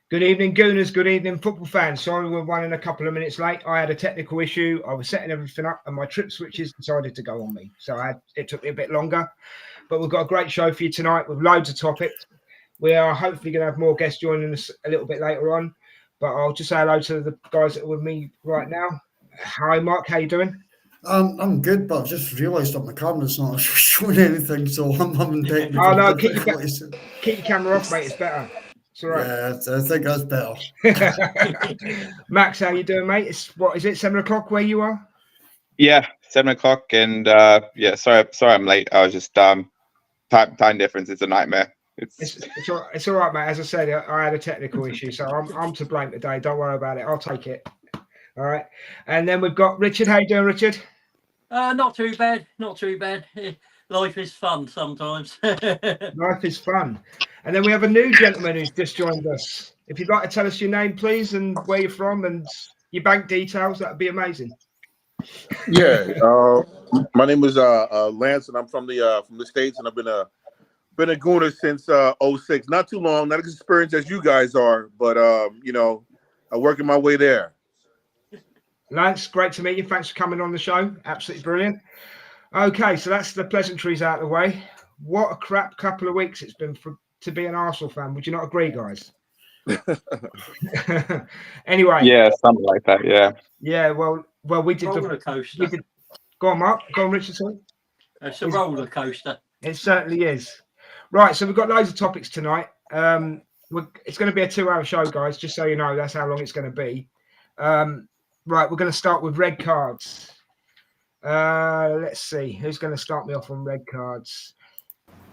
Good evening, Gooners. Good evening, football fans. Sorry we're running a couple of minutes late. I had a technical issue. I was setting everything up and my trip switches decided to go on me. So it took me a bit longer. But we've got a great show for you tonight with loads of topics. We are hopefully going to have more guests joining us a little bit later on. But I'll just say hello to the guys that are with me right now. Hi, Mark. How you doing? I'm good, but I've just realised that my camera's not showing anything, so I'm having technical Oh, no, difficulties. Keep your camera off, mate. It's better. It's all right. Yeah, I think that's better. Max, how you doing, mate? It's what is it? 7 o'clock where you are? Yeah, 7 o'clock, and sorry I'm late. I was just time difference is a nightmare. It's all right, mate. As I said, I had a technical issue, so I'm to blame today. Don't worry about it. I'll take it. All right. And then we've got Richard. How you doing, Richard? Not too bad. Not too bad. Life is fun sometimes. Life is fun. And then we have a new gentleman who's just joined us. If you'd like to tell us your name, please, and where you're from and your bank details, that would be amazing. Yeah, my name is Lance, and I'm from the States, and I've been a Gooner since 06. Not too long, not as experienced as you guys are, but I'm working my way there. Lance, great to meet you. Thanks for coming on the show. Absolutely brilliant. Okay, so that's the pleasantries out of the way. What a crap couple of weeks it's been to be an Arsenal fan. Would you not agree, guys? Anyway. Yeah, something like that. Yeah. Yeah. Well, we did roller coaster. Go on, Mark. Go on, Richardson. It's a roller coaster. It certainly is. Right. So we've got loads of topics tonight. It's going to be a 2-hour show, guys. Just so you know, that's how long it's going to be. Right. We're going to start with red cards. Let's see who's going to start me off on red cards.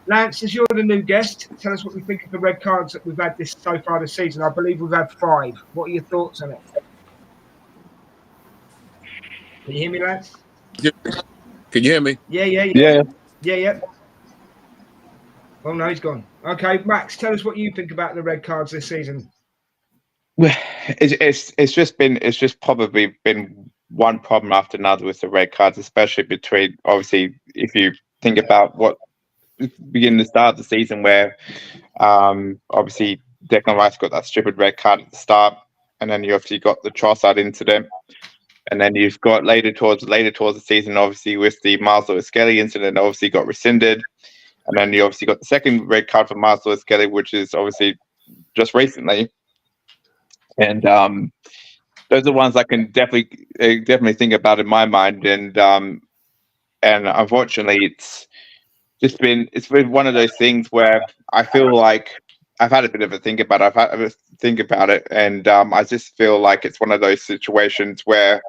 Lance, as you're the new guest, tell us what you think of the red cards that we've had so far this season. I believe we've had 5. What are your thoughts on it? Can you hear me, Lance? Can you hear me? Yeah. Oh no, he's gone. Okay, Max, tell us what you think about the red cards this season. Well, it's just probably been one problem after another with the red cards, especially between, obviously, if you think about what beginning the start of the season where obviously Declan Rice got that stupid red card at the start, and then you obviously got the Trossard incident, and then you've got later towards the season, obviously with the Miles Lewis-Skelly incident, obviously got rescinded, and then you obviously got the second red card for Miles Lewis-Skelly, which is obviously just recently, and those are ones I can definitely think about in my mind, and unfortunately it's been one of those things where I feel like I've had a bit of a think about it. And I just feel like it's one of those situations where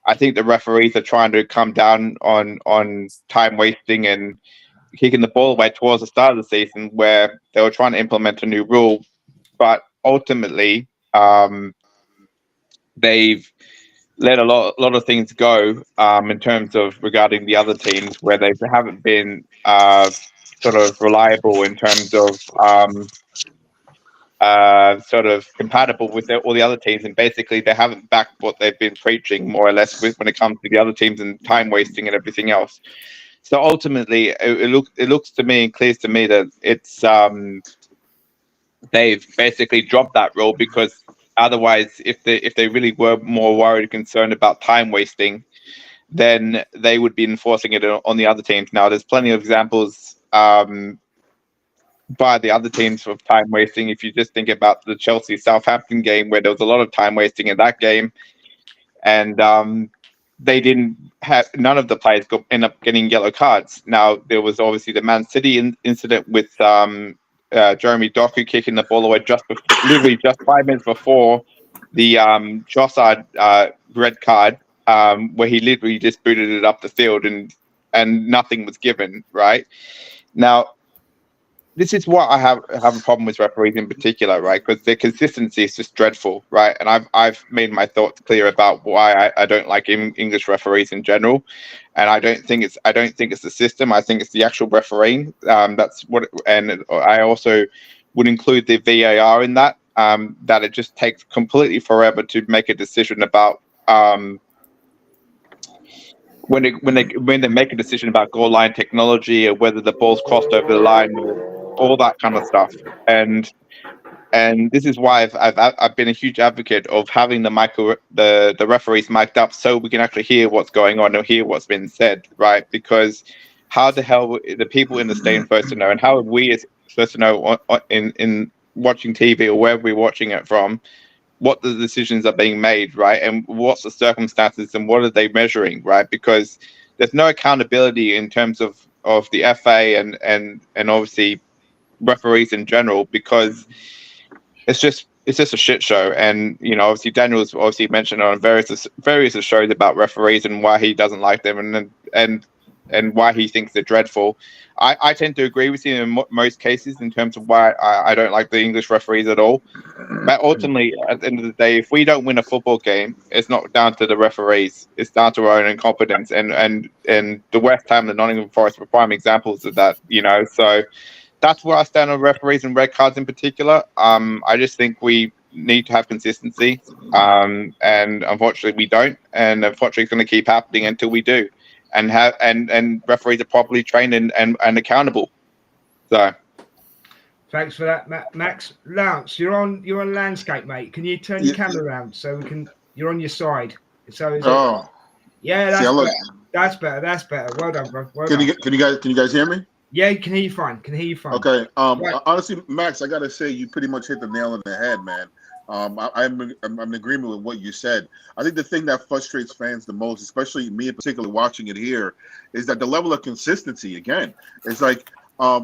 I think the referees are trying to come down on time wasting and kicking the ball away towards the start of the season, where they were trying to implement a new rule, but ultimately they've let a lot of things go in terms of regarding the other teams, where they haven't been sort of reliable in terms of sort of compatible with all the other teams, and basically they haven't backed what they've been preaching more or less when it comes to the other teams and time wasting and everything else. So ultimately, it looks to me and clears to me that it's they've basically dropped that rule, because otherwise, if they really were more worried and concerned about time wasting, then they would be enforcing it on the other teams. Now, there's plenty of examples by the other teams of time wasting. If you just think about the Chelsea-Southampton game, where there was a lot of time wasting in that game, and they didn't have, none of the players end up getting yellow cards. Now, there was obviously the Man City incident with Jeremy Doku kicking the ball away literally just 5 minutes before the Trossard red card, where he literally just booted it up the field and nothing was given, right? Now, this is what I have a problem with referees in particular, right? Because their consistency is just dreadful, right? And I've made my thoughts clear about why I don't like English referees in general, and I don't think it's the system. I think it's the actual refereeing. That's what, and I also would include the VAR in that. That it just takes completely forever to make a decision about when they make a decision about goal line technology, or whether the ball's crossed over the line, or all that kind of stuff. And And this is why I've been a huge advocate of having the referees mic'd up so we can actually hear what's going on or hear what's been said, right? Because how the hell the people in the stadium supposed to know, and how are we supposed to know in watching TV or wherever we're watching it from, what the decisions are being made, right? And what's the circumstances and what are they measuring, right? Because there's no accountability in terms of the FA and obviously referees in general, because it's just a shit show. And obviously Daniel's obviously mentioned on various shows about referees and why he doesn't like them and why he thinks they're dreadful. I tend to agree with him in most cases in terms of why I don't like the English referees at all. But ultimately, at the end of the day, if we don't win a football game, it's not down to the referees. It's down to our own incompetence. And the West Ham and the Nottingham Forest were prime examples of that. So that's where I stand on referees and red cards in particular. I just think we need to have consistency, and unfortunately we don't. And unfortunately, it's going to keep happening until we do. And referees are properly trained and accountable. So Thanks for that, Max. Lance, you're on landscape, mate. Can you turn your camera around so we can? You're on your side. So yeah, that's better. That's better. Well done, bro. Well done. Can you guys hear me? Yeah, can hear you fine. Okay. Right. Honestly, Max, I gotta say you pretty much hit the nail on the head, man. I'm in agreement with what you said. I think the thing that frustrates fans the most, especially me in particular watching it here, is that the level of consistency. Again, it's like how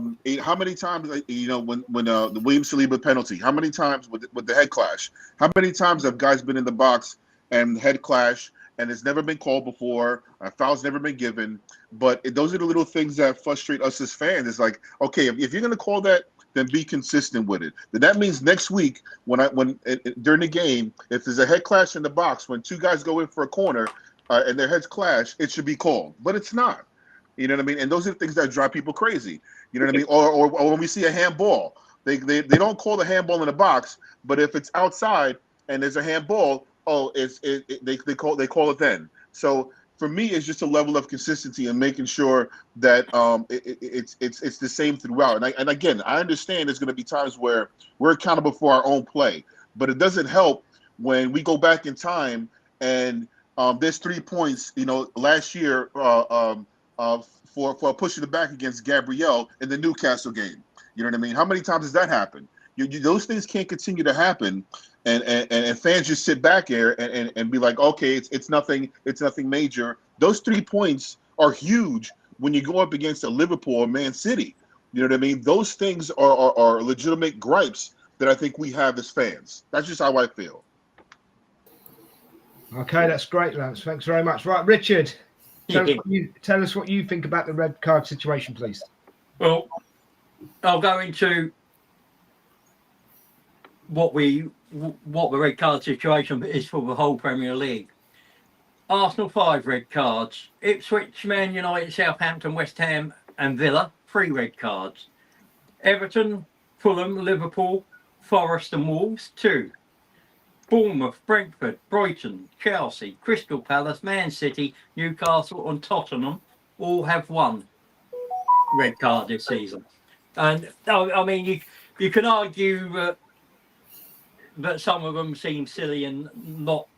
many times when the William Saliba penalty, how many times with the head clash, how many times have guys been in the box and head clash and it's never been called before, a foul's never been given, but those are the little things that frustrate us as fans. It's like, okay, if you're going to call that, then be consistent with it. Then that means next week when during the game, if there's a head clash in the box, when two guys go in for a corner and their heads clash, it should be called, but it's not. You know what I mean? And those are the things that drive people crazy. You know what I mean? Or when we see a handball, they don't call the handball in the box, but if it's outside and there's a handball, they call it then. So for me, it's just a level of consistency and making sure that it's the same throughout. And again, I understand there's going to be times where we're accountable for our own play, but it doesn't help when we go back in time and there's 3 points. Last year for pushing it back against Gabriel in the Newcastle game. You know what I mean? How many times has that happened? Those things can't continue to happen. And fans just sit back here and be like, okay, it's nothing major. Those 3 points are huge when you go up against a Liverpool or Man City. You know what I mean? Those things are legitimate gripes that I think we have as fans. That's just how I feel. Okay, that's great, Lance. Thanks very much. Right, Richard, tell us what you think about the red card situation, please. Well, I'll go into what the red card situation is for the whole Premier League. Arsenal 5 red cards. Ipswich, Man United, Southampton, West Ham and Villa 3 red cards. Everton, Fulham, Liverpool, Forest and Wolves 2. Bournemouth, Brentford, Brighton, Chelsea, Crystal Palace, Man City, Newcastle and Tottenham all have 1 red card this season. And I mean, you can argue that some of them seem silly and not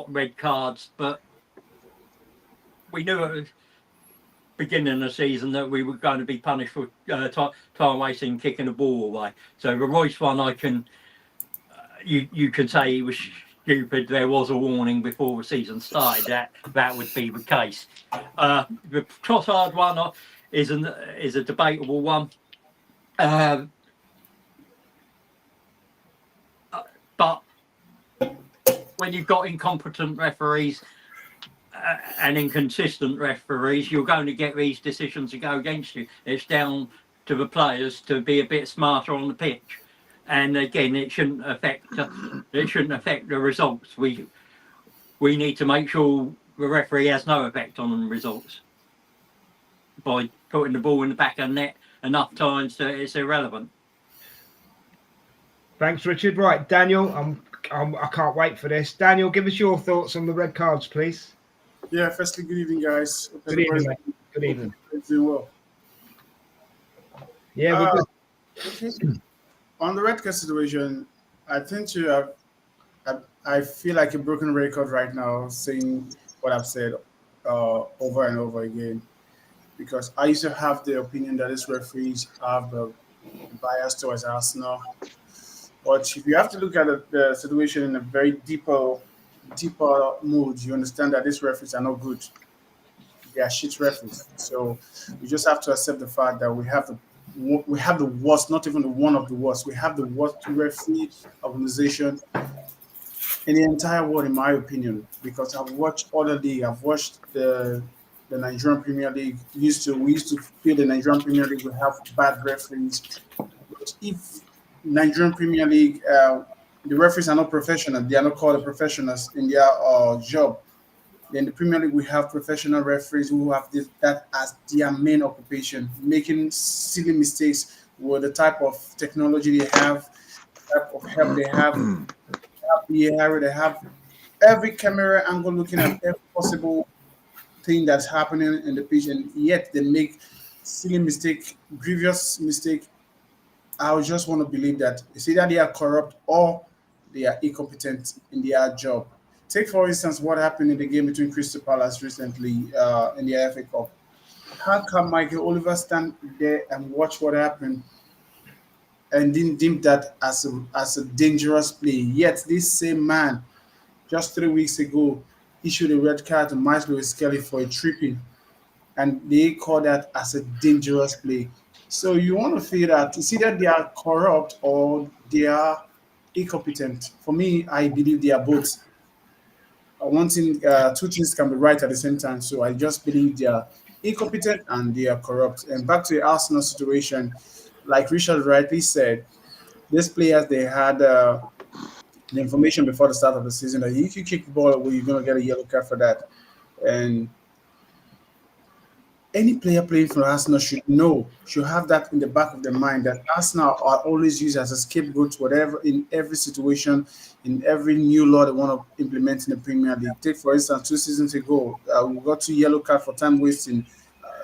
red cards, but we knew at the beginning of the season that we were going to be punished for time wasting, kicking the ball away. So the Royce one, you can say he was stupid. There was a warning before the season started that would be the case. The Trossard one is a debatable one. But when you've got incompetent referees and inconsistent referees, you're going to get these decisions to go against you. It's down to the players to be a bit smarter on the pitch. And again, it shouldn't affect the results. We need to make sure the referee has no effect on the results by putting the ball in the back of the net enough times that it's irrelevant. Thanks, Richard. Right, Daniel, I can't wait for this. Daniel, give us your thoughts on the red cards, please. Yeah, firstly, good evening, guys. Good evening, mate. Good evening. Doing well. Yeah, we're good. On the red card situation, I think you have. I feel like a broken record right now, saying what I've said over and over again. Because I used to have the opinion that these referees have a bias towards Arsenal. But if you have to look at the situation in a very deeper mood, you understand that these referees are not good. They are shit referees. So we just have to accept the fact that we have the worst, not even the one of the worst. We have the worst referee organization in the entire world, in my opinion. Because I've watched other league, I've watched the Nigerian Premier League. We used to feel the Nigerian Premier League would have bad referees. But if Nigerian Premier League, the referees are not professional, they are not called professionals in their job. Then the Premier League, we have professional referees who have that as their main occupation, making silly mistakes with the type of technology they have, type of help they have, they have every camera angle looking at every possible thing that's happening in the pitch, and yet they make silly mistake, grievous mistake. I would just want to believe that it's either they are corrupt or they are incompetent in their job. Take, for instance, what happened in the game between Crystal Palace recently in the FA Cup. How can Michael Oliver stand there and watch what happened and didn't deem that as a dangerous play? Yet this same man, just 3 weeks ago, issued a red card to Miles Lewis Kelly for a tripping, and they call that as a dangerous play. So you want to feel that it's either they are corrupt or they are incompetent. For me, I believe they are both. One thing, two things can be right at the same time. So I just believe they are incompetent and they are corrupt. And back to the Arsenal situation, like Richard rightly said, these players they had the information before the start of the season that if you kick the ball away, you're gonna get a yellow card for that. And any player playing for Arsenal should have that in the back of their mind that Arsenal are always used as a scapegoat, whatever in every situation, in every new law they want to implement in the Premier League. Take for instance, 2 seasons ago, we got 2 yellow cards for time wasting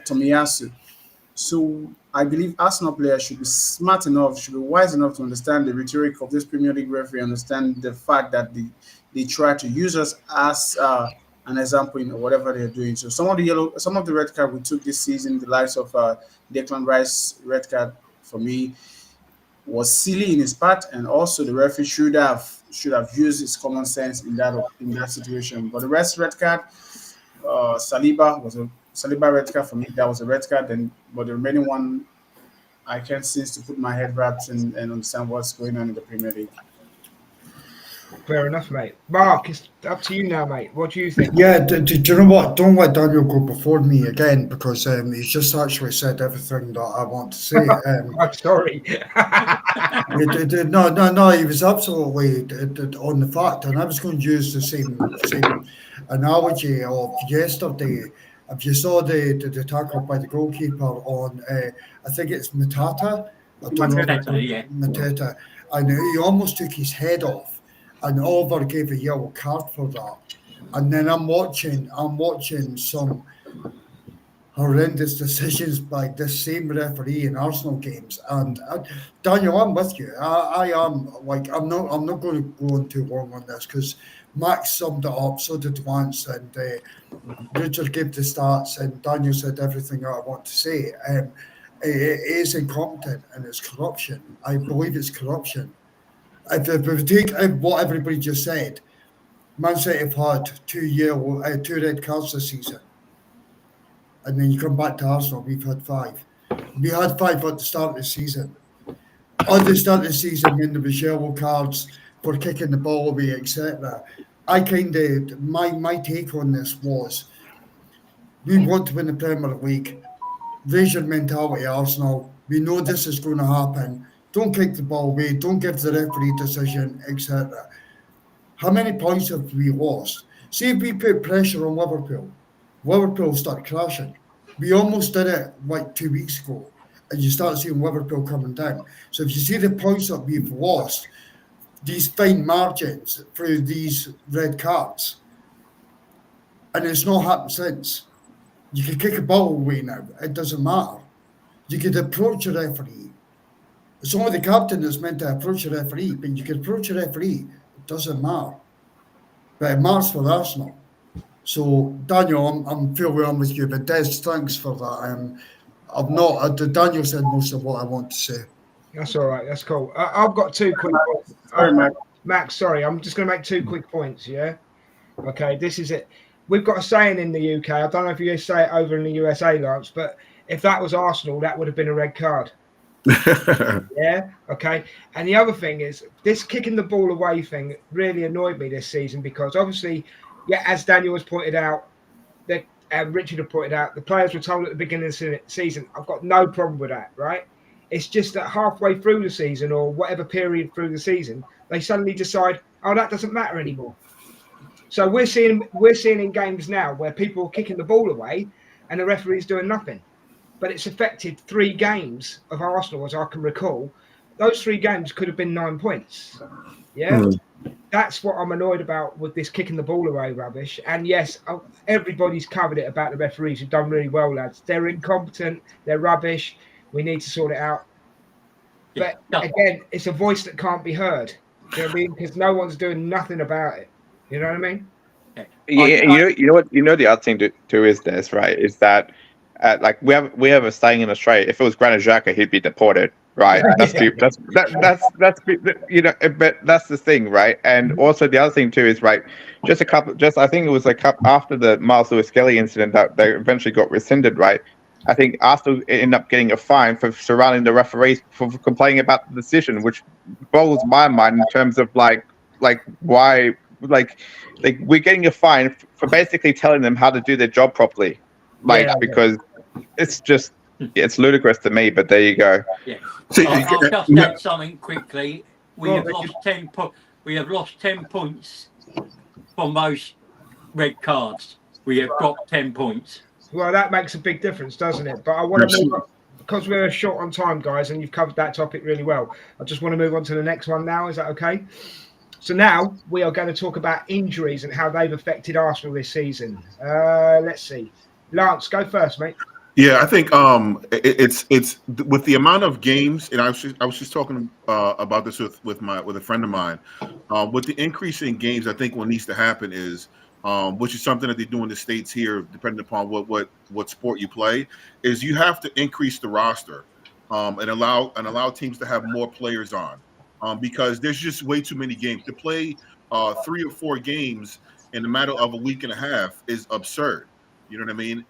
Tomiyasu. So I believe Arsenal players should be smart enough, should be wise enough to understand the rhetoric of this Premier League referee, understand the fact that they try to use us as an example in whatever they're doing. So some of the red card we took this season, the likes of Declan Rice red card for me was silly in his part, and also the referee should have used his common sense in that situation. But the rest red card, Saliba red card for me. That was a red card, but the remaining one, I can't seem to put my head wrapped and understand what's going on in the Premier League. Fair enough, mate. Mark, it's up to you now, mate. What do you think? Yeah, do you know what? Don't let Daniel go before me again because he's just actually said everything that I want to say. I'm sorry. No, he was absolutely on the fact, and I was going to use the same analogy of yesterday. If you saw the tackle by the goalkeeper on, I think it's Matata. Mateta, and he almost took his head off. And Oliver gave a yellow card for that. And then I'm watching some horrendous decisions by this same referee in Arsenal games. And Daniel, I'm with you. I am like I'm not going to go on too long on this because Max summed it up, so did Lance, and Richard gave the stats, and Daniel said everything that I want to say. It is incompetent and it's corruption. I believe it's corruption. If we take what everybody just said, Man City have had 2 red cards this season. And then you come back to Arsenal, we've had 5. We had 5 at the start of the season. At the start of the season, when there was yellow cards for kicking the ball away, etc. I my take on this was, we want to win the Premier League. Raise your mentality, Arsenal. We know this is going to happen. Don't kick the ball away. Don't give the referee decision, etc. How many points have we lost? See if we put pressure on Liverpool start crashing. We almost did it like 2 weeks ago, and you start seeing Liverpool coming down. So if you see the points that we've lost, these fine margins through these red cards, and it's not happened since. You can kick a ball away now. It doesn't matter. You could approach a referee. It's only the captain that's meant to approach a referee, but you can approach a referee. It doesn't matter. But it matters for Arsenal. So, Daniel, I'm fairly on with you, but Des, thanks for that. I've not. Daniel said most of what I want to say. That's all right. That's cool. I've got 2 quick points. Sorry, Max. Max, sorry. I'm just going to make 2 quick points, yeah? Okay, this is it. We've got a saying in the UK. I don't know if you say it over in the USA, Lance, but if that was Arsenal, that would have been a red card. Yeah, okay. And the other thing is, this kicking the ball away thing really annoyed me this season because obviously, yeah, as Daniel has pointed out, that Richard had pointed out, the players were told at the beginning of the season, I've got no problem with that, right? It's just that halfway through the season or whatever period through the season, they suddenly decide, oh, that doesn't matter anymore. So we're seeing in games now where people are kicking the ball away and the referee's doing nothing. But it's affected 3 games of Arsenal, as I can recall. Those 3 games could have been 9 points. Yeah, that's what I'm annoyed about with this kicking the ball away rubbish. And yes, everybody's covered it about the referees who've done really well, lads. They're incompetent. They're rubbish. We need to sort it out. But again, it's a voice that can't be heard. You know what I mean? Because no one's doing nothing about it. You know what I mean? Yeah, you know the other thing too is this, right? Is that like we have a saying in Australia: if it was Granit Xhaka, he'd be deported, right? That's you know, but that's the thing, right? And also the other thing too is right. I think it was a couple after the Miles Lewis-Skelly incident that they eventually got rescinded, right? I think Arsenal ended up getting a fine for surrounding the referees for complaining about the decision, which boggles my mind in terms of like why. Like we're getting a fine for basically telling them how to do their job properly, because it's just it's ludicrous to me. But there you go. Yeah, I'll just add something quickly. We have lost 10 points from those red cards. We have dropped 10 points. Well, that makes a big difference, doesn't it? But I want to move on, because we're short on time, guys, and you've covered that topic really well. I just want to move on to the next one now. Is that okay? So now we are going to talk about injuries and how they've affected Arsenal this season. Let's see. Lance, go first, mate. Yeah, I think it's with the amount of games, and I was just talking about this with a friend of mine. With the increase in games, I think what needs to happen is, which is something that they do in the States here, depending upon what sport you play, is you have to increase the roster and allow teams to have more players on. Because there's just way too many games. To play 3 or 4 games in a matter of a week and a half is absurd. You know what I mean?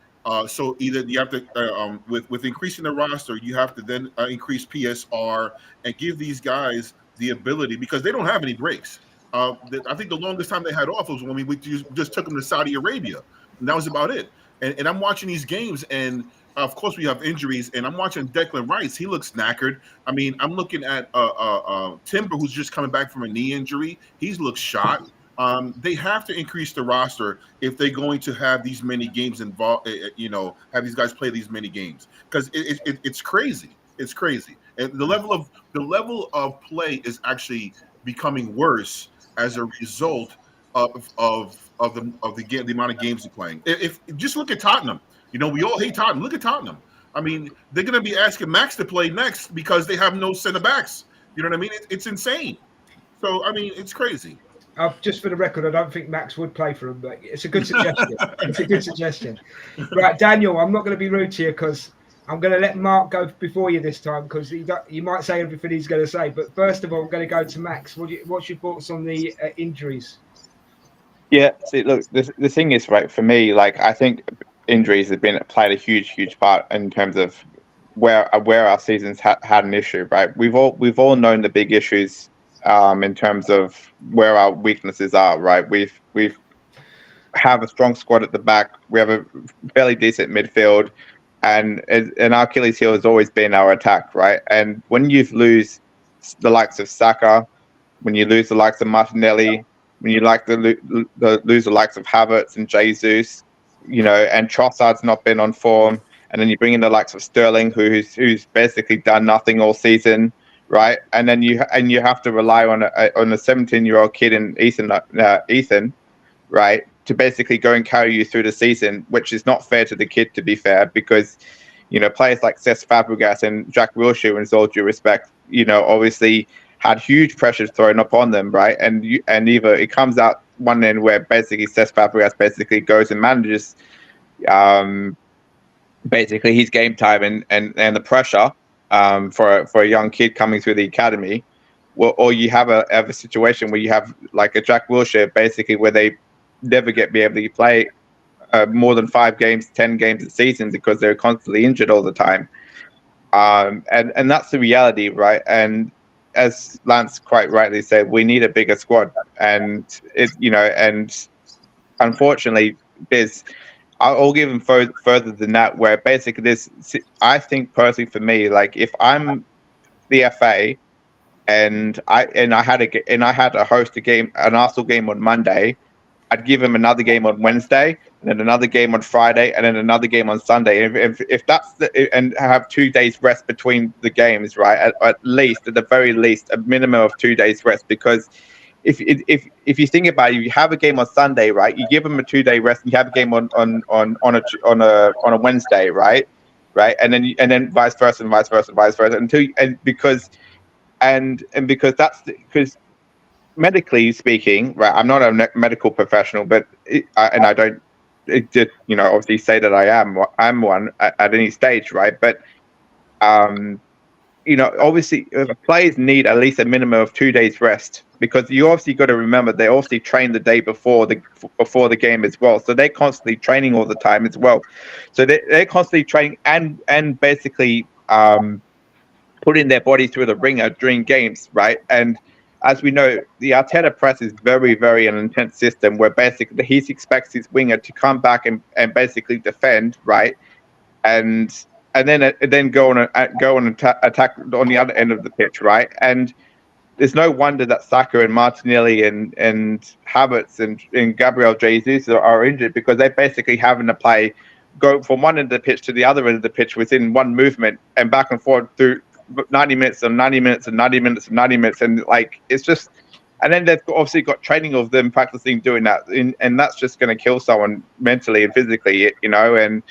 So either you have to, with increasing the roster, you have to then increase PSR and give these guys the ability, because they don't have any breaks. I think the longest time they had off was when we just took them to Saudi Arabia, and that was about it. And I'm watching these games, and of course, we have injuries, and I'm watching Declan Rice. He looks knackered. I mean, I'm looking at Timber, who's just coming back from a knee injury. He looks shot. They have to increase the roster if they're going to have these many games involved. Have these guys play these many games, because it's crazy. It's crazy, and the level of play is actually becoming worse as a result of the amount of games they're playing. If just look at Tottenham. You know, we all hate Tottenham. Look at Tottenham. I mean, they're going to be asking Max to play next because they have no center backs. You know what I mean? It's insane. So, I mean, it's crazy. Just for the record, I don't think Max would play for him, but it's a good suggestion. It's a good suggestion. Right, Daniel, I'm not going to be rude to you because I'm going to let Mark go before you this time, because you might say everything he's going to say. But first of all, I'm going to go to Max. What's your thoughts on the injuries? Yeah, see, look, the thing is, right, for me, like, I think injuries have played a huge part in terms of where our seasons had an issue, right? We've all known the big issues in terms of where our weaknesses are, right? We have a strong squad at the back. We have a fairly decent midfield, and our Achilles heel has always been our attack, right? And when you lose the likes of Saka, when you lose the likes of Martinelli, when you lose the likes of Havertz and Jesus, you know, and Trossard's not been on form, and then you bring in the likes of Sterling, who's basically done nothing all season, right? And then you have to rely on a 17-year-old kid in Ethan, right, to basically go and carry you through the season, which is not fair to the kid, to be fair, because players like Cesc Fabregas and Jack Wilshere, with all due respect, obviously had huge pressures thrown upon them, right? And either it comes out one end where basically Cesc Fabregas basically goes and manages basically his game time and the pressure for a young kid coming through the academy, or you have a situation where you have like a Jack Wilshere basically where they never be able to play more than 5 games, 10 games a season because they're constantly injured all the time. And that's the reality, right? And as Lance quite rightly said, we need a bigger squad, and and unfortunately, I'll give them further than that. Where basically this, I think personally for me, like if I'm the FA, and I had to host an Arsenal game on Monday, I'd give him another game on Wednesday, and then another game on Friday, and then another game on Sunday. If that's and have 2 days rest between the games, right? At the very least, a minimum of 2 days rest. Because if you think about it, you have a game on Sunday, right? You give them a 2 day rest, and you have a game on a Wednesday, right? And then vice versa because medically speaking, right? I'm not a medical professional, but I don't obviously say that I'm one at any stage, right? But obviously players need at least a minimum of 2 days rest, because you obviously got to remember they obviously train the day before the game as well, so they're constantly training all the time as well. So they're constantly training and basically putting their body through the ringer during games, right? And as we know, the Arteta press is very, very an intense system where basically he expects his winger to come back and basically defend, right, and then go on attack on the other end of the pitch, right? And there's no wonder that Saka and Martinelli and Havertz and Gabriel Jesus are injured, because they're basically having to go from one end of the pitch to the other end of the pitch within one movement and back and forth through 90 minutes and 90 minutes and 90 minutes and 90 minutes, and like it's just, and then they've obviously got training of them practicing doing that, and that's just going to kill someone mentally and physically, and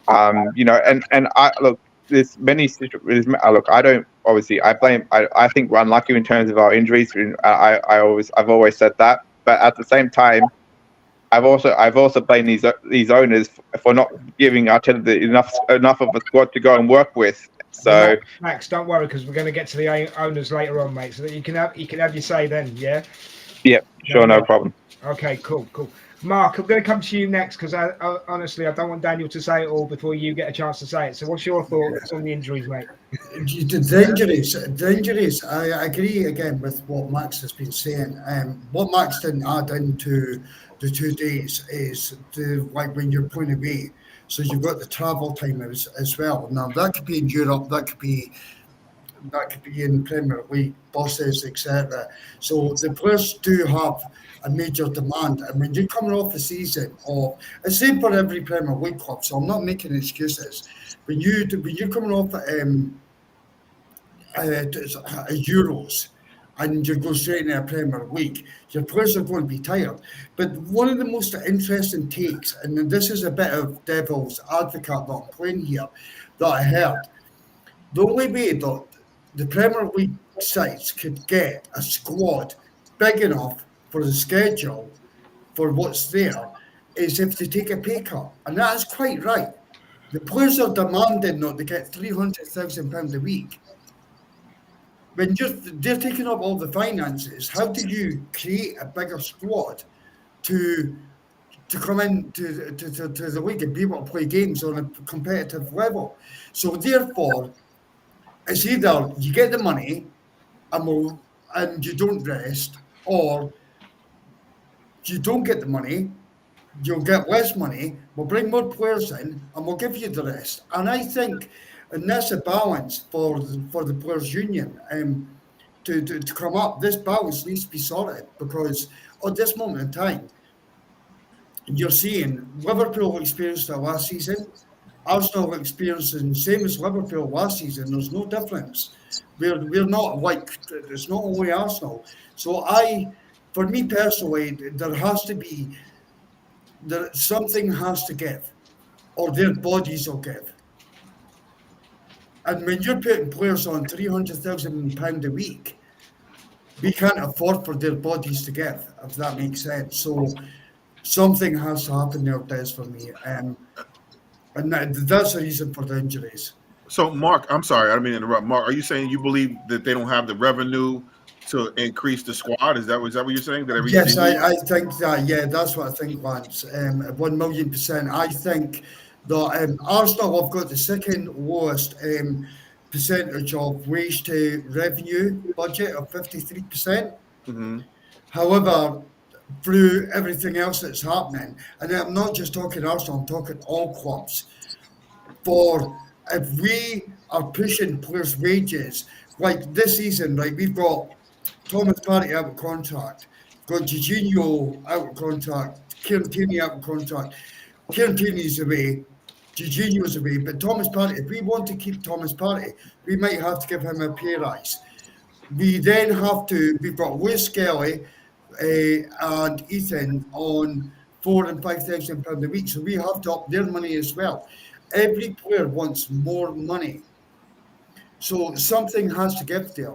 I look, there's many situations. Look, I don't obviously I think we're unlucky in terms of our injuries. I've always said that, but at the same time, I've also blamed these owners for not giving Arteta enough of a squad to go and work with. So Max, don't worry, because we're going to get to the owners later on, mate. So that you can have your say then, yeah. Yeah, sure, no problem. Okay, cool. Mark, I'm going to come to you next, because I honestly I don't want Daniel to say it all before you get a chance to say it. So what's your thoughts on the injuries, mate? The injuries, I agree again with what Max has been saying. What Max didn't add into the 2 days is when you're playing away. So you've got the travel time as well. Now that could be in Europe, that could be in Premier League, buses, etc. So the players do have a major demand, and when you're coming off a season of, the same for every Premier League club, so I'm not making excuses. When you're coming off Euros and you go straight into a Premier League, your players are going to be tired. But one of the most interesting takes, and this is a bit of devil's advocate that I'm playing here, that I heard, the only way that the Premier League sides could get a squad big enough for the schedule, for what's there, is if they take a pay cut. And that is quite right. The players are demanding that they get £300,000 a week. When they're taking up all the finances, how do you create a bigger squad to come into the league and be able to play games on a competitive level? So therefore, it's either you get the money and you don't rest, or you don't get the money, you'll get less money, we'll bring more players in, and we'll give you the rest. And I think, and that's a balance for the players' union to come up. This balance needs to be sorted, because at this moment in time, you're seeing Liverpool experienced that last season. Arsenal experiencing the same as Liverpool last season. There's no difference. We're not like, it's not only Arsenal. So for me personally, something has to give, or their bodies will give. And when you're putting players on £300,000 a week, we can't afford for their bodies to give, if that makes sense. So something has to happen there, Des, for me. And that's the reason for the injuries. So, Mark, I'm sorry, I didn't mean to interrupt. Mark, are you saying you believe that they don't have the revenue to increase the squad? Is that what you're saying? That Yes, I think that. Yeah, that's what I think, Lance. 1,000,000%. I think that Arsenal have got the second lowest percentage of wage to revenue budget of 53%. Mm-hmm. However, through everything else that's happening, and I'm not just talking Arsenal, I'm talking all clubs. If we are pushing players' wages, like this season, like we've got Thomas Partey out of contract, got Jorginho out of contract, Kieran Tierney out of contract. Kieran Tierney's away, Jorginho's away, but Thomas Partey, if we want to keep Thomas Partey, we might have to give him a pay rise. We then we've got Lewis Skelly and Ethan on £4,000 and £5,000 a week, so we have to up their money as well. Every player wants more money, so something has to give there.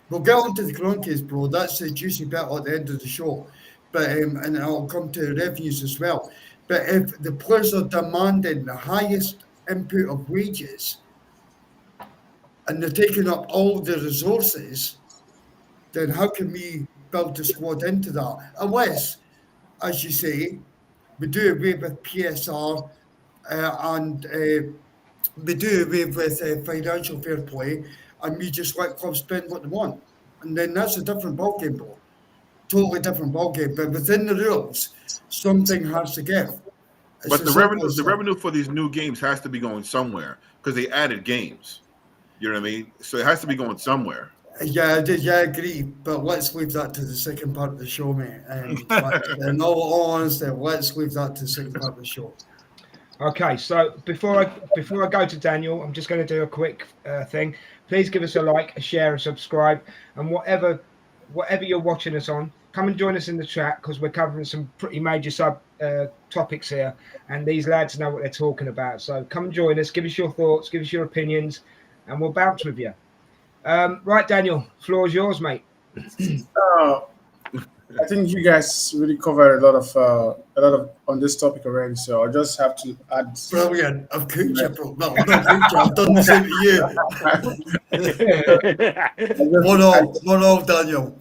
We'll get on to the Kroenkes, bro. That's the juicy bit at the end of the show, but and I'll come to revenues as well. But if the players are demanding the highest input of wages and they're taking up all the resources, then how can we build the squad into that? Unless, as you say, we do away with PSR and we do away with financial fair play, and we just let clubs spend what they want. And then that's a different ballgame, bro. Totally different ballgame. But within the rules, something has to give. But the revenue for these new games has to be going somewhere because they added games. You know what I mean? So it has to be going somewhere. Yeah, I agree. But let's leave that to the second part of the show, mate. In all honesty, let's leave that to the second part of the show. Okay, so before I go to Daniel, I'm just going to do a quick thing. Please give us a like, a share, a subscribe, and whatever you're watching us on, come and join us in the chat because we're covering some pretty major topics here, and these lads know what they're talking about. So come and join us, give us your thoughts, give us your opinions, and we'll bounce with you. Right, Daniel, floor's yours, mate. I think you guys really covered a lot of on this topic already. So I just have to add. Brilliant. I've coached you, bro. No, I've done the same to you. One all, Daniel.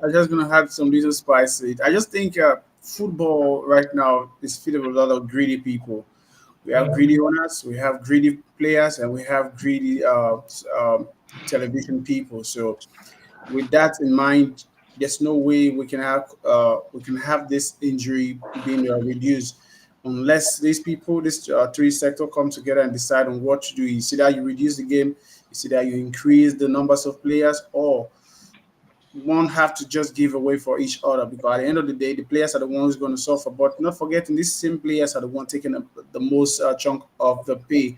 I'm just gonna add some little spice to it. I just think football right now is filled with a lot of greedy people. We have greedy owners, we have greedy players, and we have greedy television people. So with that in mind, there's no way we can have this injury being reduced unless these people, this three sector, come together and decide on what to do. You see that you reduce the game, you see that you increase the numbers of players, or one have to just give away for each other, because at the end of the day, the players are the ones going to suffer. But not forgetting, these same players are the ones taking the most chunk of the pay.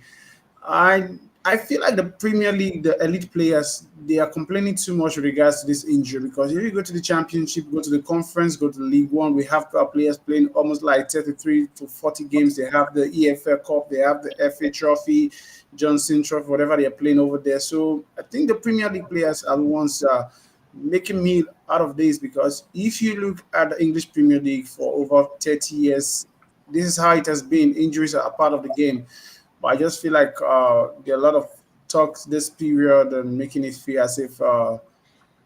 I feel like the Premier League, the elite players, they are complaining too much with regards to this injury, because if you go to the Championship, go to the Conference, go to the League One, we have players playing almost like 33 to 40 games. They have the EFL Cup, they have the FA Trophy, Johnson Trophy, whatever they are playing over there. So I think the Premier League players are the ones making meal out of this, because if you look at the English Premier League for over 30 years, this is how it has been. Injuries are a part of the game. But I just feel like there are a lot of talks this period and making it feel as if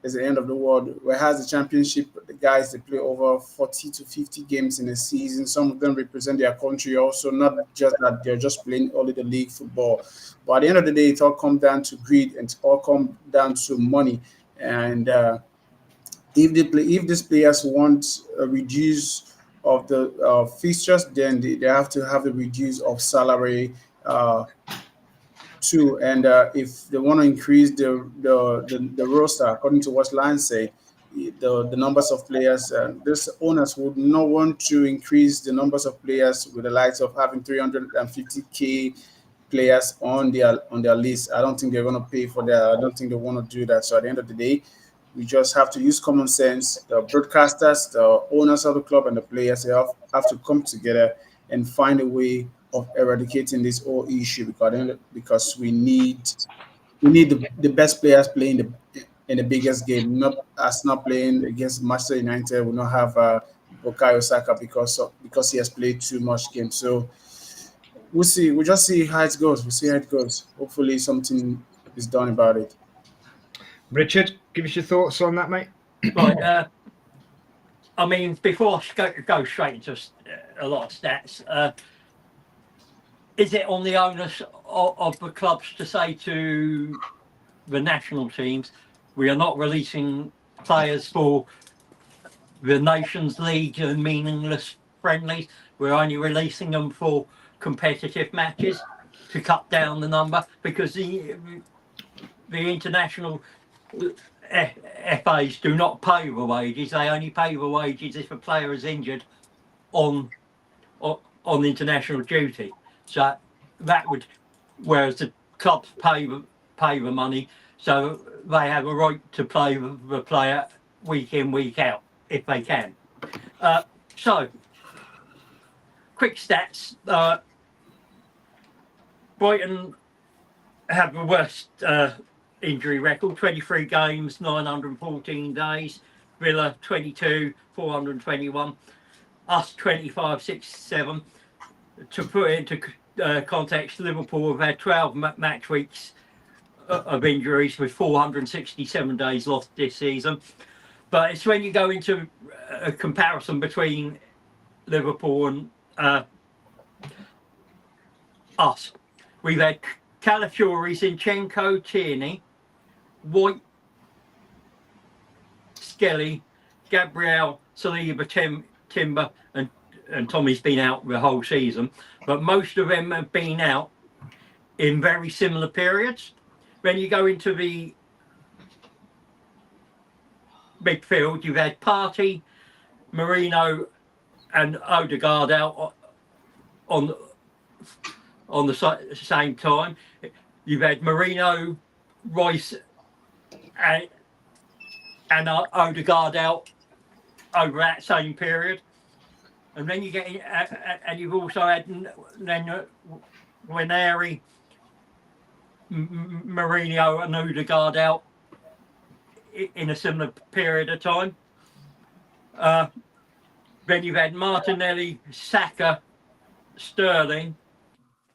it's the end of the world. Whereas the Championship, the guys, they play over 40 to 50 games in a season. Some of them represent their country also, not just that they're just playing only the league football. But at the end of the day, it all comes down to greed, and it all comes down to money. And if these players want a reduce of the fixtures, then they have to have the reduce of salary too. And if they want to increase the roster, according to what Lance said, the numbers of players, these owners would not want to increase the numbers of players with the likes of having 350k players on their list. I don't think they're going to pay for that. I don't think they want to do that. So at the end of the day, we just have to use common sense. The broadcasters, the owners of the club, and the players have to come together and find a way of eradicating this whole issue, because we need the best players playing in the biggest game, not playing against Manchester United. We not have Bukayo Saka because he has played too much games. So we'll see. We'll just see how it goes. We'll see how it goes. Hopefully something is done about it. Richard, give us your thoughts on that, mate. Right. I mean, before I go straight into a lot of stats, is it on the onus of the clubs to say to the national teams, we are not releasing players for the Nations League and meaningless friendlies? We're only releasing them for competitive matches to cut down the number, because the international FAs do not pay the wages. They only pay the wages if a player is injured on international duty. So that would, whereas the clubs pay the money, so they have a right to play the player week in, week out if they can. So quick stats. Brighton have the worst injury record, 23 games, 914 days. Villa 22, 421. Us 25, 67. To put it into context, Liverpool have had 12 match weeks of injuries with 467 days lost this season. But it's when you go into a comparison between Liverpool and us. We've had Calafiori, Zinchenko, Tierney, White, Skelly, Gabriel, Saliba, Timber, and Tommy's been out the whole season. But most of them have been out in very similar periods. When you go into the midfield, you've had Partey, Marino, and Odegaard out on the same time. You've had Marino, Royce, and Odegaard out over that same period. And then you get, and you've also had then Guarneri, Mourinho, and Odegaard out in a similar period of time. Then you've had Martinelli, Saka, Sterling,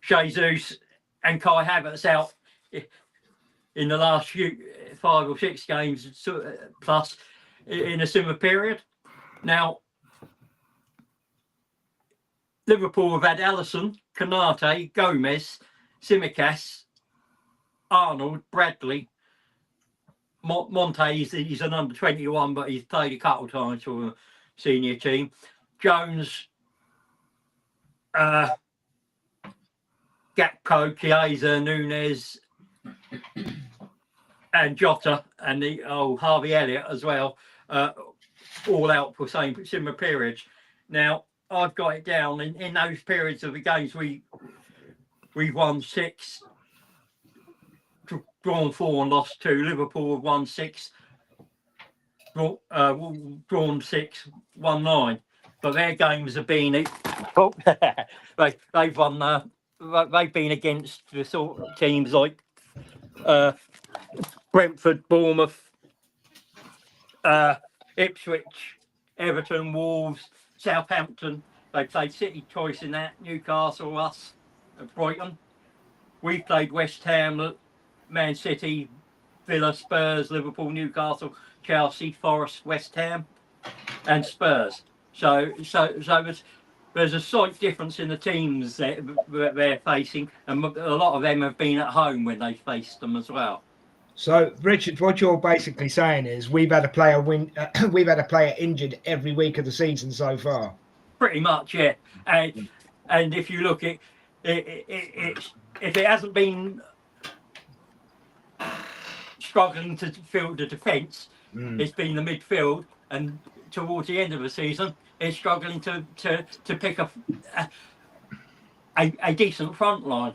Jesus, and Kai Havertz out in the last 5 or 6 games plus in a similar period. Now, Liverpool have had Alisson, Konate, Gomez, Tsimikas, Arnold, Bradley, Monte. He's an under 21, but he's played a couple of times for the senior team. Jones, Gakpo, Chiesa, Nunes, and Jota, and Harvey Elliott as well, all out for similar periods. Now, I've got it down in those periods of the games we've won 6, drawn 4 and lost 2. Liverpool have won 6, drawn 6, won 9. But their games have been they've won. They've been against the sort of teams like Brentford, Bournemouth, Ipswich, Everton, Wolves, Southampton. They played City twice in that. Newcastle, us, Brighton. We played West Ham, Man City, Villa, Spurs, Liverpool, Newcastle, Chelsea, Forest, West Ham, and Spurs. So there's a slight difference in the teams that they're facing, and a lot of them have been at home when they faced them as well. So, Richard, what you're basically saying is we've had a player we've had a player injured every week of the season so far. Pretty much, yeah. And if you look at if it hasn't been struggling to field the defence, it's been the midfield, and towards the end of the season, it's struggling to pick a decent front line.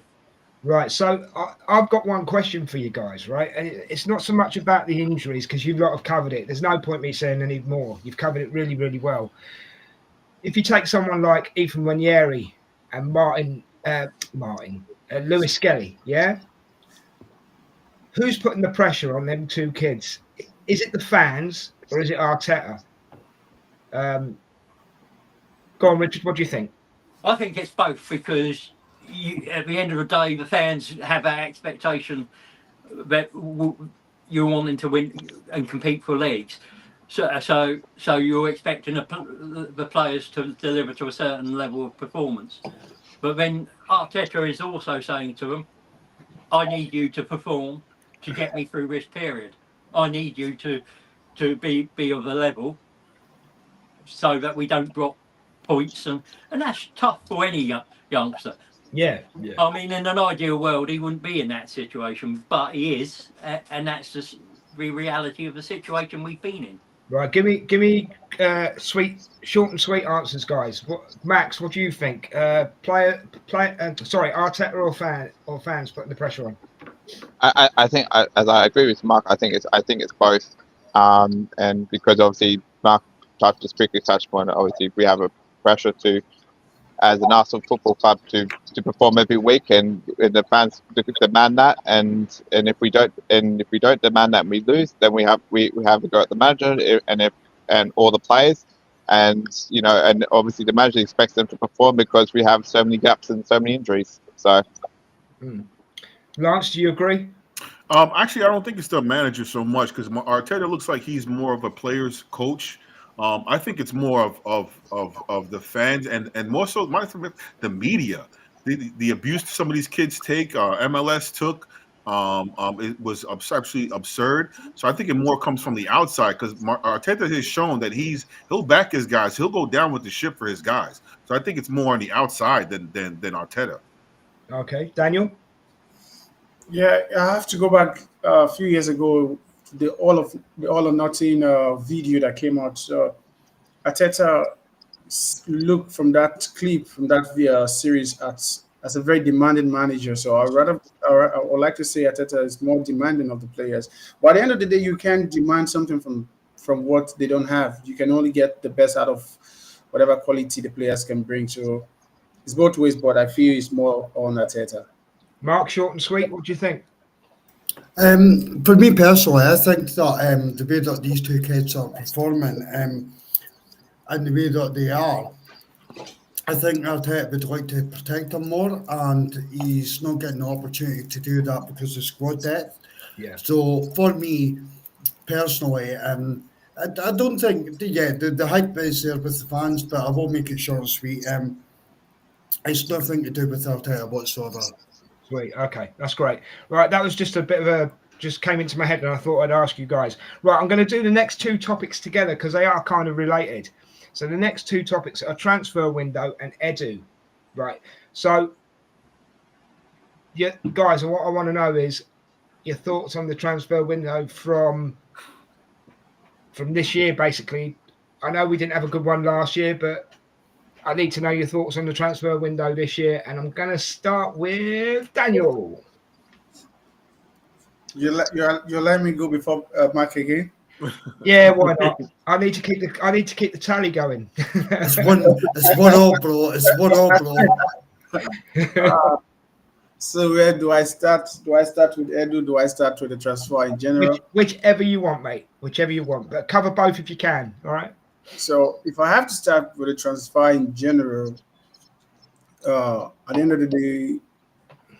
Right, so I've got one question for you guys, right? And it's not so much about the injuries, because you've lot have covered it. There's no point me saying any more. You've covered it really, really well. If you take someone like Ethan Nwaneri and Martin Lewis Skelly, yeah? Who's putting the pressure on them two kids? Is it the fans or is it Arteta? Go on, Richard, what do you think? I think it's both, because at the end of the day, the fans have that expectation that you're wanting to win and compete for leagues. So you're expecting the players to deliver to a certain level of performance. But then Arteta is also saying to them, I need you to perform to get me through this period. I need you to be of the level so that we don't drop points. And that's tough for any youngster. Yeah. I mean, in an ideal world, he wouldn't be in that situation, but he is. And that's just the reality of the situation we've been in. Right, give me short and sweet answers, guys. Max, what do you think? Arteta or fans putting the pressure on? I think, as I agree with Mark, I think it's both. And because obviously Mark just quickly touched on, obviously we have a pressure to, as an Arsenal Football Club, to perform every week, and the fans demand that, and if we don't demand that and we lose, then we have to go at the manager and all the players, and and obviously the manager expects them to perform because we have so many gaps and so many injuries. So, Lance, do you agree? Actually, I don't think it's the manager so much, because Arteta looks like he's more of a player's coach. I think it's more of the fans and more so the media, the abuse some of these kids take. MLS took. It was absolutely absurd. So I think it more comes from the outside, because Arteta has shown that he'll back his guys. He'll go down with the ship for his guys. So I think it's more on the outside than Arteta. Okay, Daniel. Yeah, I have to go back a few years ago to the All or Nothing video that came out. Arteta looked from that clip, from that series, as a very demanding manager. So I would like to say Arteta is more demanding of the players. But at the end of the day, you can't demand something from what they don't have. You can only get the best out of whatever quality the players can bring. So it's both ways, but I feel it's more on Arteta. Mark, short and sweet, what do you think? For me personally, I think that the way that these two kids are performing and the way that they are, I think Arteta would like to protect them more, and he's not getting the opportunity to do that because of squad depth. Yeah. So for me personally, I don't think the hype is there with the fans, but I will make it short and sweet. It's nothing to do with Arteta whatsoever. Sweet. Okay, that's great. Right, that was just a bit of just came into my head, and I thought I'd ask you guys. Right, I'm going to do the next two topics together because they are kind of related. So the next two topics are transfer window and Edu. Right. So, yeah, guys, what I want to know is your thoughts on the transfer window from this year, basically. I know we didn't have a good one last year, but I need to know your thoughts on the transfer window this year, and I'm going to start with Daniel. You let me go before Mark again? Yeah, why not? I need to keep the tally going. It's one all, bro. It's one all, bro. So where do I start? Do I start with Edu? Do I start with the transfer in general? Whichever you want, mate. Whichever you want, but cover both if you can. All right. So if I have to start with the transfer in general, at the end of the day,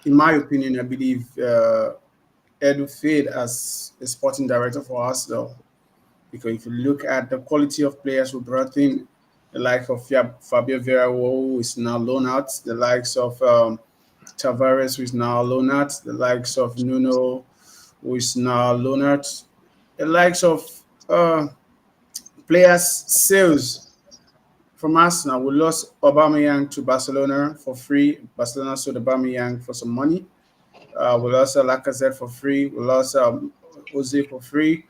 in my opinion, I believe Edu failed as a sporting director for Arsenal, because if you look at the quality of players who brought in, the likes of Fabio Vieira, who is now loaned out, the likes of Tavares, who is now loaned out, the likes of Nuno, who is now loaned out, the likes of players sales from Arsenal. We lost Aubameyang to Barcelona for free. Barcelona sold Aubameyang for some money. We lost Lacazette for free. We lost Ozil for free.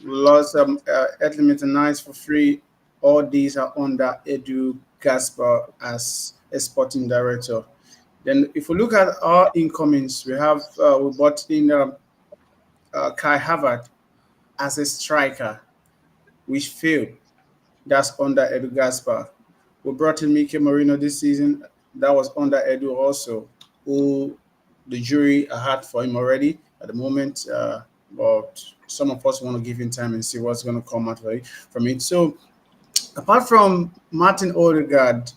We lost Edley for free. All these are under Edu Gaspar as a sporting director. Then if we look at our incomings, we bought in Kai Havertz as a striker, which failed. That's under Edu Gaspar. We brought in Mikel Merino this season that was under Edu also, who the jury had for him already at the moment. But some of us want to give him time and see what's going to come out from it. So apart from Martin Odegaard,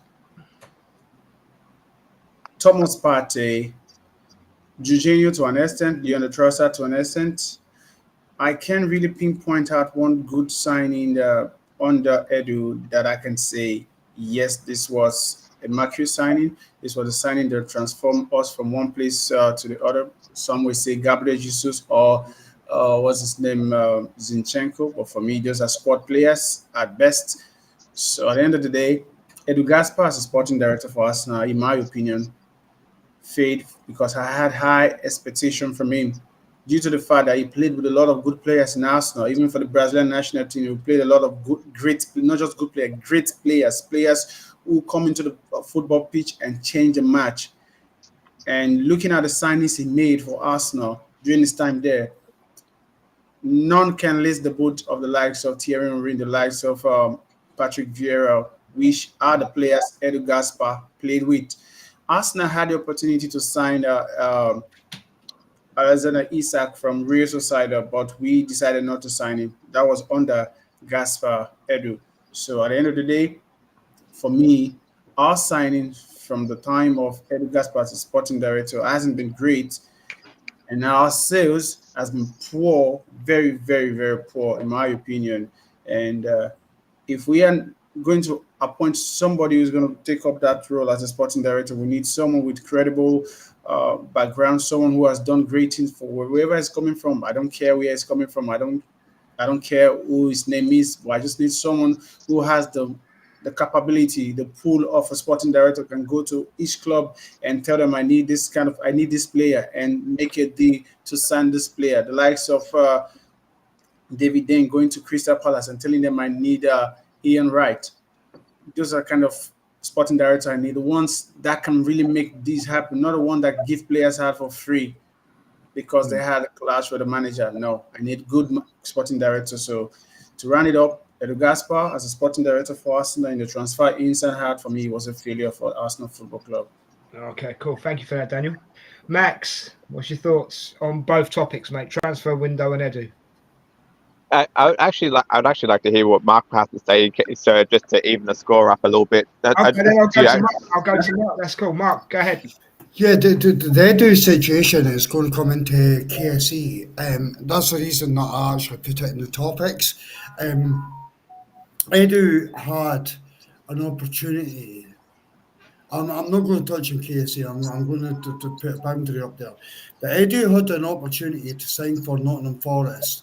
Thomas Partey, Jorginho to an extent, Leandro Trossard to an extent, I can't really pinpoint out one good signing under Edu that I can say, yes, this was a mercury signing. This was a signing that transformed us from one place to the other. Some will say Gabriel Jesus or what's his name, Zinchenko. But for me, those are squad players at best. So at the end of the day, Edu Gaspar as a sporting director for us now, in my opinion, failed because I had high expectation from him due to the fact that he played with a lot of good players in Arsenal. Even for the Brazilian national team, he played a lot of not just good players, great players who come into the football pitch and change a match. And looking at the signings he made for Arsenal during his time there, none can list the boot of the likes of Thierry Henry, the likes of Patrick Vieira, which are the players Edu Gaspar played with. Arsenal had the opportunity to sign Alexander Isak from Real Sociedad, but we decided not to sign him. That was under Gaspar Edu. So at the end of the day, for me, our signing from the time of Edu Gaspar as sporting director hasn't been great, and our sales has been poor, very, very, very poor, in my opinion. And if we are going to appoint somebody who's going to take up that role as a sporting director, we need someone with credible background, someone who has done great things for wherever it's coming from. I don't care where it's coming from. I don't care who his name is, but I just need someone who has the capability, the pool of a sporting director can go to each club and tell them I need this player and make a deal to sign this player. The likes of David Dane going to Crystal Palace and telling them I need Ian Wright. Those are kind of sporting director I need, the ones that can really make these happen, not the one that give players out for free because they had a clash with the manager. No, I need good sporting director. So to round it up, Edu Gaspar as a sporting director for Arsenal in the transfer inside had for me was a failure for Arsenal Football Club. Okay, cool. Thank you for that, Daniel. Max, what's your thoughts on both topics, mate? Transfer window and Edu. I would actually like to hear what Mark has to say, so just to even the score up a little bit. I'll go to Mark. That's cool. Mark, go ahead. Yeah, the Edu situation is going to come into KSE. That's the reason that I actually put it in the topics. Edu had an opportunity. I'm not going to touch on KSE. I'm going to put a boundary up there. But Edu had an opportunity to sign for Nottingham Forest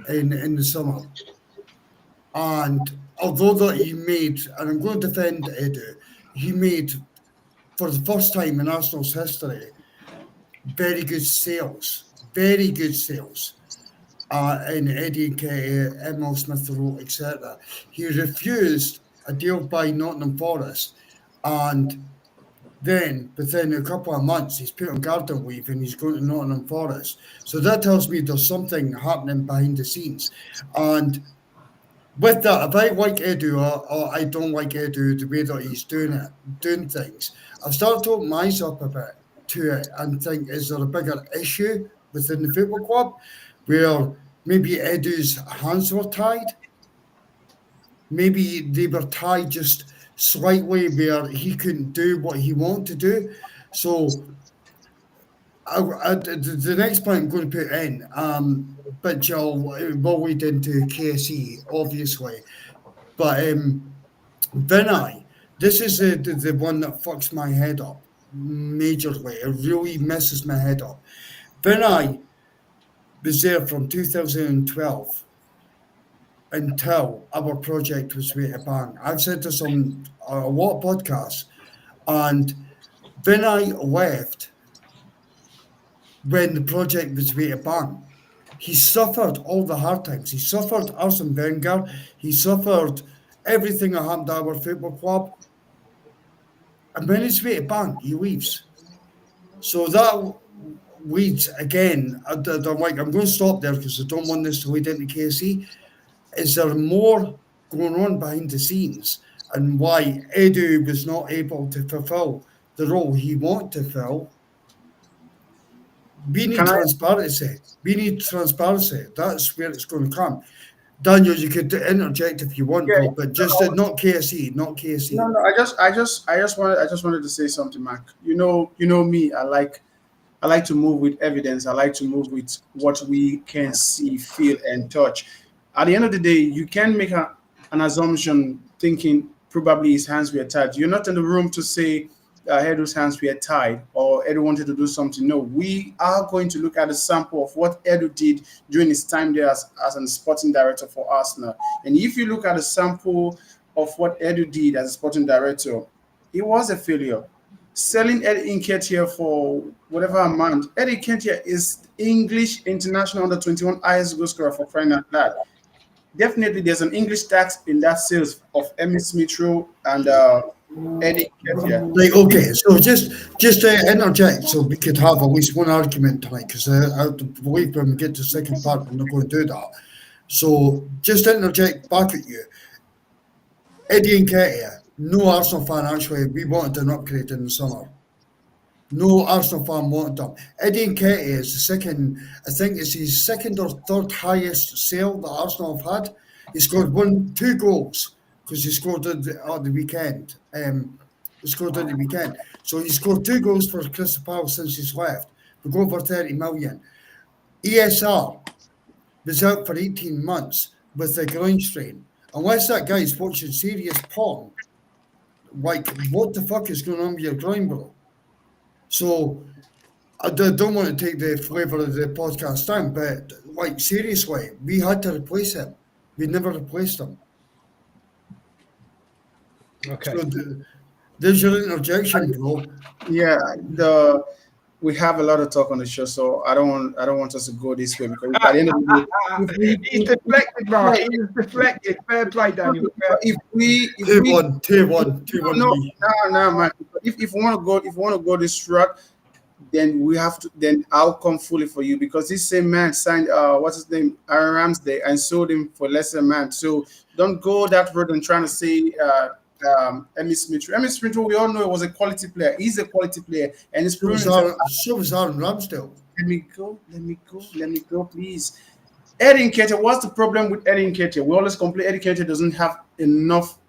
in the summer. And although that he made, and I'm going to defend Edu, he made, for the first time in Arsenal's history, very good sales. In Eddie Nketiah, Emil Smith Rowe, etc. He refused a deal by Nottingham Forest, and then within a couple of months he's put on garden leave and he's going to Nottingham Forest. So that tells me there's something happening behind the scenes. And with that, if I like Edu or I don't like Edu, the way that he's doing things, I've started to open my eyes up a bit to it and think, is there a bigger issue within the football club where maybe Edu's hands were tied? Maybe they were tied just slightly where he couldn't do what he wanted to do. So the next point I'm going to put in, but Joe will lead into KSE, obviously. But Vinay, this is the one that fucks my head up majorly. It really messes my head up. Vinay was there from 2012 until our project was ready to bang. I've said this on a lot of podcasts, and Vinay left when the project was ready to bang. He suffered all the hard times. He suffered Arsene Wenger. He suffered everything that happened to our football club. And when it's ready to bang, he leaves. So that leads, again, I'm going to stop there because I don't want this to lead into KSE. Is there more going on behind the scenes and why Edu was not able to fulfill the role he wanted to fill. We need Can I- transparency. We need transparency. That's where it's going to come. Daniel, you could interject if you want, Yeah, bro, but just not KSE, not KSE. No, I just wanted to say something, Mark. You know me. I like to move with evidence. I like to move with what we can see, feel, and touch. At the end of the day, you can make an assumption thinking probably his hands were tied. You're not in the room to say Edu's hands were tied or Edu wanted to do something. No, we are going to look at a sample of what Edu did during his time there as a sporting director for Arsenal. And if you look at a sample of what Edu did as a sporting director, it was a failure. Selling Eddie Nketiah for whatever amount. Eddie Nketiah is English international under 21 highest goal scorer for crying out loud. Definitely, there's an English tax in that sales of Emmitt Smith-Rowe and Eddie Nketiah. Like, okay, so just interject so we could have at least one argument tonight, because I believe when we get to the second part, we're not going to do that. So just interject back at you. Eddie Nketiah, no Arsenal fan actually, we wanted an upgrade in the summer. No Arsenal fan wanted them. Eddie Nketiah is the second, I think it's his second or third highest sale that Arsenal have had. He scored 2 goals because he scored at the weekend. He scored at the weekend. So he scored 2 goals for Crystal Palace since he's left. We go over 30 million. ESR was out for 18 months with a groin strain. Unless that guy's watching serious porn, like, what the fuck is going on with your groin, bro? So I don't want to take the flavour of the podcast down, but, like, seriously, we had to replace him. We never replaced him. Okay. So there's your interjection, bro. Yeah, we have a lot of talk on the show, so I don't want us to go this way because at the end of the day, He's deflected, Mark. He's deflected. Fair play, Daniel. if we 2-1, no, man. If we want to go this route, then we have to. Then I'll come fully for you because this same man signed what's his name, Aaron Ramsdale, and sold him for lesser man. So don't go that road and trying to say Emmitt Smith-Rowe. Emmitt Smith-Rowe, we all know it was a quality player. He's a quality player, and it's proven. So was Aaron Ramsdale. Let me go, please. Eddie Nketiah, what's the problem with Eddie Nketiah? We always complain Eddie Nketiah doesn't have enough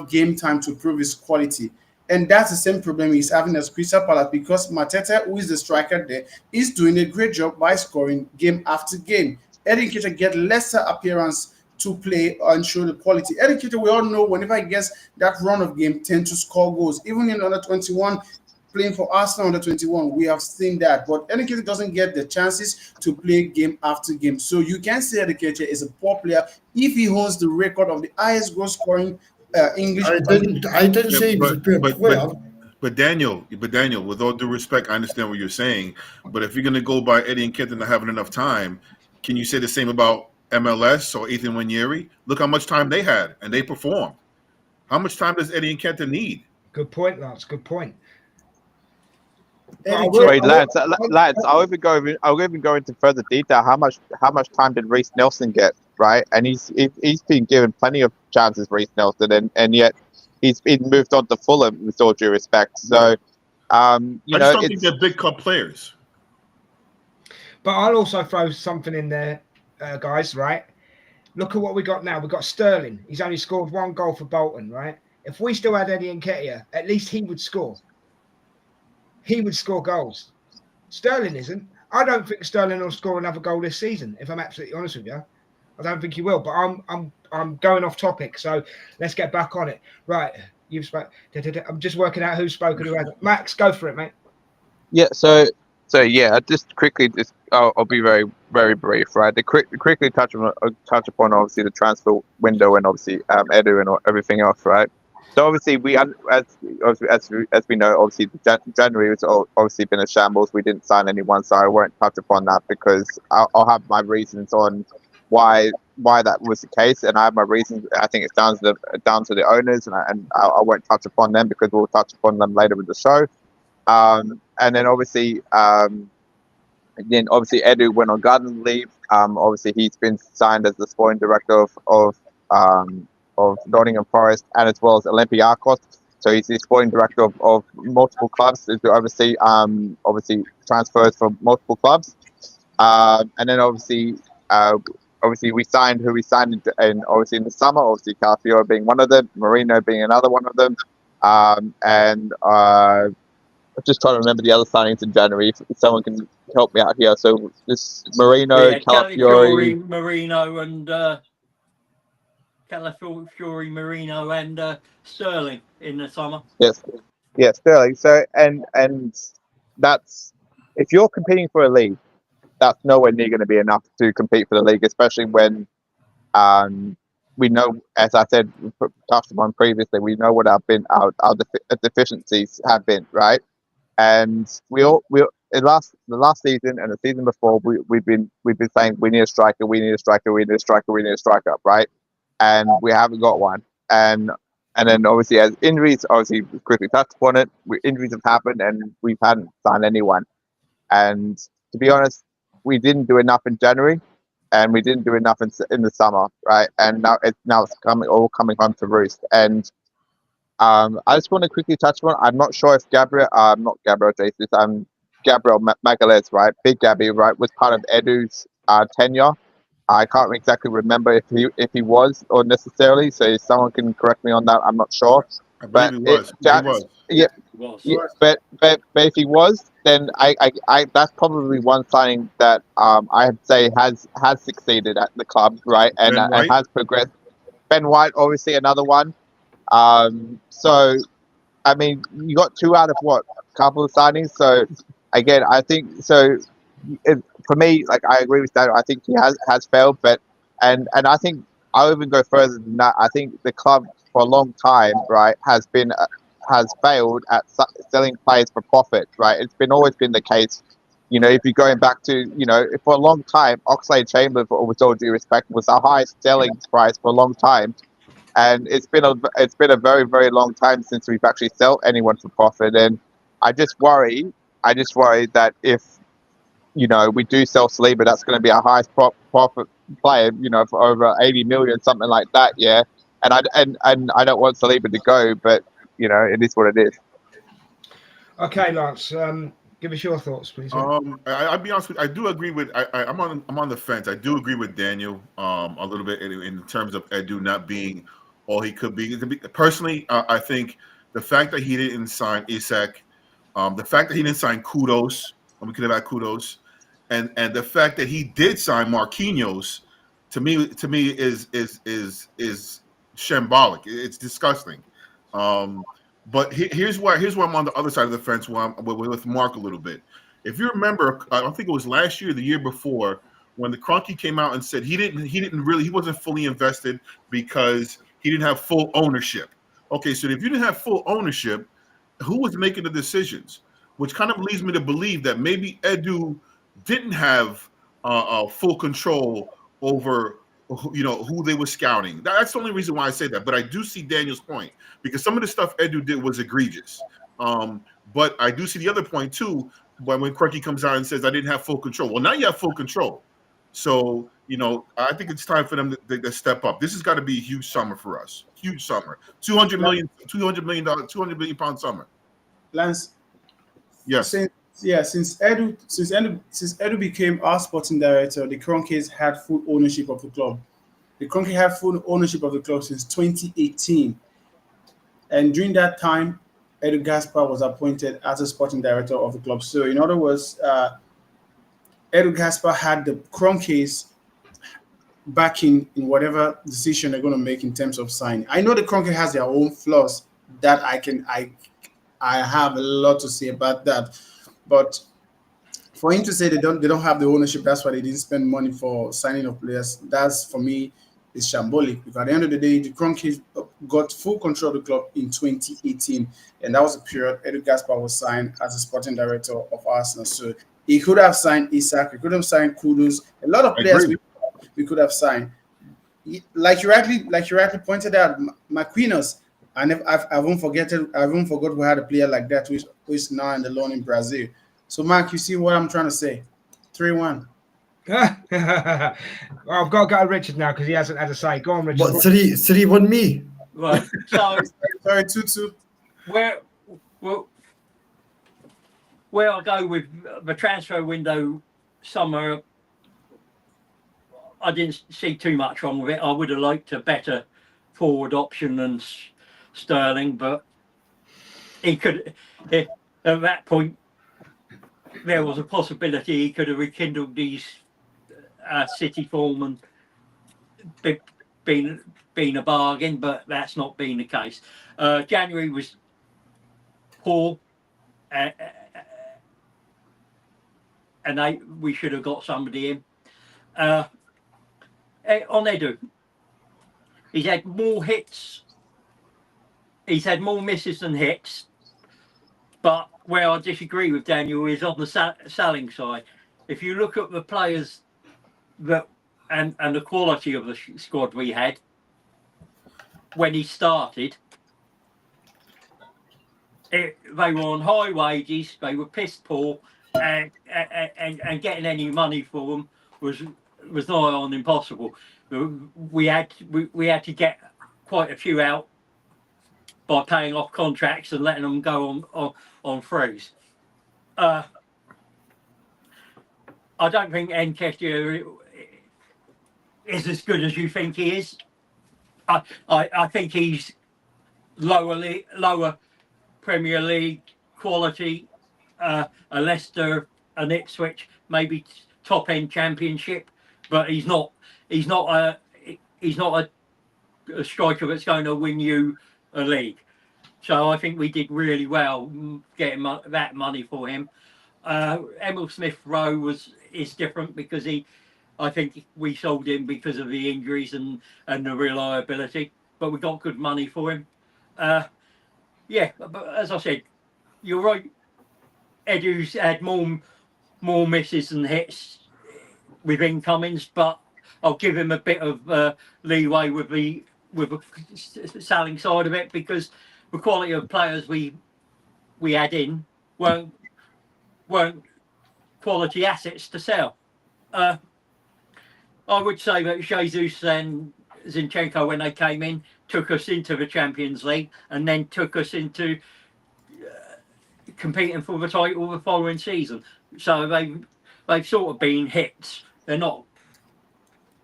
game time to prove his quality. And that's the same problem he's having as Crystal Palace because Arteta, who is the striker there, is doing a great job by scoring game after game. Eddie Nketiah get lesser appearance to play and show the quality. Eddie Nketiah, we all know whenever he gets that run of game, tend to score goals. Even in under 21, playing for Arsenal under 21, we have seen that. But Eddie Nketiah doesn't get the chances to play game after game. So you can say Eddie Nketiah is a poor player if he holds the record of the highest goal scoring English. I didn't say he was a poor player. But Daniel, with all due respect, I understand what you're saying. But if you're going to go by Eddie Nketiah not having enough time, can you say the same about MLS or Ethan Nwaneri? Look how much time they had, and they performed. How much time does Eddie Nketiah need? Good point, Lance. Good point. Wait, lads, I'll even go into further detail. How much time did Reece Nelson get? Right, and he's been given plenty of chances, Reece Nelson, and yet he's been moved on to Fulham with all due respect. So, I just don't think they're big club players. But I'll also throw something in there, guys. Right, look at what we got now. We got Sterling. He's only scored 1 goal for Bolton. Right, if we still had Eddie Nketiah, at least he would score. He would score goals. Sterling isn't. I don't think Sterling will score another goal this season. If I'm absolutely honest with you. I don't think he will, but I'm going off topic, so let's get back on it. Right, you've spoken. I'm just working out who's spoken who hasn't. Max, go for it, mate. Yeah, so yeah, just quickly, I'll be very, very brief, right? To quickly touch upon obviously the transfer window and obviously Edu and everything else, right? So obviously as we know, obviously January has obviously been a shambles. We didn't sign anyone, so I won't touch upon that because I'll have my reasons on why that was the case, and I have my reasons. I think it's down to the owners, and I won't touch upon them because we'll touch upon them later in the show. And then obviously Edu went on garden leave. Obviously he's been signed as the sporting director of Nottingham Forest and as well as Olympiacos. So he's the sporting director of multiple clubs to oversee obviously transfers for multiple clubs. And then obviously we signed who we signed in obviously in the summer. Obviously Calafiore being one of them, Marino being another one of them, and I'm just trying to remember the other signings in January. If someone can help me out here. So this Marino, Calafiore, Marino, and Calafiore, Marino, and Sterling in the summer. Yes, Sterling. So and that's if you're competing for a league, that's nowhere near going to be enough to compete for the league, especially when we know, as I said, touched upon previously, we know what our deficiencies have been, right? And the last season and the season before, we've been saying we need a striker, right? And we haven't got one. And then obviously as injuries, obviously quickly touched upon it, injuries have happened and we hadn't signed anyone. And to be honest, we didn't do enough in January, and we didn't do enough in the summer, right? And now it's coming home to roost. And I just want to quickly touch on. I'm not sure if Gabriel Magalhaes, right? Big Gabby, right, was part of Edu's tenure. I can't exactly remember if he was or necessarily. So if someone can correct me on that, I'm not sure. I believe he was. Yeah, but if he was, then I that's probably one signing that I'd say has succeeded at the club, right, and has progressed. Ben White, obviously another one. So I mean, you got 2 out of what couple of signings. So again, I think so. For me, like I agree with that. I think he has failed, but and I think I'll even go further than that. I think the club for a long time, right, has failed at selling players for profit, right? It's always been the case. You know, if you're going back to, you know, for a long time, Oxlade-Chamberlain, with all due respect, was the highest selling price for a long time, and it's been a very, very long time since we've actually sold anyone for profit. And I just worry that if, you know, we do sell Saliba, that's going to be our highest profit player, you know, for over 80 million, something like that, yeah. And I don't want Saliba to go, but you know, it is what it is. Okay, Lance, give us your thoughts, please. I'll be honest with you, I do agree with. I'm on the fence. I do agree with Daniel a little bit in terms of Edu not being all he could be. Personally, I think the fact that he didn't sign Isak, the fact that he didn't sign Kudos, and we could have had Kudos, and the fact that he did sign Marquinhos, to me is shambolic. It's disgusting. But here's why I'm on the other side of the fence with Mark a little bit. If you remember, I think it was last year, the year before, when the Kroenke came out and said he wasn't fully invested because he didn't have full ownership. Okay, so if you didn't have full ownership, who was making the decisions? Which kind of leads me to believe that maybe Edu didn't have full control over, you know, who they were scouting. That's the only reason why I say that. But I do see Daniel's point, because some of the stuff Edu did was egregious. But I do see the other point too, when Kroenke comes out and says, I didn't have full control. Well, now you have full control. So, you know, I think it's time for them to step up. This has got to be a huge summer for us. Huge summer. $200 million, £200 million summer. Lance. Yes. Since Edu became our sporting director, the Kroenkes had full ownership of the club. The Kroenke had full ownership of the club since 2018. And during that time, Edu Gaspar was appointed as a sporting director of the club. So in other words, Edu Gaspar had the Kroenkes backing in whatever decision they're going to make in terms of signing. I know the Kroenke has their own flaws that I have a lot to say about that. But for him to say they don't have the ownership, that's why they didn't spend money for signing of players, that's for me is shambolic. Because at the end of the day, the Kroenke got full control of the club in 2018, and that was a period Edu Gaspar was signed as a sporting director of Arsenal. So he could have signed Isak, he could have signed Kudus, a lot of players we could have signed. Like you rightly pointed out, Marquinhos. I won't forgot we had a player like that who is now in the loan in Brazil. So, Mark, you see what I'm trying to say? 3-1. Well, I've got to go to Richard now because he hasn't had a say. Go on, Richard. What, 3-1 me? Right. So, sorry, 2-2. where I go with the transfer window summer, I didn't see too much wrong with it. I would have liked a better forward option than Sterling, but he could. At that point, there was a possibility he could have rekindled these City form and been a bargain, but that's not been the case. January was poor, and we should have got somebody in. On Edu, he's had more hits. He's had more misses than hits. But where I disagree with Daniel is on the selling side. If you look at the players that and the quality of the squad we had when he started, they were on high wages. They were piss poor, and getting any money for them was nigh on impossible. We had to get quite a few out by paying off contracts and letting them go on freeze. I don't think Nketiah is as good as you think he is. I think he's lower Premier League quality, a Leicester, an Ipswich, maybe top end Championship, but he's not a striker that's going to win you a league. So I think we did really well getting that money for him. Emil Smith-Rowe is different because I think we sold him because of the injuries and the reliability, but we got good money for him. Yeah, but as I said, you're right. Edu's had more misses than hits with incomings, but I'll give him a bit of leeway with the selling side of it, because the quality of players we had in weren't quality assets to sell. I would say that Jesus and Zinchenko, when they came in, took us into the Champions League and then took us into competing for the title the following season. So they've sort of been hits. They're not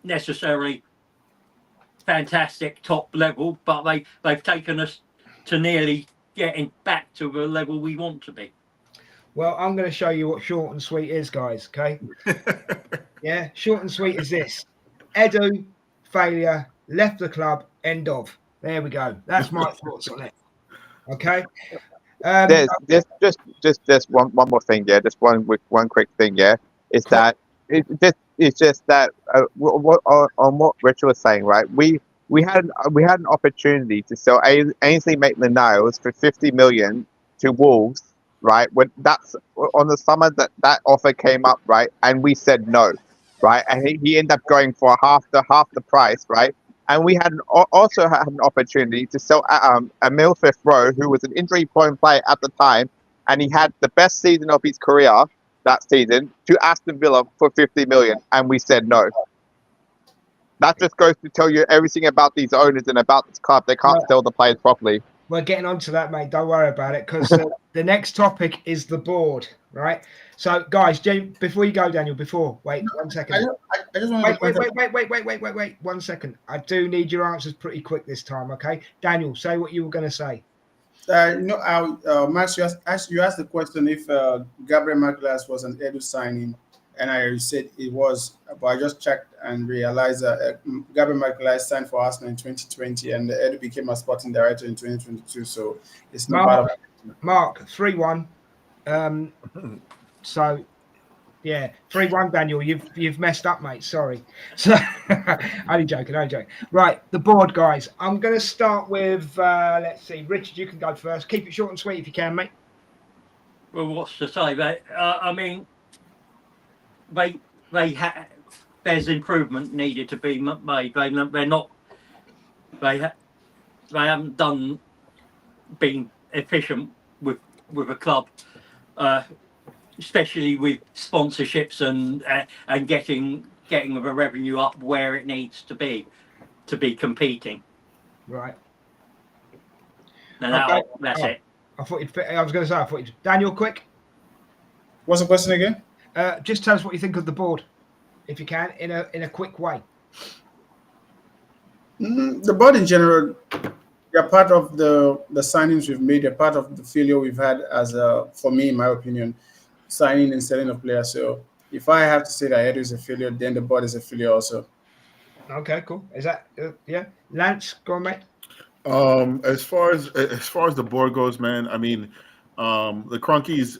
necessarily fantastic top level, but they've taken us to nearly getting back to the level we want to be. Well, I'm going to show you what short and sweet is, guys. Okay. Yeah, short and sweet is this: Edu, failure, left the club, end of. There we go. That's my thoughts on it. Okay. There's just one more thing, yeah. Just one quick thing, yeah. Is that it's just that on what Richard was saying, right? We had an opportunity to sell Ainsley Maitland-Niles for 50 million to Wolves, right? When that's on the summer that offer came up, right? And we said no, right? And he ended up going for half the price, right? And we also had an opportunity to sell Emil Smith-Rowe, who was an injury-prone player at the time, and he had the best season of his career that season, to Aston Villa for 50 million, and we said no. That just goes to tell you everything about these owners and about this club. They can't sell the players properly. We're getting onto that, mate. Don't worry about it, because the next topic is the board, right? So, guys, before you go, Daniel, wait 1 second. I just want to wait 1 second. I do need your answers pretty quick this time, okay? Daniel, say what you were going to say. Max, you asked the question if Gabriel Magalhaes was an Edu signing, and I said it was, but I just checked and realized that Gabriel Magalhaes signed for Arsenal in 2020, and Edu became a sporting director in 2022. So it's not part of it. Mark 3-1. So yeah, 3-1, Daniel. You've messed up, mate. Sorry. So only joking. Right, the board, guys. I'm going to start with let's see, Richard. You can go first. Keep it short and sweet if you can, mate. Well, what's to say? I mean, there's improvement needed to be made. They haven't been efficient with a club. Especially with sponsorships and getting the revenue up where it needs to be competing. Right. And that's it. I thought I was going to say. I thought Daniel, quick. What's the question again? Just tell us what you think of the board, if you can, in a quick way. The board in general, they're part of the signings we've made. They're part of the failure we've had for me, in my opinion, signing and selling of players. So if I have to say that Edu is a failure, then the board is a failure also. Okay, cool. Is that yeah? Lance, go on, mate. As far as the board goes, man, I mean, the Crunkies,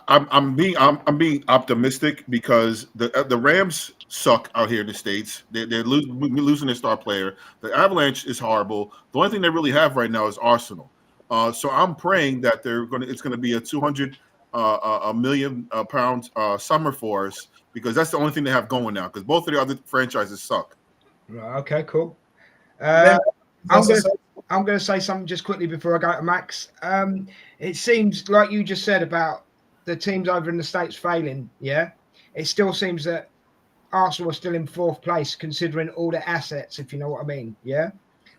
I'm being optimistic because the Rams suck out here in the States. They're losing their star player. The Avalanche is horrible. The only thing they really have right now is Arsenal. So I'm praying that it's gonna be a 200 a million pound summer for us, because that's the only thing they have going now. Because both of the other franchises suck. Right, okay, cool. Then- I'm going to say something just quickly before I go to Max. It seems like you just said about the teams over in the States failing. Yeah, it still seems that Arsenal are still in 4th place considering all the assets, if you know what I mean. Yeah,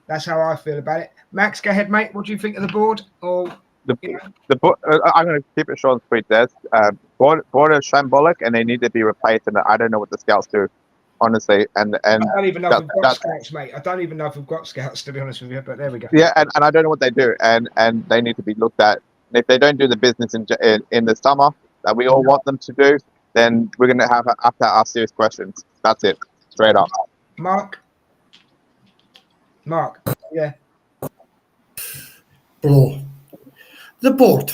that's how I feel about it. Max, go ahead, mate. What do you think of the board? Or I'm going to keep it short and sweet. Board is shambolic, and they need to be replaced. And I don't know what the scouts do, honestly. And I don't even know if we've got scouts, mate. I don't even know if we've got scouts, to be honest with you. But there we go. Yeah, and I don't know what they do, and they need to be looked at. If they don't do the business in the summer that we all want them to do, then we're going to have to ask serious questions. That's it, straight up. Mark, yeah. Bro. The board.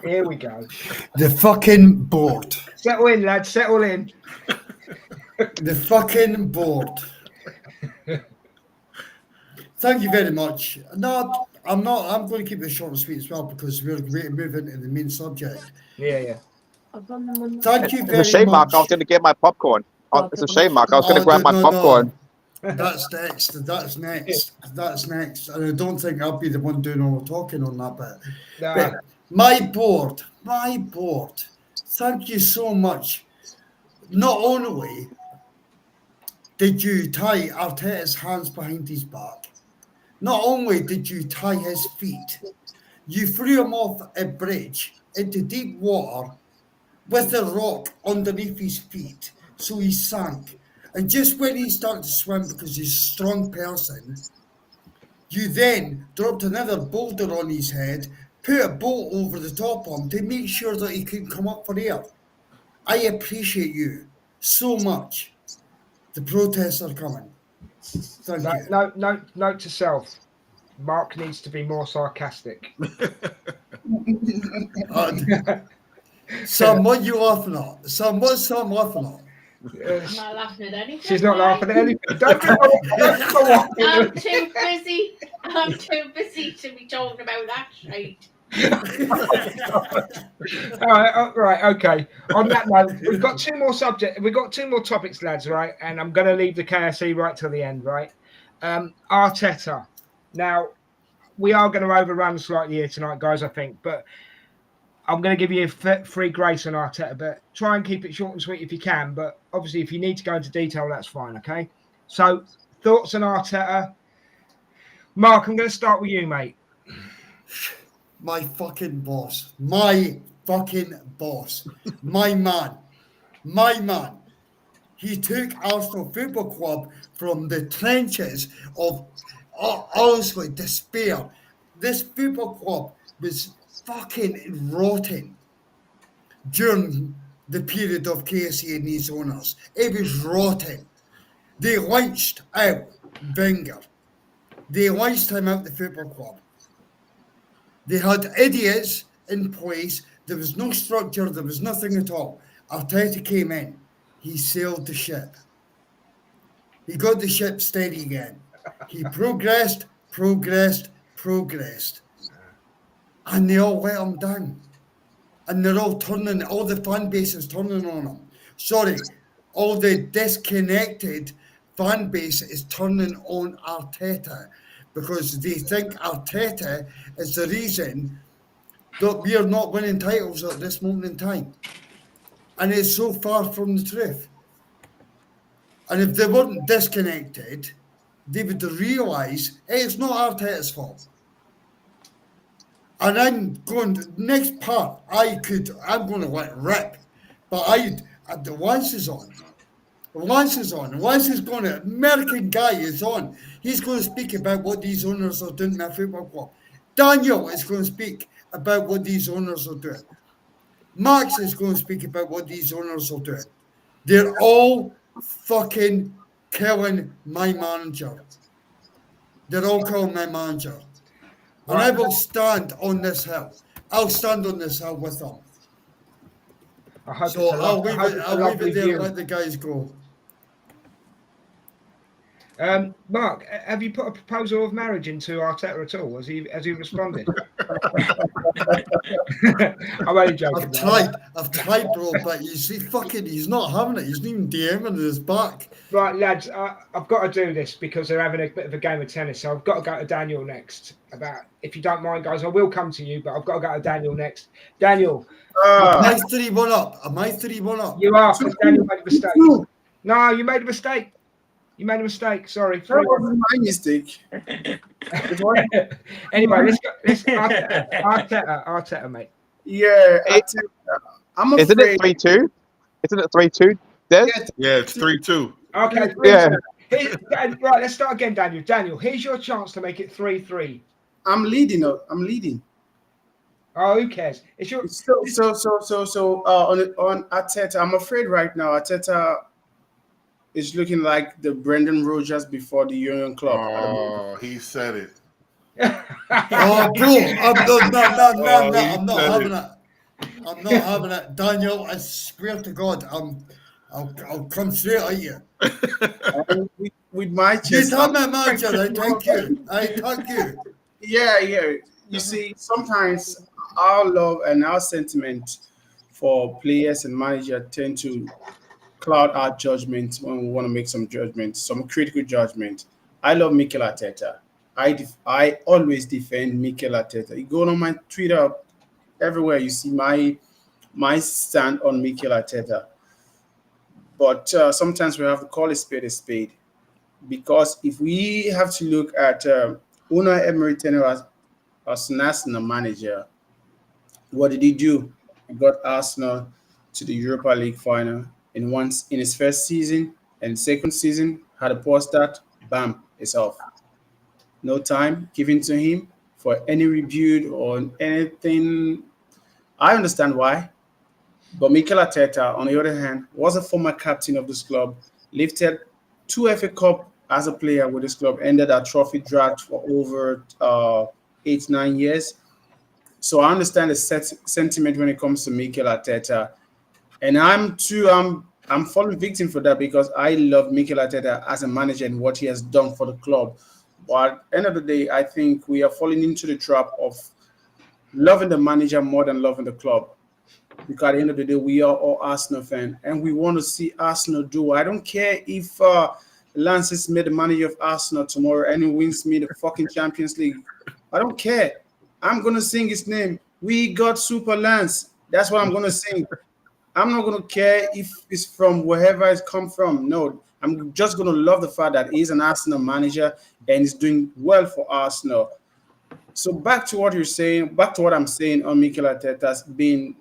Here we go. The fucking board. Settle in, lads. Settle in. The fucking board. Thank you very much. No, I'm not. I'm going to keep it short and sweet as well, because we're going to move into the main subject. Yeah. Thank you very much. It's a shame, Mark. I was going to get my popcorn. It's a shame, Mark. I was going to grab my popcorn. That's next. And I don't think I'll be the one doing all the talking on that bit. Nah. But my board. Thank you so much. Not only did you tie Arteta's hands behind his back, not only did you tie his feet, you threw him off a bridge into deep water with a rock underneath his feet, so he sank. And just when he started to swim, because he's a strong person, you then dropped another boulder on his head, put a boat over the top of him to make sure that he could come up for air. I appreciate you so much. The protests are coming. Thank you. Note to self. Mark needs to be more sarcastic. Sam, what you laughing at? Sam, what's Sam laughing at? I'm not laughing at anything. She's not laughing at anything. Don't I'm too busy to be talking about that shit. All right, okay. On that note, we've got two more topics, lads, right? And I'm going to leave the KSE right till the end, right? Arteta. Now, we are going to overrun slightly here tonight, guys, I think, but I'm going to give you a free grace on Arteta, but try and keep it short and sweet if you can. But obviously, if you need to go into detail, that's fine, okay? So, thoughts on Arteta? Mark, I'm going to start with you, mate. My fucking boss. My man. He took Arsenal Football Club from the trenches of, honestly, despair. This football club was fucking rotten during the period of KSE and his owners. It was rotten. They lynched out Wenger. They lynched him out the football club. They had idiots in place. There was no structure. There was nothing at all. Arteta came in. He sailed the ship. He got the ship steady again. He progressed. And they all let him down. And they're all the fan base is turning on him. Sorry, all the disconnected fan base is turning on Arteta, because they think Arteta is the reason that we are not winning titles at this moment in time. And it's so far from the truth. And if they weren't disconnected, they would realise, hey, it's not Arteta's fault. And I'm going to, next part, I'm going to let rip. But the Lance is on. Lance is on. Lance is going to, American guy is on. He's going to speak about what these owners are doing in their football club. Daniel is going to speak about what these owners are doing. Max is going to speak about what these owners are doing. They're all fucking killing my manager. They're all killing my manager. And I will stand on this hill. I'll stand on this hill with them. So I'll leave it there and let the guys go. Mark, have you put a proposal of marriage into Arteta at all? Has he responded? I'm only joking. I've tried, bro, but he's not having it. He's not even DMing his back. Right, lads, I've got to do this because they're having a bit of a game of tennis. So I've got to go to Daniel next. If you don't mind, guys, I will come to you, but I've got to go to Daniel next. Daniel, am I 3-1 up? Am I 3-1 up? You are, because Daniel made a mistake. No, you made a mistake. You made a mistake. Sorry. That wasn't my mistake. Anyway, let's Arteta, mate. Yeah, I'm afraid. Isn't it 3-2? Isn't it 3-2? Yeah, it's 3-2. Okay. Yeah. Right, let's start again, Daniel. Daniel, here's your chance to make it 3-3. I'm leading. Oh, who cares? It's your on Arteta. I'm afraid right now Arteta is looking like the Brendan Rodgers before the Union Club. Oh, he said it. Oh, bro, I'm not having it. I'm not having it, Daniel. I swear to God, I'll come straight at you. with my chest. You my manager. I thank you. Yeah. You see, sometimes our love and our sentiment for players and manager tend to cloud our judgment when we want to make some critical judgment. I love Mikel Arteta. I always defend Mikel Arteta. You go on my Twitter, everywhere you see my stand on Mikel Arteta. But sometimes we have to call a spade, because if we have to look at Unai Emery tenure as an Arsenal manager, what did he do? He got Arsenal to the Europa League final in his first season, and second season had a poor start. Bam, it's off. No time given to him for any rebuild or anything. I understand why. But Mikel Arteta, on the other hand, was a former captain of this club, lifted 2 FA Cup as a player with this club, ended a trophy drought for over 8-9 years. So I understand the sentiment when it comes to Mikel Arteta. And I'm falling victim for that, because I love Mikel Arteta as a manager and what he has done for the club. But at the end of the day, I think we are falling into the trap of loving the manager more than loving the club. Because at the end of the day, we are all Arsenal fans, and we want to see Arsenal do. I don't care if Lance is made the manager of Arsenal tomorrow and he wins me the fucking Champions League. I don't care. I'm going to sing his name. We got Super Lance. That's what I'm going to sing. I'm not going to care if it's from wherever it's come from. No, I'm just going to love the fact that he's an Arsenal manager and he's doing well for Arsenal. So back to what you're saying, back to what I'm saying on Mikel Arteta's been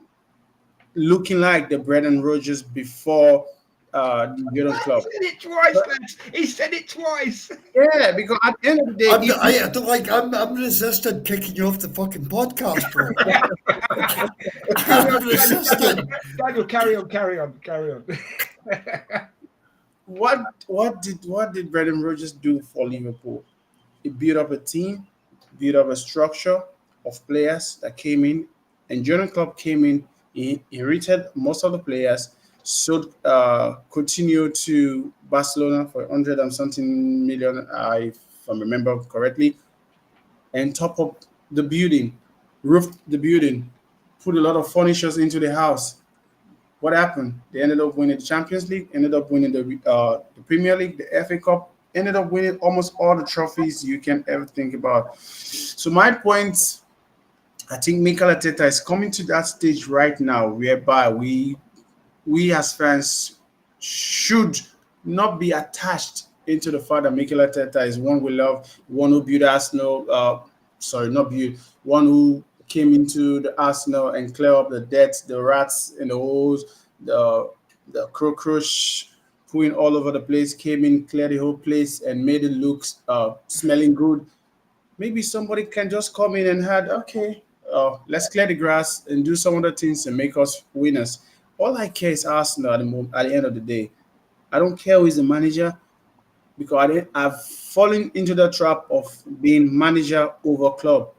looking like the Brendan Rodgers before the Union Club. He said it twice, lads. He said it twice. Yeah, because at the end of the day, I'm resistant kicking you off the fucking podcast, bro. I'm resistant. Daniel, carry on. What did Brendan Rodgers do for Liverpool? He built up a team, built up a structure of players that came in, and Jurgen Klopp came in. He inherited most of the players, so continued to Barcelona for 100 and something million, if I remember correctly, and top up the building, roofed the building, put a lot of furnitures into the house. What happened? They ended up winning the Champions League, ended up winning the Premier League, the FA Cup, ended up winning almost all the trophies you can ever think about. So my point, I think Mikel Arteta is coming to that stage right now whereby we as fans should not be attached into the fact that Mikel Arteta is one we love, one who built Arsenal, one who came into the Arsenal and clear up the debts, the rats in the holes, the cockroach pooing all over the place, came in, cleared the whole place, and made it look smelling good. Maybe somebody can just come in and had, okay, let's clear the grass and do some other things and make us winners. All I care is Arsenal at the end of the day. I don't care who is the manager, because I've fallen into the trap of being manager over club.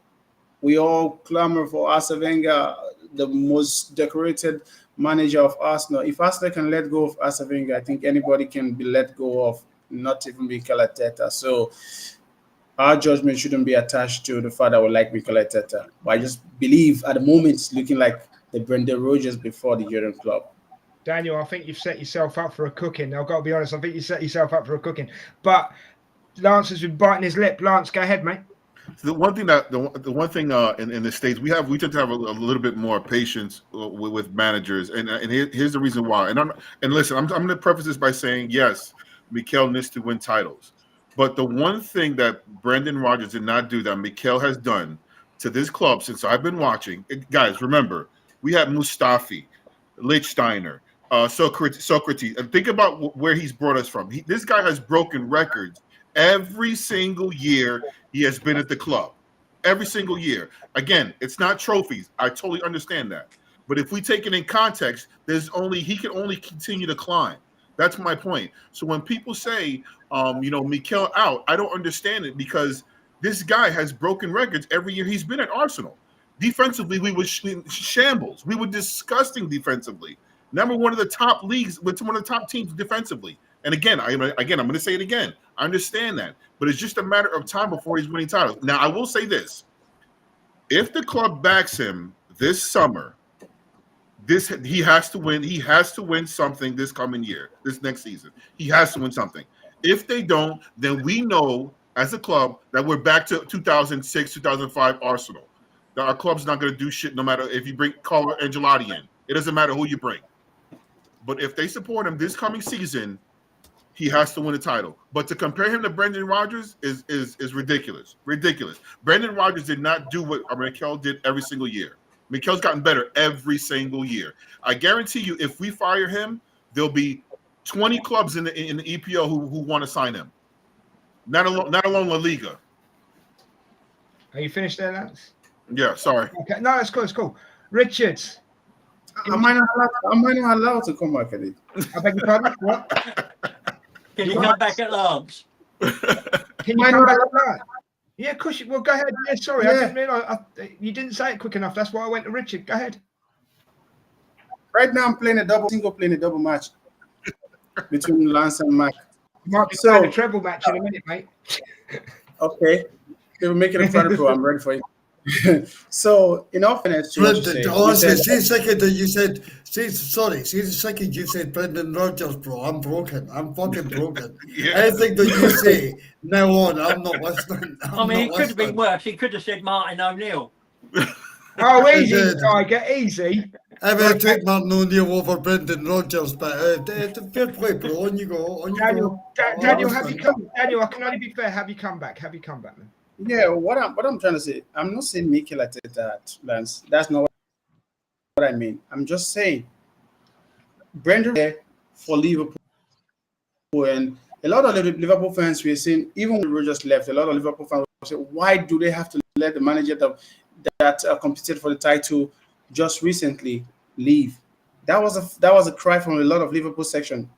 We all clamor for Arsene Wenger, the most decorated manager of Arsenal. If Arsenal can let go of Arsene Wenger, I think anybody can be let go of, not even Mikel Arteta. So our judgment shouldn't be attached to the fact that we like Mikel Arteta. But I just believe at the moment it's looking like the Brendan Rodgers before the Jurgen Klopp. Daniel, I think you've set yourself up for a cooking. I've got to be honest. I think you set yourself up for a cooking. But Lance has been biting his lip. Lance, go ahead, mate. The one thing in the States we tend to have a little bit more patience with managers, and here's the reason why. And listen, I'm going to preface this by saying yes, Mikel needs to win titles, but the one thing that Brendan Rodgers did not do that Mikel has done to this club since I've been watching, guys, remember we had Mustafi, Lichtsteiner, Socrates, and think about where he's brought us from. This guy has broken records every single year he has been at the club. Every single year. Again, it's not trophies. I totally understand that. But if we take it in context, he can only continue to climb. That's my point. So when people say, Mikel out, I don't understand it, because this guy has broken records every year he's been at Arsenal. Defensively, we were shambles. We were disgusting defensively. Number one of the top leagues, with one of the top teams defensively. And again, I'm going to say it again. I understand that, but it's just a matter of time before he's winning titles. Now, I will say this: if the club backs him this summer, he has to win. He has to win something this coming year, this next season. He has to win something. If they don't, then we know as a club that we're back to 2006, 2005 Arsenal. That our club's not going to do shit no matter if you bring Carlo Ancelotti in. It doesn't matter who you bring. But if they support him this coming season, he has to win a title. But to compare him to Brendan Rodgers is ridiculous. Ridiculous. Brendan Rodgers did not do what Mikel did every single year. Mikel's gotten better every single year. I guarantee you, if we fire him, there'll be 20 clubs in the EPL who want to sign him. Not alone La Liga. Are you finished there, Lance? Yeah, sorry. Okay, no, that's cool. It's cool. Richards. Am I not allowed to come back at it? I beg your pardon? What? Can you come back at Lance? Can you come back at Lance? Yeah, of course. Well, go ahead. Yeah, sorry. Yeah. I didn't realise. You didn't say it quick enough. That's why I went to Richard. Go ahead. Right now, I'm playing a double match between Lance and Mac. You might be playing a treble match in a minute, mate. Okay. They will make it a Friday Pro. I'm ready for it. So, in all fairness, Brendan, see the second that you said, see the second you said Brendan Rodgers, bro, I'm broken. I'm fucking broken. Yeah. Anything that you say now on, I'm not listening. It could have been worse. He could have said Martin O'Neill. Oh, easy, Tiger, easy. I will take Martin O'Neill over Brendan Rodgers, but fair play, bro. On you go. Daniel, have you come? Daniel, I can only be fair. Have you come back? Man? Yeah, what I'm trying to say, I'm not saying Mikel Arteta, Lance. That's not what I mean. I'm just saying Brendan there for Liverpool, and a lot of Liverpool fans were saying, even when Rodgers left, a lot of Liverpool fans were saying, why do they have to let the manager that competed for the title just recently leave? That was a cry from a lot of Liverpool section,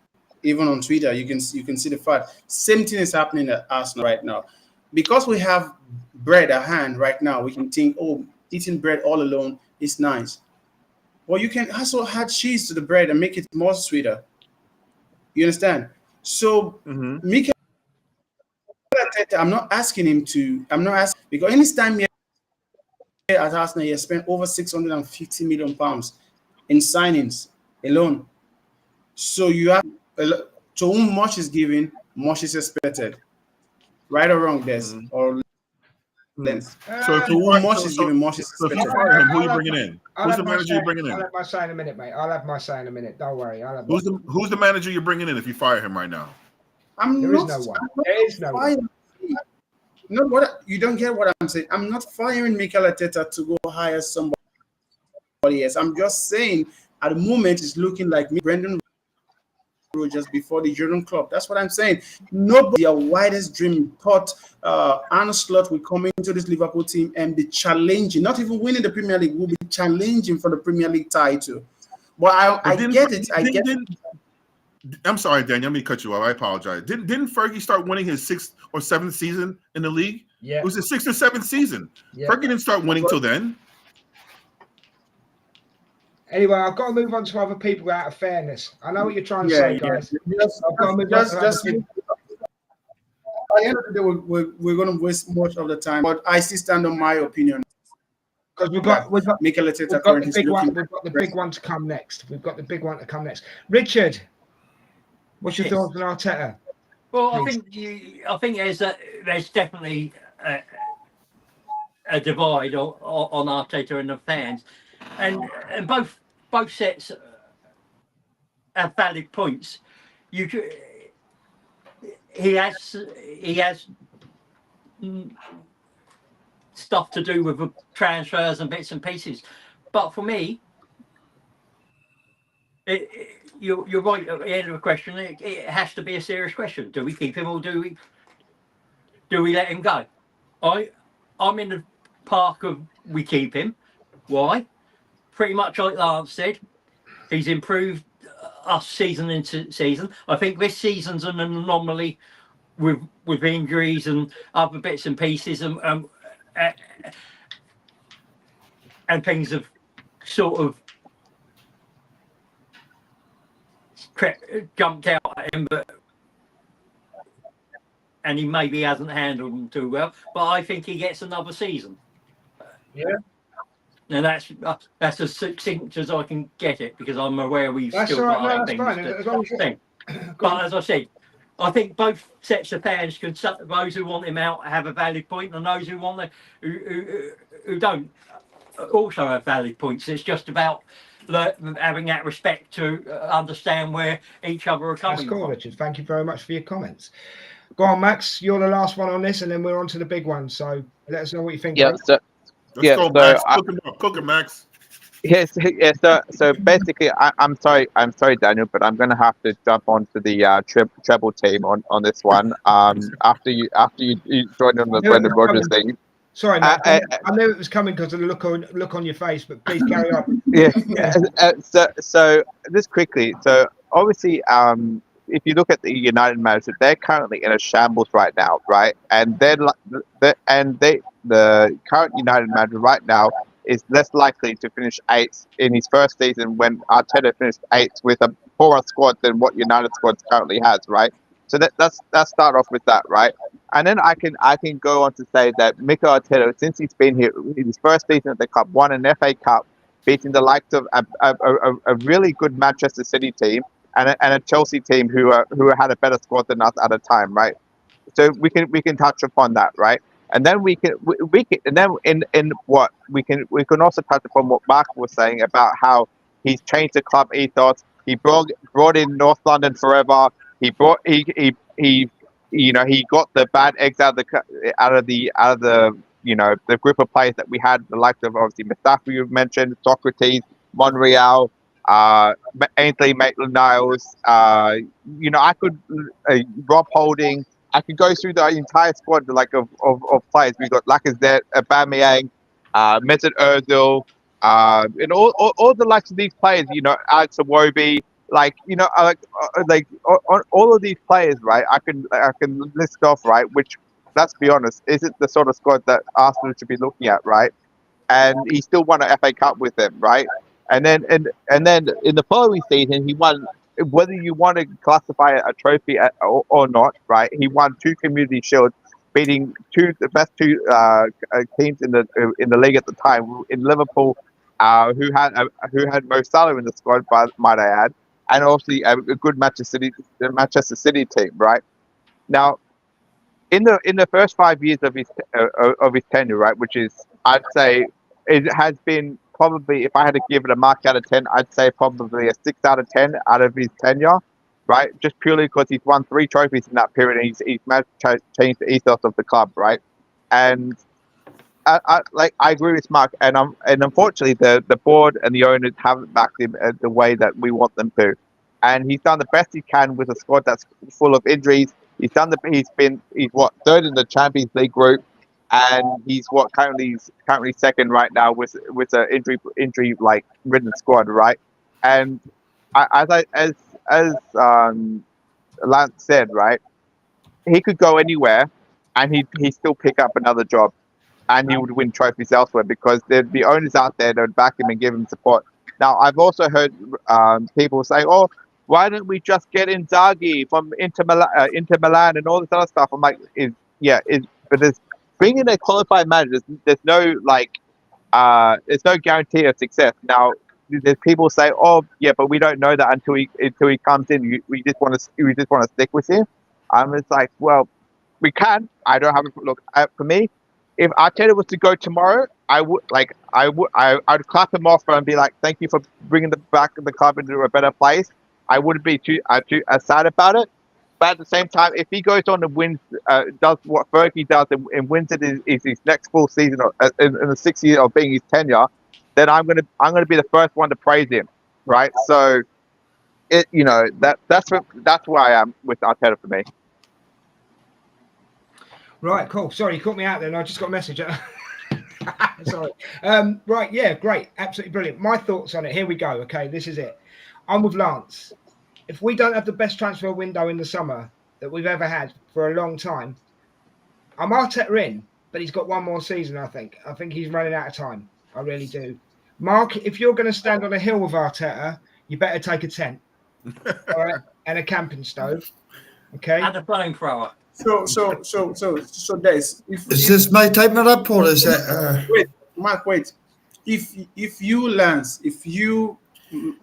even on Twitter. You can see the fact. Same thing is happening at Arsenal right now. Because we have bread at hand right now, we can think, eating bread all alone is nice. Well, you can also add cheese to the bread and make it more sweeter. You understand? So, Mikel Arteta, I'm not asking because any time at Arsenal, he has spent over £650 million in signings alone. So you have to whom much is given, much is expected. Right or wrong, Des? Or Lens? So to whom much is given, much is expected. If you fire him, who are you bringing in? Who's the manager you're bringing in? I'll have my say in a minute, mate. Don't worry. Who's the manager you're bringing in if you fire him right now? There is no one. No, what you don't get what I'm saying. I'm not firing Mikel Arteta to go hire somebody else. I'm just saying at the moment it's looking like Brendan Rodgers before the Jurgen Klopp. That's what I'm saying. Nobody, their widest dream thought Arne Slot will come into this Liverpool team and be challenging, not even winning the Premier League, will be challenging for the Premier League title. But I get it. I'm sorry, Daniel. Let me cut you off. I apologize. Didn't Fergie start winning his 6th or 7th season in the league? Yeah. It was his 6th or 7th season. Yeah. Fergie didn't start winning till then. Anyway, I've got to move on to other people out of fairness. I know what you're trying to say, guys. I've got to move on to other people. At the end of the day, we're going to waste much of the time, but I still stand on my opinion. Because we've got Mikel Arteta. We've got the big one. We've got the big one to come next. We've got the big one to come next. Richard, what's your thoughts on Arteta? Well, I think there's definitely a divide on Arteta and the fans, and both sets have valid points. He has stuff to do with the transfers and bits and pieces, but for me, you're right at the end of the question. It has to be a serious question. Do we keep him or do we let him go? I'm in the park of we keep him. Why? Pretty much like Lance said, he's improved us season into season. I think this season's an anomaly with injuries and other bits and pieces and things have sort of jumped out at him, and he maybe hasn't handled them too well. But I think he gets another season. Yeah, and that's as succinct as I can get it because I'm aware we've still got other things. But as I said, I think both sets of fans can. Those who want him out have a valid point, and those who want who don't also have valid points. It's just about having that respect to understand where each other are coming That's cool, from. Richard. Thank you very much for your comments. Go on, Max. You're the last one on this, and then we're on to the big one. So let us know what you think. Yeah. Mate. Let's go, Max. Cook him, Max. Yes. So basically, I'm sorry, Daniel, but I'm going to have to jump onto the treble team on this one. After you joined on the Brendan Rodgers thing. Sorry, Matt. I knew it was coming because of the look on your face, but please carry on. Yeah. So just quickly. So obviously, if you look at the United manager, they're currently in a shambles right now, right? And the current United manager right now is less likely to finish 8th in his first season when Arteta finished 8th with a poorer squad than what United squad currently has, right? So let's start off with that, right? And then I can go on to say that Mikel Arteta, since he's been here, in his first season at the club, won an FA Cup, beating the likes of a really good Manchester City team and a Chelsea team who had a better squad than us at a time, right? So we can touch upon that, right? And then we can also touch upon what Mark was saying about how he's changed the club ethos. He brought in North London forever. He got the bad eggs out of the the group of players that we had, the likes of obviously Mustafi you've mentioned, Socrates, Monreal, Ainsley Maitland-Niles. I could Rob Holding. I could go through the entire squad of players. We got Lacazette, Aubameyang, Mesut Ozil, and all the likes of these players. Alex Iwobi, all of these players, right? I can list off, right? Which, let's be honest, isn't the sort of squad that Arsenal should be looking at, right? And he still won an FA Cup with them, right? And then in the following season, he won. Whether you want to classify a trophy or not, right? He won 2 Community Shields, beating the best two teams in the league at the time, in Liverpool, who had Mo Salah in the squad, might I add, and obviously a good Manchester City team, right? Now, in the first 5 years of his tenure, right, which is, I'd say, it has been probably, if I had to give it a mark out of 10, I'd say probably a 6 out of 10 out of his tenure, right? Just purely because he's won 3 trophies in that period and he's managed to change the ethos of the club, right? And I agree with Mark, and unfortunately the board and the owners haven't backed him the way that we want them to. And he's done the best he can with a squad that's full of injuries. He's third in the Champions League group, and he's currently second right now with an injury like ridden squad, right? And as Lance said, right, he could go anywhere, and he'd still pick up another job, and he would win trophies elsewhere because there'd be owners out there that would back him and give him support. Now, I've also heard people say, "Oh, why don't we just get Inzaghi from Inter Milan and all this other stuff?" I'm like, but there's bringing a qualified manager. There's no guarantee of success. Now, there's people say, "Oh, yeah, but we don't know that until he comes in. We just want to stick with him." It's like, well, we can. I don't have a look. For me, if Arteta was to go tomorrow, I'd clap him off and be like, "Thank you for bringing the club into a better place." I wouldn't be too sad about it. But at the same time, if he goes on and wins, does what Fergie does and wins it is his next full season in the 6 years of being his tenure, then I'm gonna be the first one to praise him, right? So, that's where I am with Arteta for me. Right, cool. Sorry, you caught me out there, and I just got a message. Sorry. Right, yeah, great, absolutely brilliant. My thoughts on it. Here we go. Okay, this is it. I'm with Lance. If we don't have the best transfer window in the summer that we've ever had for a long time, I'm Arteta in, but he's got one more season, I think. I think he's running out of time. I really do. Mark, if you're going to stand on a hill with Arteta, you better take a tent, all right, and a camping stove, okay? And a flamethrower. So guys, is this my type of report? Is it? Wait, Mark, wait. If you, Lance, if you,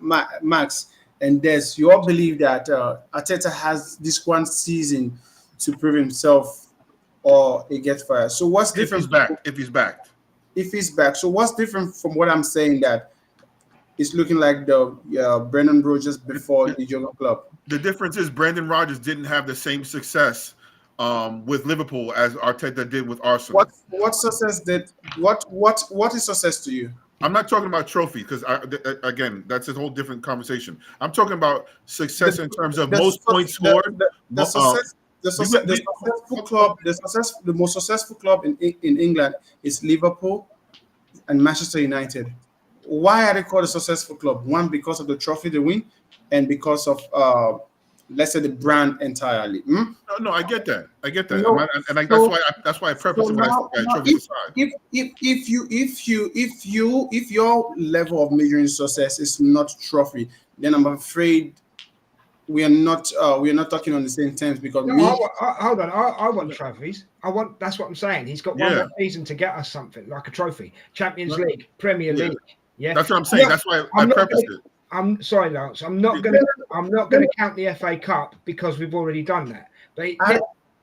Max, and Des, you all believe that Arteta has this one season to prove himself, or he gets fired. So what's different? If he's back. If he's back. So what's different from what I'm saying that it's looking like the Brendan Rodgers before the Jurgen Klopp? The difference is Brendan Rodgers didn't have the same success with Liverpool as Arteta did with Arsenal. What success did? What is success to you? I'm not talking about trophy because again, that's a whole different conversation. I'm talking about success in terms of most points scored. The most successful club in England is Liverpool and Manchester United. Why are they called a successful club? One, because of the trophy they win, and because of let's say the brand entirely. No, I get that. No, that's why I preface it with trophy aside. If your level of measuring success is not trophy, then I'm afraid we are not talking on the same terms because hold on. I want trophies. That's what I'm saying. He's got one more season to get us something like a trophy, Champions League, Premier League. Yeah, that's what I'm saying. That's why I prefaced it. I'm sorry, Lance. I'm not going to count the FA Cup because we've already done that. But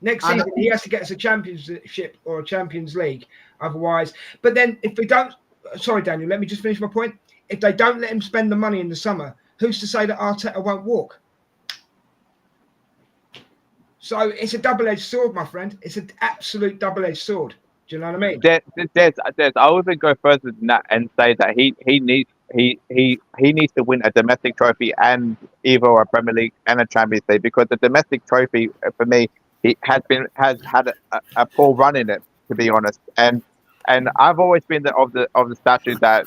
next season he has to get us a Championship or a Champions League. Otherwise, but then if we don't, sorry, Daniel, let me just finish my point. If they don't let him spend the money in the summer, who's to say that Arteta won't walk? So it's a double-edged sword, my friend. It's an absolute double-edged sword. Do you know what I mean? I would even go further than that and say that he needs to win a domestic trophy and either a Premier League and a Champions League, because the domestic trophy for me has had a poor run in it, to be honest. And I've always been of the statute that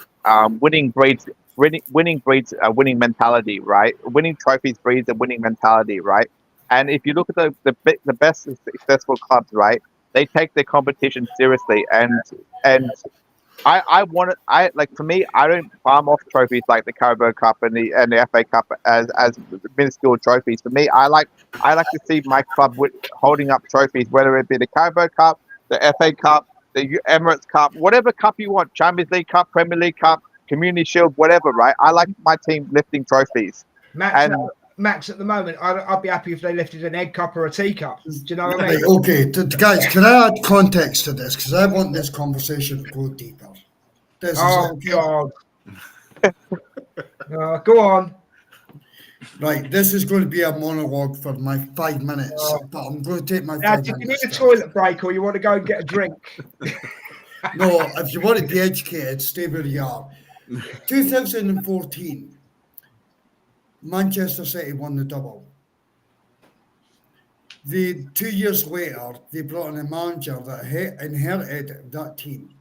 winning breeds a winning mentality, right? Winning trophies breeds a winning mentality, right? And if you look at the best successful clubs, right, they take their competition seriously. And for me, I don't farm off trophies like the Carabao Cup and the FA Cup as minuscule trophies. For me, I like to see my club holding up trophies, whether it be the Carabao Cup, the FA Cup, the Emirates Cup, whatever cup you want, Champions League Cup, Premier League Cup, Community Shield, whatever, right? I like my team lifting trophies. Max, at the moment, I'd be happy if they lifted an egg cup or a teacup. Do you know what I mean? Right, okay, guys, can I add context to this? Because I want this conversation to go deeper. God. Go on. Right, this is going to be a monologue for my 5 minutes, but I'm going to take my Now, 5 do you need minutes. a first. toilet break or you want to go and get a drink? No, if you want to be educated, stay where you are. 2014, Manchester City won the double. 2 years later, they brought in a manager that inherited that team.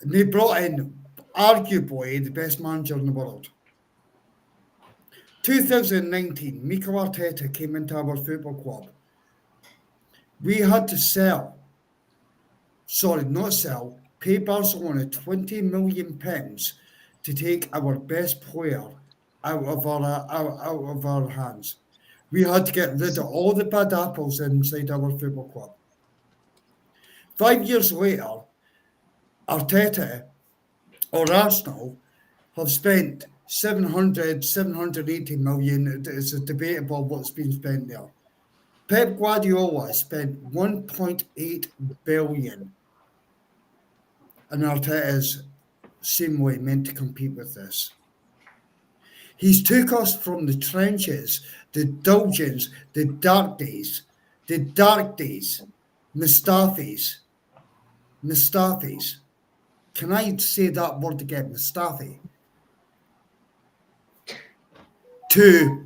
And they brought in arguably the best manager in the world. 2019, Mikel Arteta came into our football club. We had to pay Barcelona £20 million to take our best player out of our hands. We had to get rid of all the bad apples inside our football club. 5 years later, Arteta or Arsenal have spent 780 million. It's debatable what's been spent there. Pep Guardiola spent 1.8 billion, and Arteta's seemingly meant to compete with this. He's took us from the trenches, the dungeons, the dark days, Mustafis. Can I say that word again, Mustafi? To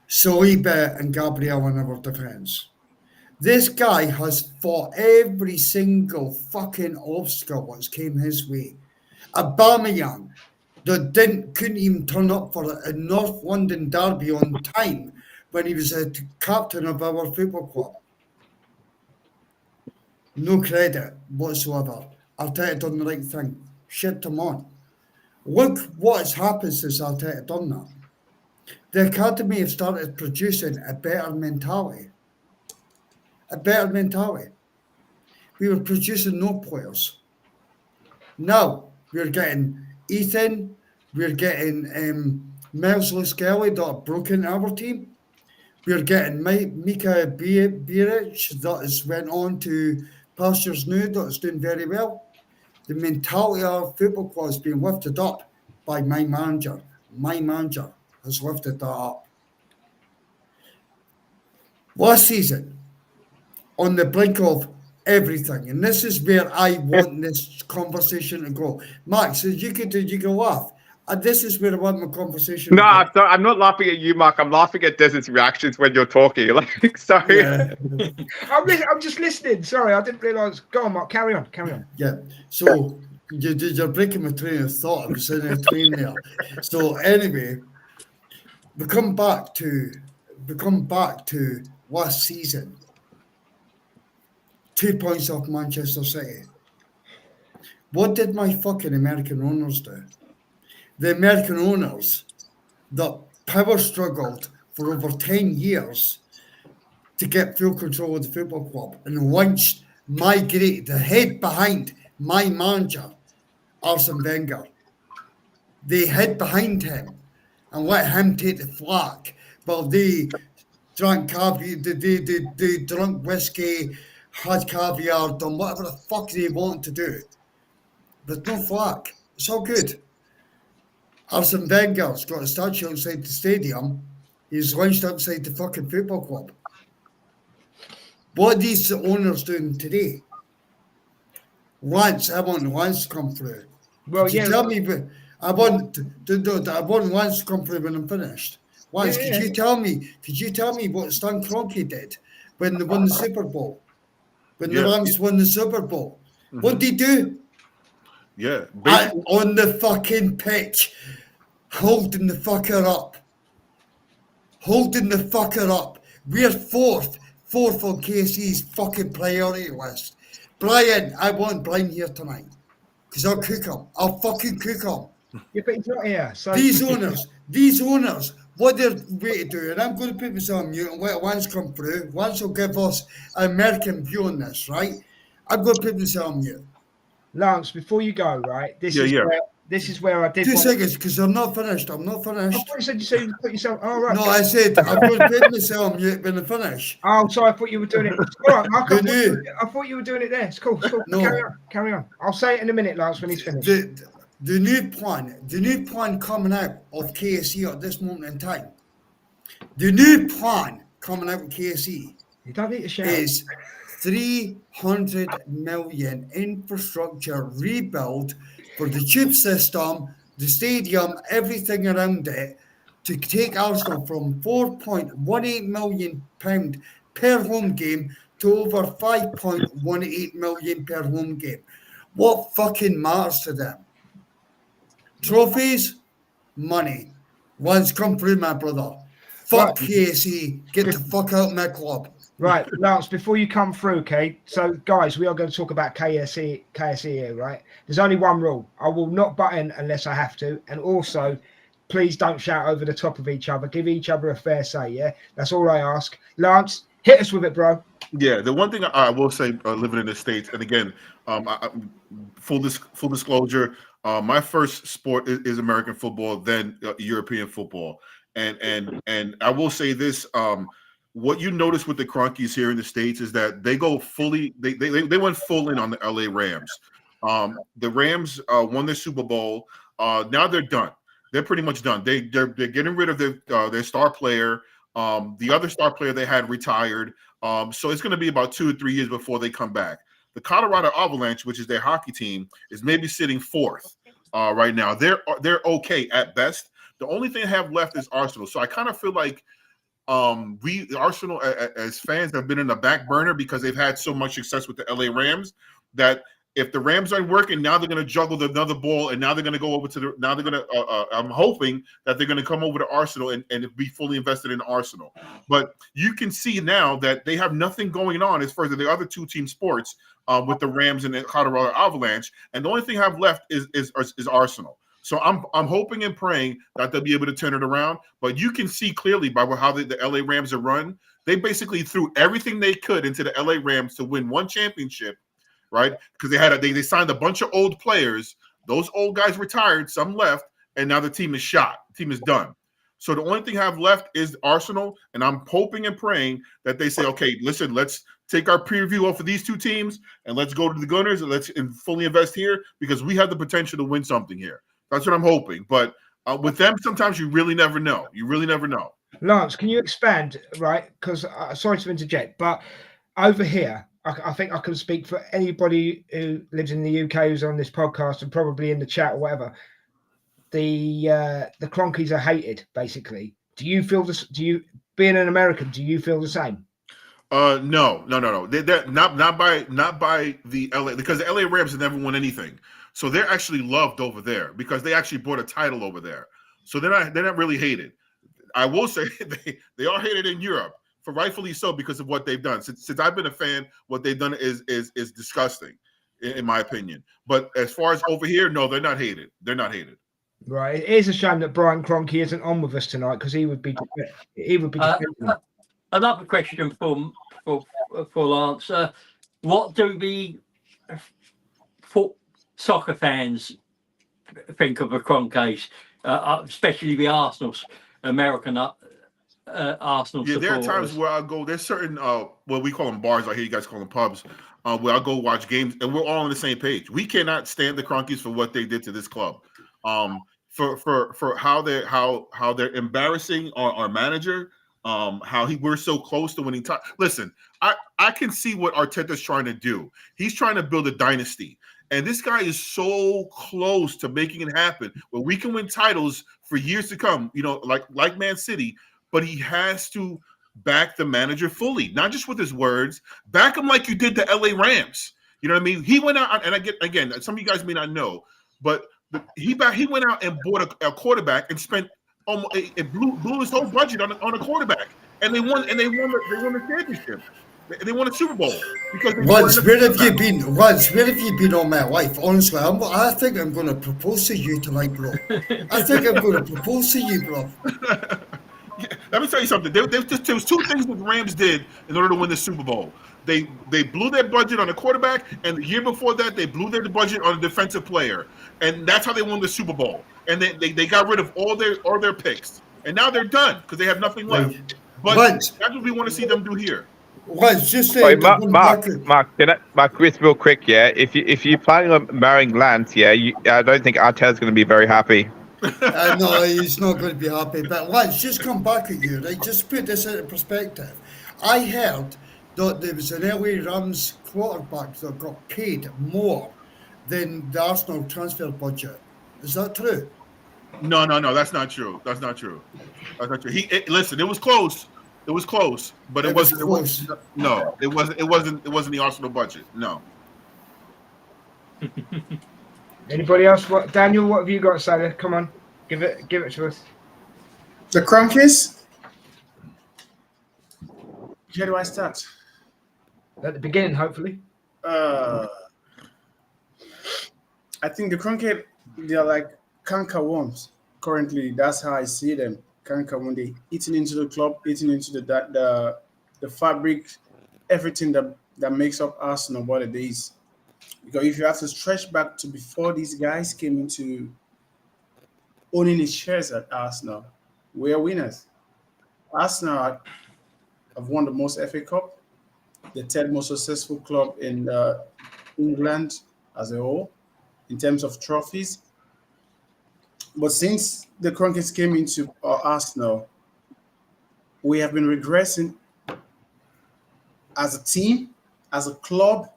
Saliba and Gabriel in our defence. This guy has fought every single fucking obstacle that's came his way. Aubameyang that couldn't even turn up for a North London derby on time when he was a captain of our football club. No credit whatsoever. Arteta done the right thing. Shipped him on. Look what has happened since Arteta done that. The academy have started producing a better mentality. We were producing no players. Now we're getting Ethan, we're getting Miles Lewis-Skelly that broke into our team. We're getting Mika Bierich that has went on to Pastures New that is doing very well. The mentality of football club has been lifted up by my manager. My manager has lifted that up. Last season, on the brink of everything, and this is where I want this conversation to go. Max, you can laugh. And this is where I want my conversation No, to go. I'm not laughing at you, Mark. I'm laughing at Des's reactions when you're talking. Like, sorry. Yeah. I'm just listening. Sorry, I didn't realise. Go on, Mark. Carry on. Yeah. So you're breaking my train of thought. I was in a train there. So anyway, we come back to last season. 2 points off Manchester City. What did my fucking American owners do? The American owners that power struggled for over 10 years to get full control of the football club and launched the head behind my manager, Arsene Wenger. They hid behind him and let him take the flak while they drank caviar, they drank whiskey, had caviar, done whatever the fuck they want to do. But no flak. It's all good. Arsene Wenger's got a statue outside the stadium. He's launched outside the fucking football club. What are these owners doing today? Lance, I want Lance to come through. Well, Could you tell me? I want Lance to come through when I'm finished. Lance, could you tell me what Stan Kroenke did when they won the Super Bowl? When the Rams won the Super Bowl, what did he do? Yeah, On the fucking pitch, holding the fucker up. We're fourth on KC's fucking priority list. Brian, I want Brian here tonight because I'll cook him. I'll fucking cook him. Yeah, but he's not here. So These owners, what they're way to do, and I'm going to put myself on mute and let Lance come through. Lance will give us an American view on this, right? I'm going to put myself on mute. Lance, before you go, right? This is where I did. 2 seconds, because I'm not finished. I thought you said you put yourself. Oh, right. No, I said I'm going to put myself on mute when I finish. Oh, sorry. I thought you were doing it. All right, Mark. Good news. I thought you were doing it there. It's cool. No. Carry on. I'll say it in a minute, Lance, when he's finished. the new plan coming out of KSE at this moment in time, the new plan coming out of KSE You don't need to shout. is 300 million infrastructure rebuild for the tube system, the stadium, everything around it, to take Arsenal from £4.18 million per home game to over 5.18 million per home game. What fucking matters to them? Trophies, money. Once come through, my brother. Fuck Right. KSE. Get the fuck out of my club. Right, Lance, before you come through, okay? So, guys, we are going to talk about KSE here, right? There's only one rule. I will not butt in unless I have to. And also, please don't shout over the top of each other. Give each other a fair say, yeah? That's all I ask. Lance, hit us with it, bro. Yeah, the one thing I will say, living in the States, and again, full disclosure, my first sport is American football, then European football, and I will say this: what you notice with the Cronkies here in the States is that they go fully, they went full in on the LA Rams. The Rams won their Super Bowl. Now they're done. They're pretty much done. They're getting rid of their star player. The other star player they had retired. So it's going to be about 2 or 3 years before they come back. The Colorado Avalanche, which is their hockey team, is maybe sitting fourth right now. They're okay at best. The only thing they have left is Arsenal. So I kind of feel like Arsenal as fans have been in the back burner because they've had so much success with the LA Rams that if the Rams aren't working, now they're going to juggle another ball, and now they're going to go over to I'm hoping that they're going to come over to Arsenal and be fully invested in Arsenal. But you can see now that they have nothing going on as far as the other two team sports with the Rams and the Colorado Avalanche, and the only thing I have left is Arsenal. So I'm hoping and praying that they'll be able to turn it around. But you can see clearly by how the LA Rams are run, they basically threw everything they could into the LA Rams to win one championship. Right, because they signed a bunch of old players. Those old guys retired, some left, and now the team is shot. The team is done. So the only thing I have left is Arsenal, and I'm hoping and praying that they say, okay, listen, let's take our preview off of these two teams, and let's go to the Gunners, and let's fully invest here because we have the potential to win something here. That's what I'm hoping. But with them, sometimes you really never know. You really never know. Lance, can you expand, right? Because sorry to interject, but over here, I think I can speak for anybody who lives in the UK who's on this podcast and probably in the chat or whatever. The Cronkies are hated, basically. Do you feel this? Being an American, do you feel the same? No. They're not by the LA, because the LA Rams have never won anything. So they're actually loved over there because they actually brought a title over there. So they're not really hated. I will say they are hated in Europe. For rightfully so, because of what they've done. Since I've been a fan, what they've done is disgusting, in my opinion. But as far as over here, no, they're not hated. They're not hated. Right. It is a shame that Brian Kroenke isn't on with us tonight because he would be. Another question for Lance. What do the soccer fans think of the Cronkies, especially the Arsenal's American? Arsenal. Yeah, there are supporters. times where I go. There's certain what we call them bars. I hear you guys call them pubs. Where I go watch games, and we're all on the same page. We cannot stand the Cronkies for what they did to this club. For how they're embarrassing our manager. We're so close to winning. Listen, I can see what Arteta's trying to do. He's trying to build a dynasty, and this guy is so close to making it happen. Where we can win titles for years to come. You know, like Man City. But he has to back the manager fully, not just with his words. Back him like you did the LA Rams. You know what I mean? He went out, and again, some of you guys may not know, but he went out and bought a quarterback and spent it blew his whole budget on a quarterback, and they won the championship. They won a Super Bowl because where have you been? Where have you been all my life? Honestly, I think I'm going to propose to you tonight, bro. I think I'm going to propose to you, bro. Let me tell you something. There was two things that the Rams did in order to win the Super Bowl. They blew their budget on a quarterback, and the year before that, they blew their budget on a defensive player, and that's how they won the Super Bowl. And they got rid of all their picks, and now they're done because they have nothing left. But that's what we want to see them do here. Well, it's just Sorry, the one record. Mark, Chris, real quick, yeah. If you planning on marrying Lance, yeah, I don't think Arteta's going to be very happy. No, he's not going to be happy. But let's just come back at you, right? Just put this into perspective. I heard that there was an LA Rams quarterback that got paid more than the Arsenal transfer budget. Is that true? No, that's not true. That's not true. Listen, it was close. It was close, but it wasn't. Close. It wasn't the Arsenal budget. No. Anybody else? Daniel, what have you got to say there? Come on, give it to us. The Cronkies. Where do I start? At the beginning, hopefully. I think the Cronky, they're like canker worms. Currently, that's how I see them. Canker when they eating into the club, eating into the fabric, everything that makes up Arsenal what it is. Because if you have to stretch back to before these guys came into owning his shares at Arsenal, we are winners. Arsenal have won the most FA Cup, the third most successful club in England as a whole in terms of trophies. But since the Cronkies came into Arsenal, we have been regressing as a team, as a club.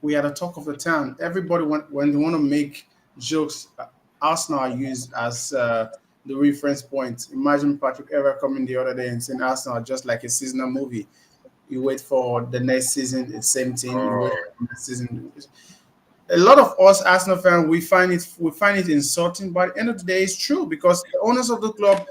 We are the talk of the town. Everybody, when they want to make jokes, Arsenal are used as the reference point. Imagine Patrick Evra coming the other day and saying Arsenal are just like a seasonal movie. You wait for the next season, it's same thing. You wait for the next season. A lot of us Arsenal fans, we find it insulting, but at the end of the day, it's true because the owners of the club,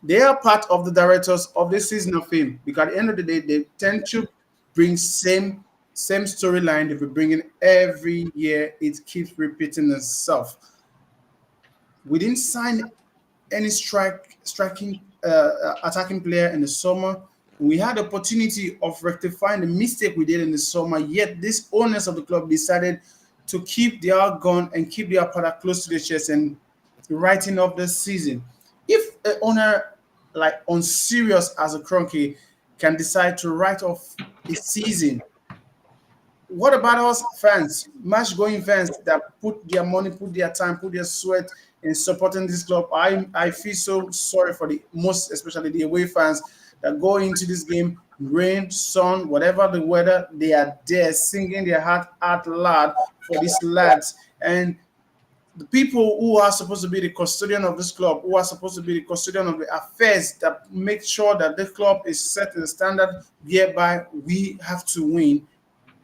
they are part of the directors of this season of fame. Because at the end of the day, they tend to bring same storyline that we bring in every year. It keeps repeating itself. We didn't sign any attacking player in the summer. We had the opportunity of rectifying the mistake we did in the summer, yet these owners of the club decided to keep their gun and keep their product close to their chest and writing up the season. If an owner like unserious as a Cronky can decide to write off a season, what about us fans, match-going fans that put their money, put their time, put their sweat in supporting this club? I feel so sorry for especially the away fans that go into this game, rain, sun, whatever the weather, they are there singing their heart out loud for these lads. And the people who are supposed to be the custodian of this club, who are supposed to be the custodian of the affairs that make sure that this club is set in the standard whereby we have to win,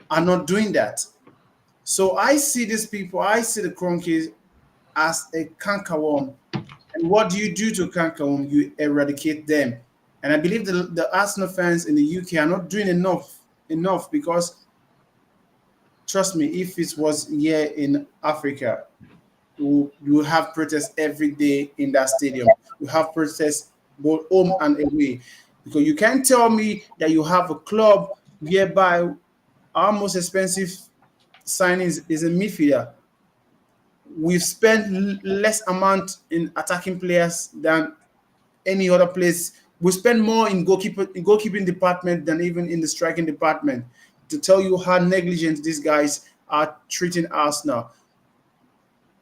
are not doing that. So I see these people, I see the Cronkies as a cankerworm. And what do you do to cankerworm? You eradicate them. And I believe the Arsenal fans in the UK are not doing enough because, trust me, if it was here in Africa, you have protests every day in that stadium. You have protests both home and away. Because you can't tell me that you have a club whereby our most expensive signings is a midfielder. We've spent less amount in attacking players than any other place. We spend more in goalkeeping department than even in the striking department. To tell you how negligent these guys are treating Arsenal.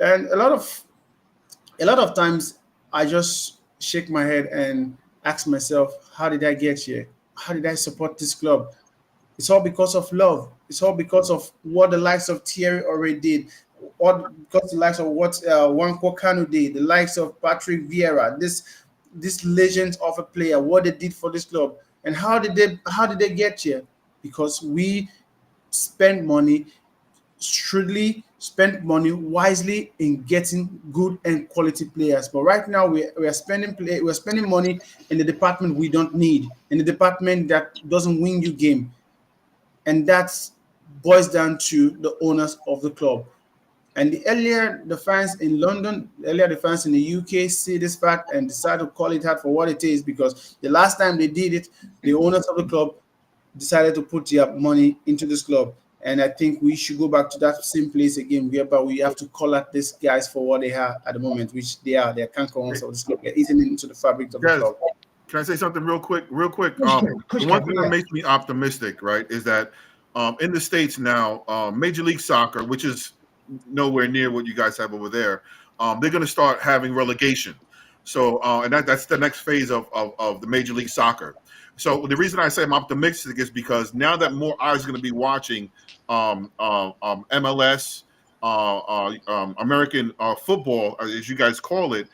And a lot of times I just shake my head and ask myself, how did I get here? How did I support this club? It's all because of love. It's all because of what the likes of Thierry already did, or because the likes of what Nwankwo Kanu did, the likes of Patrick Vieira, this legend of a player, what they did for this club. And how did they get here? Because we spend money shrewdly, spend money wisely in getting good and quality players. But right now we are spending money in the department we don't need, in the department that doesn't win you game. And that boils down to the owners of the club. And the fans in London, the fans in the UK see this fact and decide to call it out for what it is, because the last time they did it, the owners of the club decided to put their money into this club. And I think we should go back to that same place again, whereby we have to call out these guys for what they are at the moment, which they are. They're cankerworms of this club. They're eating into the fabric of the club. Can I say something real quick? Real quick. Push The one thing yeah. that makes me optimistic, right, is that in the States now, Major League Soccer, which is nowhere near what you guys have over there, they're going to start having relegation. So, and that's the next phase of the Major League Soccer. So the reason I say I'm optimistic is because now that more eyes are going to be watching MLS, American football, as you guys call it,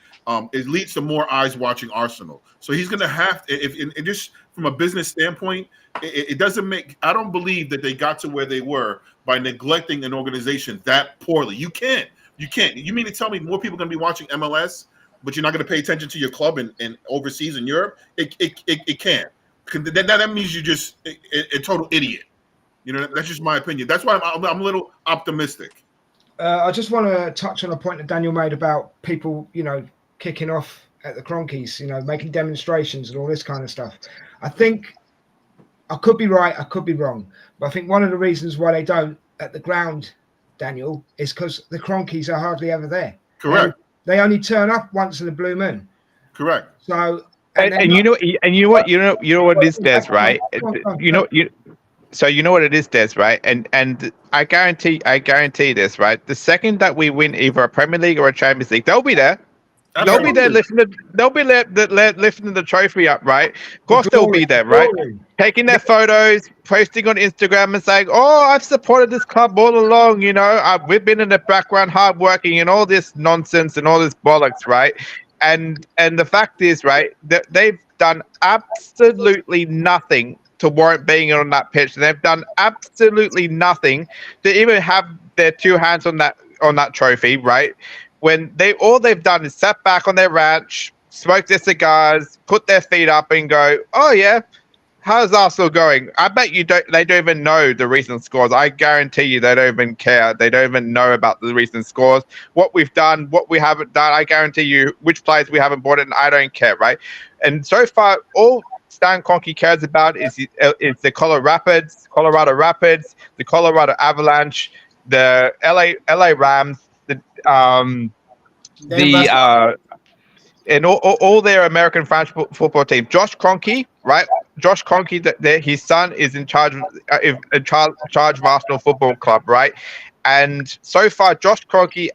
it leads to more eyes watching Arsenal. So he's going to have, if just from a business standpoint, it doesn't make. I don't believe that they got to where they were by neglecting an organization that poorly. You can't. You mean to tell me more people are going to be watching MLS, but you're not going to pay attention to your club in overseas in Europe? It can't. That means you're just a total idiot. You know, that's just my opinion. That's why I'm a little optimistic. I just want to touch on a point that Daniel made about people, kicking off at the Cronkies, making demonstrations and all this kind of stuff. I think I could be right, I could be wrong, but I think one of the reasons why they don't at the ground, Daniel, is because the Cronkies are hardly ever there. Correct. They only turn up once in a blue moon. Correct. So, and you know what it is, Des, right? So you know what it is, Des, right? And I guarantee this, right? The second that we win either a Premier League or a Champions League, they'll be there. Absolutely. They'll be there lifting the trophy up, right? Of course they'll be there, right? Taking their photos, posting on Instagram and saying, "Oh, I've supported this club all along, we've been in the background hard working and all this nonsense and all this bollocks, right?" And the fact is, right, that they've done absolutely nothing to warrant being on that pitch. They've done absolutely nothing to even have their two hands on that trophy, right? When all they've done is sat back on their ranch, smoke their cigars, put their feet up and go, "Oh yeah, how's Arsenal going?" I bet they don't even know the recent scores. I guarantee you they don't even care. They don't even know about the recent scores, what we've done, what we haven't done. I guarantee you which players we haven't bought in. I don't care, right? And so far, all Stan Kroenke cares about is the Colorado Rapids, the Colorado Avalanche, the LA Rams, and all their American French football team. Josh Kroenke, right? Josh Kroenke, his son is in charge of Arsenal Football Club, right? And so far, Josh Kroenke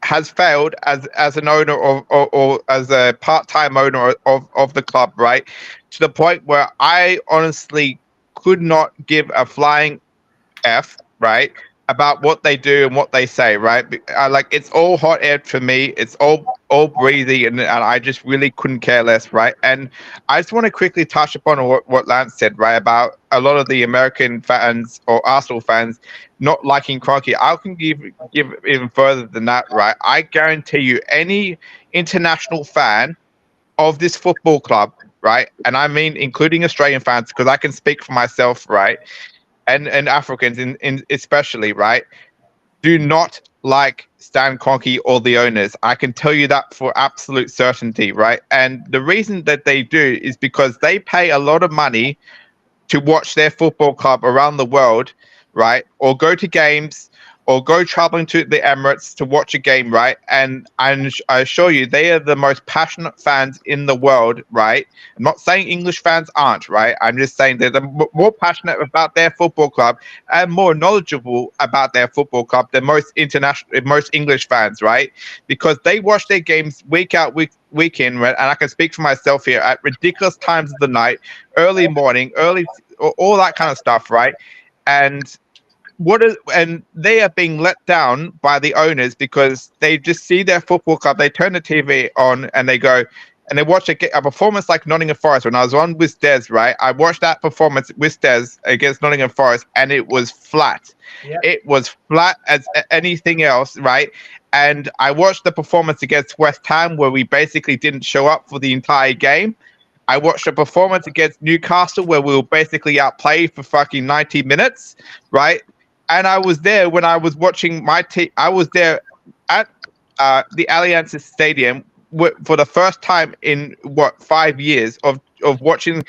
has failed as an owner or as a part-time owner of the club, right? To the point where I honestly could not give a flying F, right, about what they do and what they say, right? It's all hot air for me. It's all breezy, and I just really couldn't care less, right? And I just want to quickly touch upon what Lance said, right, about a lot of the American fans or Arsenal fans not liking Kroenke. I can give even further than that, right? I guarantee you, any international fan of this football club, right, and I mean including Australian fans, because I can speak for myself, right, and Africans in especially, right, do not like Stan Kroenke or the owners. I can tell you that for absolute certainty, right? And the reason that they do is because they pay a lot of money to watch their football club around the world, right? Or go to games, or go traveling to the Emirates to watch a game, right? And I assure you, they are the most passionate fans in the world, right? I'm not saying English fans aren't, right? I'm just saying they're more passionate about their football club and more knowledgeable about their football club than most English fans, right? Because they watch their games week out, week in, right? And I can speak for myself here, at ridiculous times of the night, early morning, all that kind of stuff, right? And they are being let down by the owners because they just see their football club. They turn the TV on and they go and they watch a performance like Nottingham Forest. When I was on with Des, right, I watched that performance with Des against Nottingham Forest, and it was flat. Yep. It was flat as anything else, right? And I watched the performance against West Ham, where we basically didn't show up for the entire game. I watched a performance against Newcastle where we were basically outplayed for fucking 90 minutes, right? And I was there when I was watching my team. I was there at the Allianz Stadium for the first time in 5 years of watching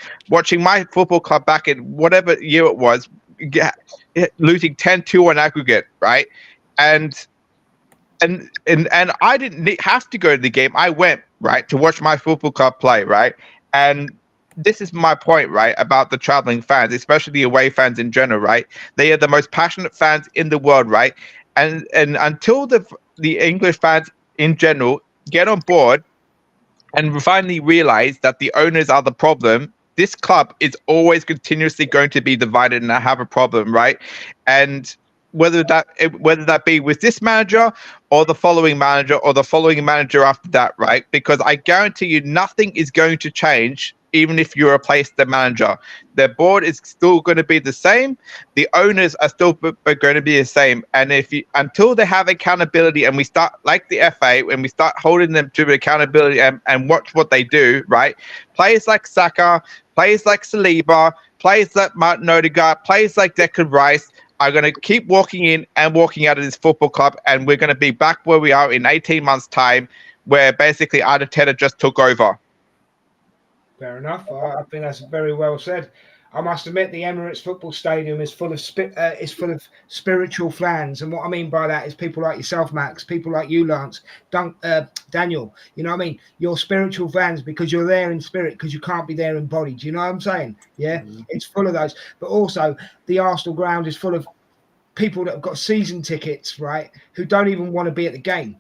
my football club back in whatever year it was, losing 10-2 on aggregate, right? And I didn't have to go to the game. I went, right, to watch my football club play, right? And this is my point, right, about the traveling fans, especially the away fans in general, right? They are the most passionate fans in the world, right? And until the English fans in general get on board and finally realize that the owners are the problem, this club is always continuously going to be divided and have a problem, right? And whether that be with this manager or the following manager or the following manager after that, right? Because I guarantee you nothing is going to change even if you replace the manager. Their board is still going to be the same. The owners are still going to be the same. And until they have accountability and we start, like the FA, when we start holding them to accountability and watch what they do, right? Players like Saka, players like Saliba, players like Martin Odegaard, players like Declan Rice are going to keep walking in and walking out of this football club, and we're going to be back where we are in 18 months' time, where basically Arteta just took over. Fair enough. I think that's very well said. I must admit, the Emirates Football Stadium is full of spiritual fans, and what I mean by that is people like yourself, Max, people like you, Lance, Daniel. You know what I mean? You're spiritual fans because you're there in spirit, because you can't be there in body. Do you know what I'm saying? Yeah, It's full of those. But also, the Arsenal ground is full of people that have got season tickets, right? Who don't even want to be at the game.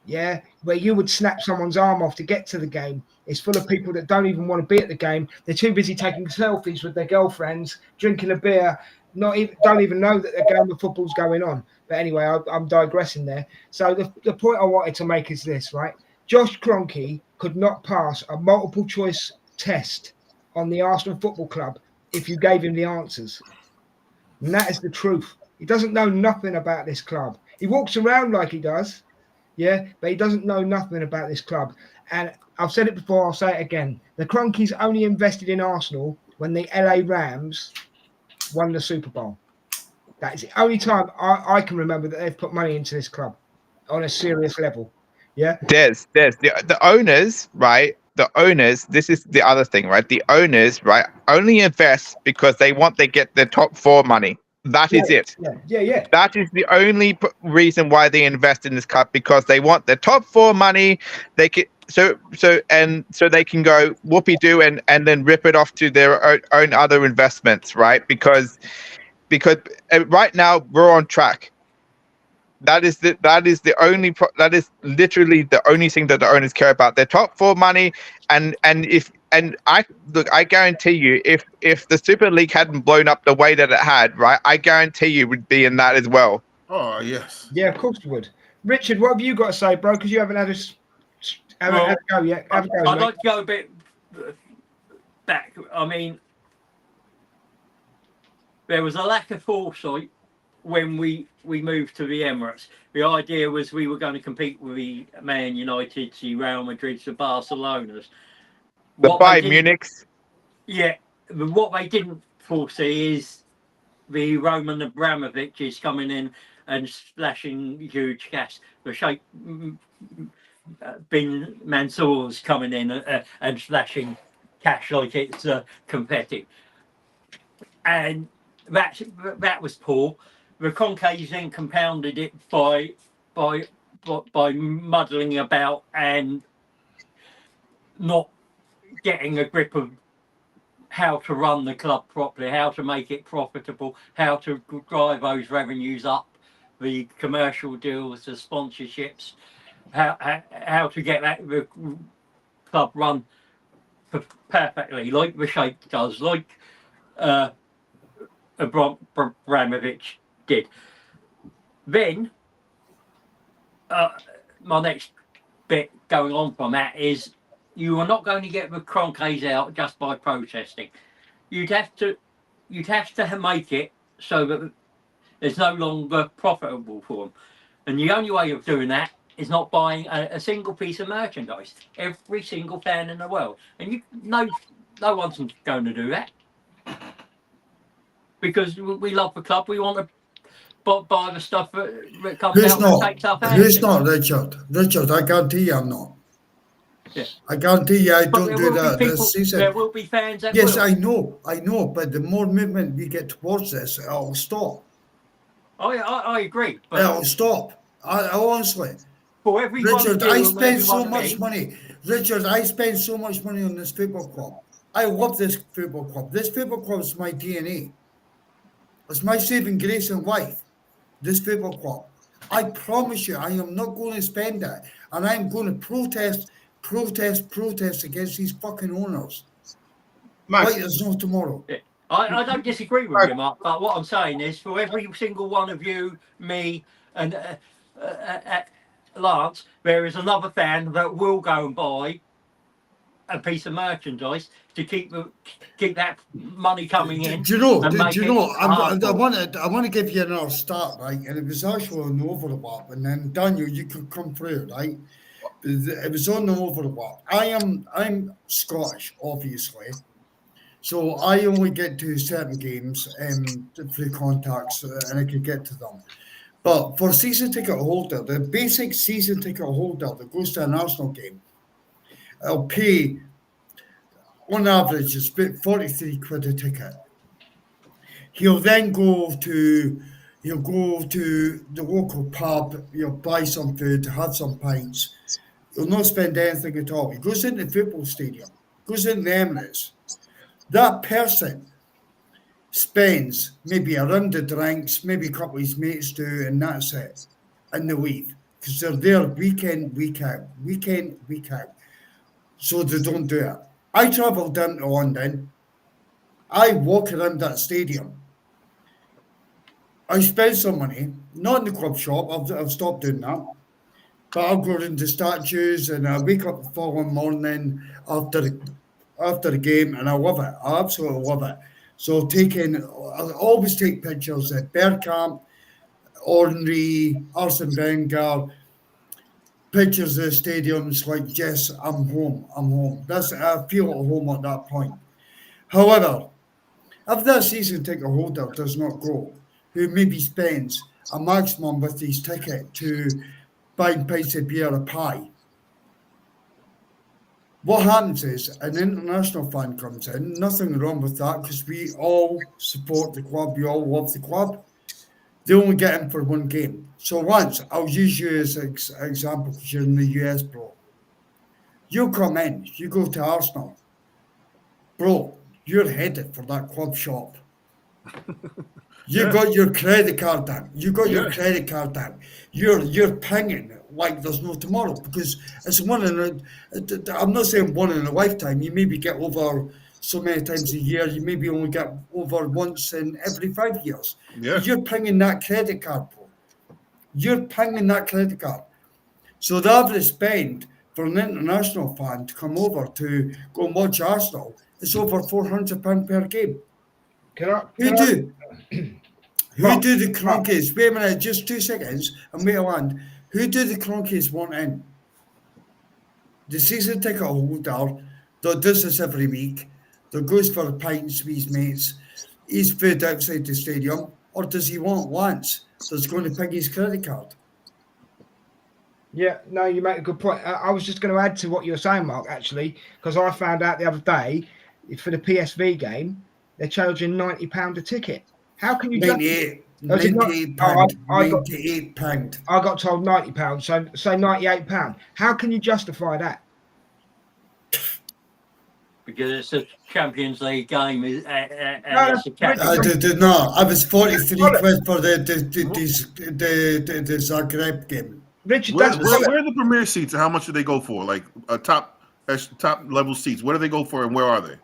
Yeah, where you would snap someone's arm off to get to the game. It's full of people that don't even want to be at the game. They're too busy taking selfies with their girlfriends, drinking a beer, don't even know that the game of football's going on. But anyway, I'm digressing there. So the point I wanted to make is this, right? Josh Kroenke could not pass a multiple choice test on the Arsenal Football Club if you gave him the answers. And that is the truth. He doesn't know nothing about this club. He walks around like he does. Yeah, but he doesn't know nothing about this club. And I've said it before, I'll say it again. The Kroenkes only invested in Arsenal when the LA Rams won the Super Bowl. That is the only time I can remember that they've put money into this club on a serious level. Yeah. There's the owners, right? The owners, this is the other thing, right? The owners, right, only invest because they get their top four money. That is it. Yeah. That is the only reason why they invest in this club, because they want their top four money. They can so they can go whoopee doo and then rip it off to their own other investments, right? Because right now we're on track. That is literally the only thing that the owners care about. Their top four money, and I guarantee you, if the Super League hadn't blown up the way that it had, right, I guarantee you would be in that as well. Oh yes. Yeah, of course you would. Richard, what have you got to say, bro? Because you haven't had a go yet. I'd like to go a bit back. I mean, there was a lack of foresight when we moved to the Emirates. The idea was we were going to compete with the Man United, the Real Madrid, the Barcelonas. The Bayern Munichs. Yeah, but what they didn't foresee is the Roman Abramovich is coming in and splashing huge cash. The Sheikh bin Mansour's coming in and splashing cash like it's competitive. And that was poor. The Kroenkes then compounded it by muddling about and not getting a grip of how to run the club properly, how to make it profitable, how to drive those revenues up, the commercial deals, the sponsorships, how to get the club run perfectly, like the Sheikh does, like Abramovich did. Then my next bit going on from that is you are not going to get the Kroenkes out just by protesting. You'd have to make it so that it's no longer profitable for them. And the only way of doing that is not buying a single piece of merchandise. Every single fan in the world, and no one's going to do that because we love the club. We want to buy the stuff that comes out and takes our fans. It's not, Richard. Richard, I guarantee you I'm not. Yeah. I guarantee you I don't do that this season. There will be fans that yes, will. I know, but the more movement we get towards this, it'll stop. I agree. But It'll stop. I honestly. For everyone Richard, I spend so much money. Richard, I spend so much money on this football club. I love this football club. This football club is my DNA. It's my saving grace in life. This football club. I promise you, I am not going to spend it. And I'm going to protest against these fucking owners. Max, Like there's no tomorrow. I don't disagree with you, Mark, but what I'm saying is for every single one of you, me, and Lance, there is another fan that will go and buy a piece of merchandise to keep that money coming in. Do you know? and make it I hardcore. want to give you another start, right? And it was actually on the overlap, and then Daniel, you could come through, right? It was on the overlap. I'm Scottish, obviously, so I only get to certain games through contacts, and I could get to them. But for season ticket holder, the basic season ticket holder that goes to an Arsenal game, I'll pay, on average, it's about 43 quid a ticket. He'll then go to the local pub, he'll buy some food, have some pints. He'll not spend anything at all. He goes into the football stadium, goes into the Emirates. That person spends maybe a round of drinks, maybe a couple of his mates do, and that's it. And they leave. Because they're there week in, week out. So they don't do it. I travelled down to London. I walk around that stadium. I spend some money, not in the club shop, I've stopped doing that. But I'll go into statues and I wake up the following morning after the game and I love it. I absolutely love it. So I always take pictures at Bergkamp, Ornery, Arsene Wenger, pictures of the stadiums like, yes, I'm home. I feel at home at that point. However, if that season ticket holder does not go, who maybe spends a maximum with his ticket to buying pints of beer or a pie, what happens is an international fan comes in, nothing wrong with that because we all support the club, we all love the club. They only get in for one game. So once, I'll use you as an example because you're in the US, bro. You come in, you go to Arsenal. Bro, you're headed for that club shop. You got your credit card down. You're pinging like there's no tomorrow because it's I'm not saying one in a lifetime. You maybe get over so many times a year. You maybe only get over once in every 5 years. Yeah. You're pinging that credit card, bro. You're pinging that credit card. So the average spend for an international fan to come over to go and watch Arsenal is over £400 per game. Who do the cronkies? Wait a minute, just 2 seconds, and wait a land. Who do the cronkies want in? The season ticket holder that does this every week, that goes for pints with his mates, eats food outside the stadium, or does he want Lance that's going to ping his credit card? Yeah, no, you make a good point. I was just going to add to what you were saying, Mark, actually, because I found out the other day for the PSV game, they're charging £90 a ticket. How can you £98. £98. I got told £90, so say £98. How can you justify that? Because it's a Champions League game. No, I was 43 quid for the Zagreb game. Richard, where are the premier seats and how much do they go for? Like top level seats. Where do they go for and where are they?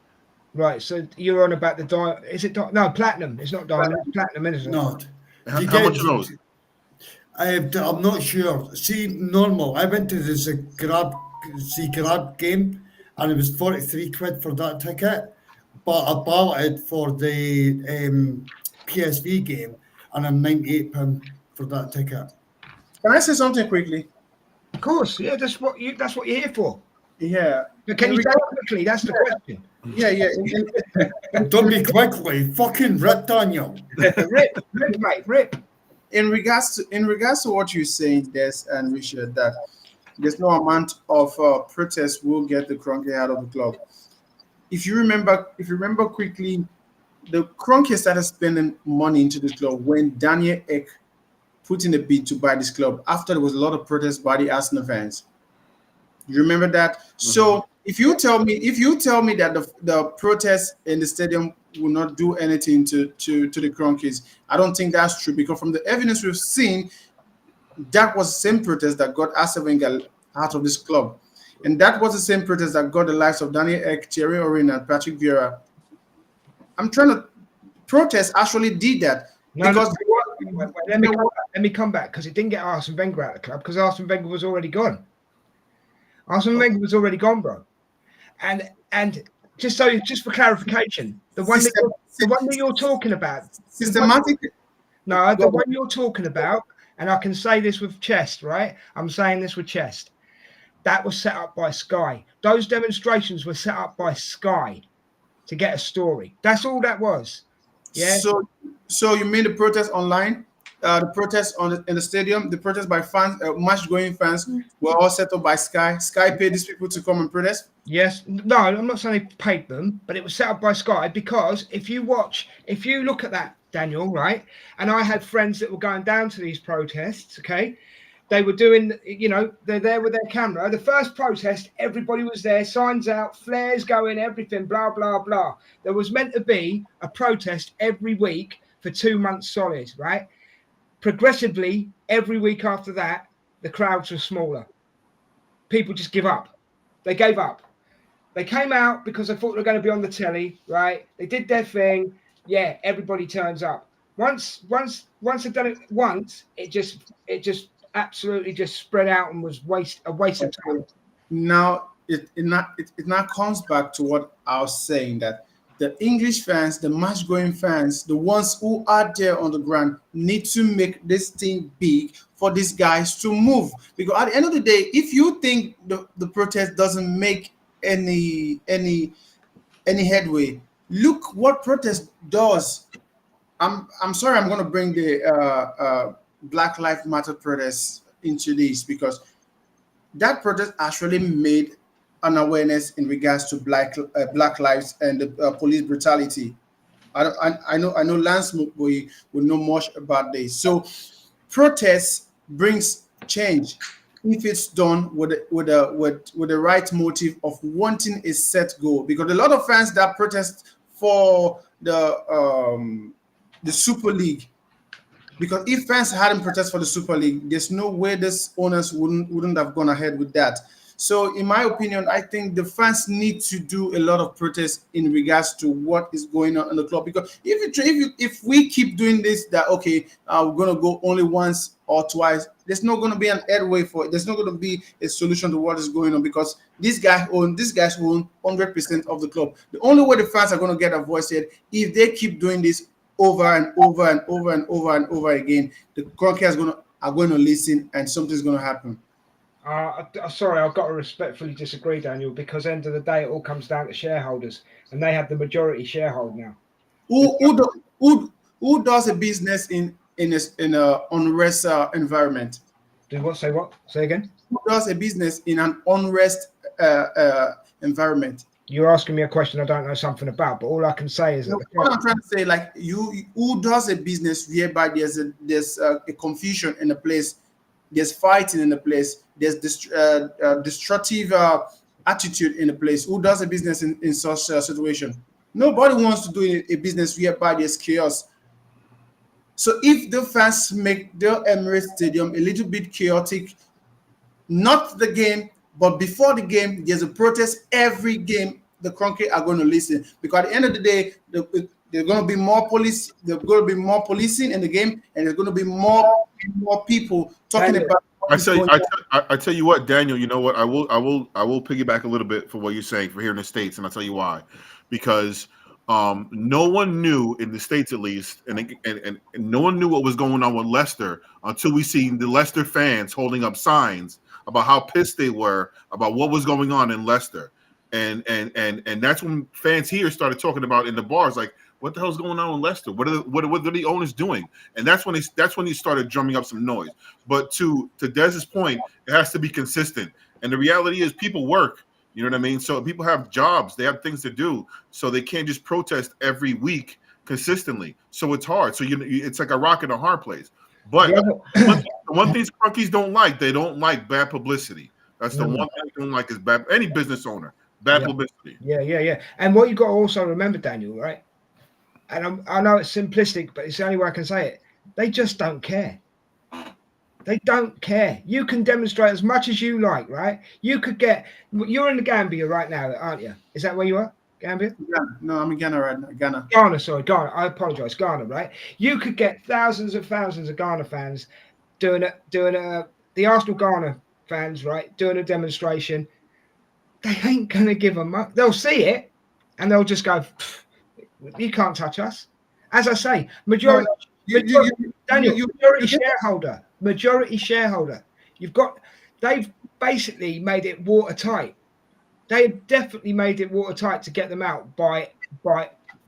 Right, so you're on about no, platinum. It's not diamond, it's platinum, isn't it? Not. How much are those? I'm not sure. See, normal. I went to the Zagreb game and it was 43 quid for that ticket. But I bought it for the PSV game and I'm £98 for that ticket. Can I say something quickly? Of course, yeah, that's what you're here for. Yeah. But can you say it quickly? That's the question. Yeah. Don't be quickly. Fucking rip, Daniel. Rip, mate, rip. In regards to what you're saying, Des and Richard, that there's no amount of protest will get the Kroenke out of the club. If you remember quickly, the Kroenke started spending money into the club when Daniel Ek put in a bid to buy this club after there was a lot of protest by the Arsenal fans. You remember that? So if you tell me that the protest in the stadium will not do anything to the Cronkies, I don't think that's true, because from the evidence we've seen, that was the same protest that got Arsene Wenger out of this club, and that was the same protest that got the likes of Daniel Ek, Thierry Henry, and Patrick Vieira. I'm trying to protest actually did that. No, because let me come back, because it didn't get Arsene Wenger out of the club, because Arsene Wenger was already gone. Arsene Wenger was already gone, bro. And just for clarification, the one that you're talking about, systematic. No, the one you're talking about, and I can say this with chest, right? I'm saying this with chest. That was set up by Sky. Those demonstrations were set up by Sky to get a story. That's all that was. Yeah. So you mean the protest online, the protest in the stadium, the protest by fans, match-going fans were all set up by Sky. Sky paid these people to come and protest. Yes. No, I'm not saying they paid them, but it was set up by Sky, because if you look at that, Daniel, right? And I had friends that were going down to these protests, okay? They were doing, they're there with their camera. The first protest, everybody was there, signs out, flares going, everything, blah, blah, blah. There was meant to be a protest every week for 2 months solid, right? Progressively, every week after that, the crowds were smaller. People just give up. They gave up. They came out because they thought they were going to be on the telly, right? They did their thing. Yeah, everybody turns up. Once they've done it once, it just absolutely just spread out and was a waste of time. Now it now comes back to what I was saying, that the English fans, the match-going fans, the ones who are there on the ground, need to make this thing big for these guys to move. Because at the end of the day, if you think the protest doesn't make any headway, look what protest does. I'm sorry, I'm going to bring the Black Lives Matter protest into this, because that protest actually made an awareness in regards to black lives and the police brutality. I know Lance will know much about this. So protest brings change if it's done with the right motive of wanting a set goal. Because a lot of fans that protest for the Super League, because if fans hadn't protested for the Super League, there's no way this owners wouldn't have gone ahead with that. So in my opinion, I think the fans need to do a lot of protest in regards to what is going on in the club. Because if we keep doing this, that okay, we're gonna go only once or twice, there's not gonna be an headway for it. There's not gonna be a solution to what is going on, because these guys own 100% of the club. The only way the fans are gonna get a voice here, if they keep doing this over and over and over and over and over again, the Cronkies are going to listen, and something's going to happen. Sorry, I've got to respectfully disagree, Daniel, because end of the day, it all comes down to shareholders, and they have the majority sharehold now. Who does a business in an unrest environment? Do what? Say what? Say again? Who does a business in an unrest environment? You're asking me a question I don't know something about, but all I can say is that what I'm trying to say, like who does a business whereby there's a confusion in a place, there's fighting in a place, there's destructive attitude in a place. Who does a business in such a situation? Nobody wants to do a business whereby there's chaos. So if the fans make the Emirates Stadium a little bit chaotic, not the game, but before the game, there's a protest every game, the Cronky are going to listen. Because at the end of the day, there's going to be more police, there's going to be more policing in the game, and there's going to be more people talking about. I tell you what, Daniel. You know what? I will piggyback a little bit for what you're saying for here in the States, and I'll tell you why. Because no one knew in the States, at least, and no one knew what was going on with Leicester until we seen the Leicester fans holding up signs about how pissed they were about what was going on in Leicester, and that's when fans here started talking about in the bars, like, what the hell's going on in Leicester? What are the owners doing? And that's when he started drumming up some noise. But to Dez's point, it has to be consistent. And the reality is, people work. You know what I mean? So people have jobs, they have things to do, so they can't just protest every week consistently. So it's hard. So it's like a rock in a hard place. But one thing Crunkies don't like, they don't like bad publicity. That's the one thing I don't like is bad. Any business owner, bad publicity. Yeah. And what you got to also remember, Daniel, right? And I know it's simplistic, but it's the only way I can say it. They just don't care. They don't care. You can demonstrate as much as you like, right? You could get. You're in the Gambia right now, aren't you? Is that where you are? Gambia? Ghana. No, I'm in Ghana right now. Ghana. Ghana, sorry, Ghana. I apologize, Ghana, right? You could get thousands of Ghana fans doing the Arsenal Ghana fans, right, doing a demonstration. They ain't gonna give a muck. They'll see it and they'll just go, you can't touch us. As I say, majority shareholder. They've basically made it watertight. They've definitely made it watertight to get them out by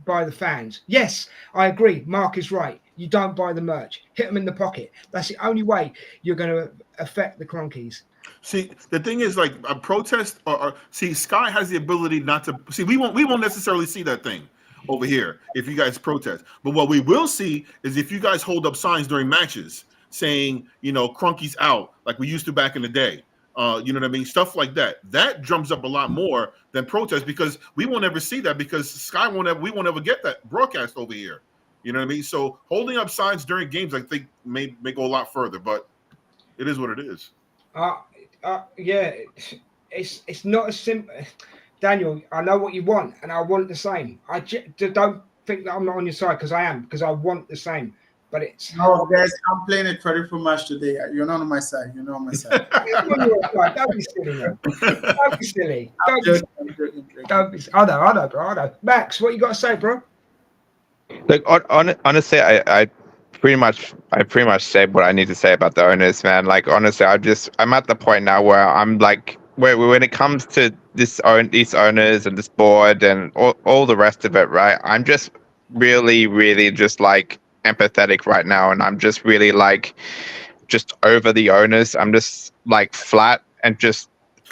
the fans. Yes, I agree. Mark is right. You don't buy the merch. Hit them in the pocket. That's the only way you're going to affect the Cronkies. See, the thing is, like a protest, or see, Sky has the ability not to see. We won't necessarily see that thing over here if you guys protest. But what we will see is if you guys hold up signs during matches saying, Cronkies out, like we used to back in the day. You know what I mean? Stuff like that. That drums up a lot more than protest because we won't ever see that because Sky we won't ever get that broadcast over here. You know what I mean? So holding up signs during games, I think may go a lot further, but it is what it is. Yeah, it's not as simple. Daniel, I know what you want, and I want the same. I don't think that I'm not on your side because I want the same. But it's no, guys. I'm playing a creditful match today. You're not on my side. You're not on my side. Don't be silly, man. Don't be silly. Don't be. I know, bro. I know. Max, what you got to say, bro? Look, honestly, I pretty much said what I need to say about the owners, man. Like, honestly, I'm at the point now where I'm like, when it comes to these owners and this board and all the rest of it, right? I'm just really, really just like empathetic right now, and I'm just really like just over the owners. I'm just like flat and just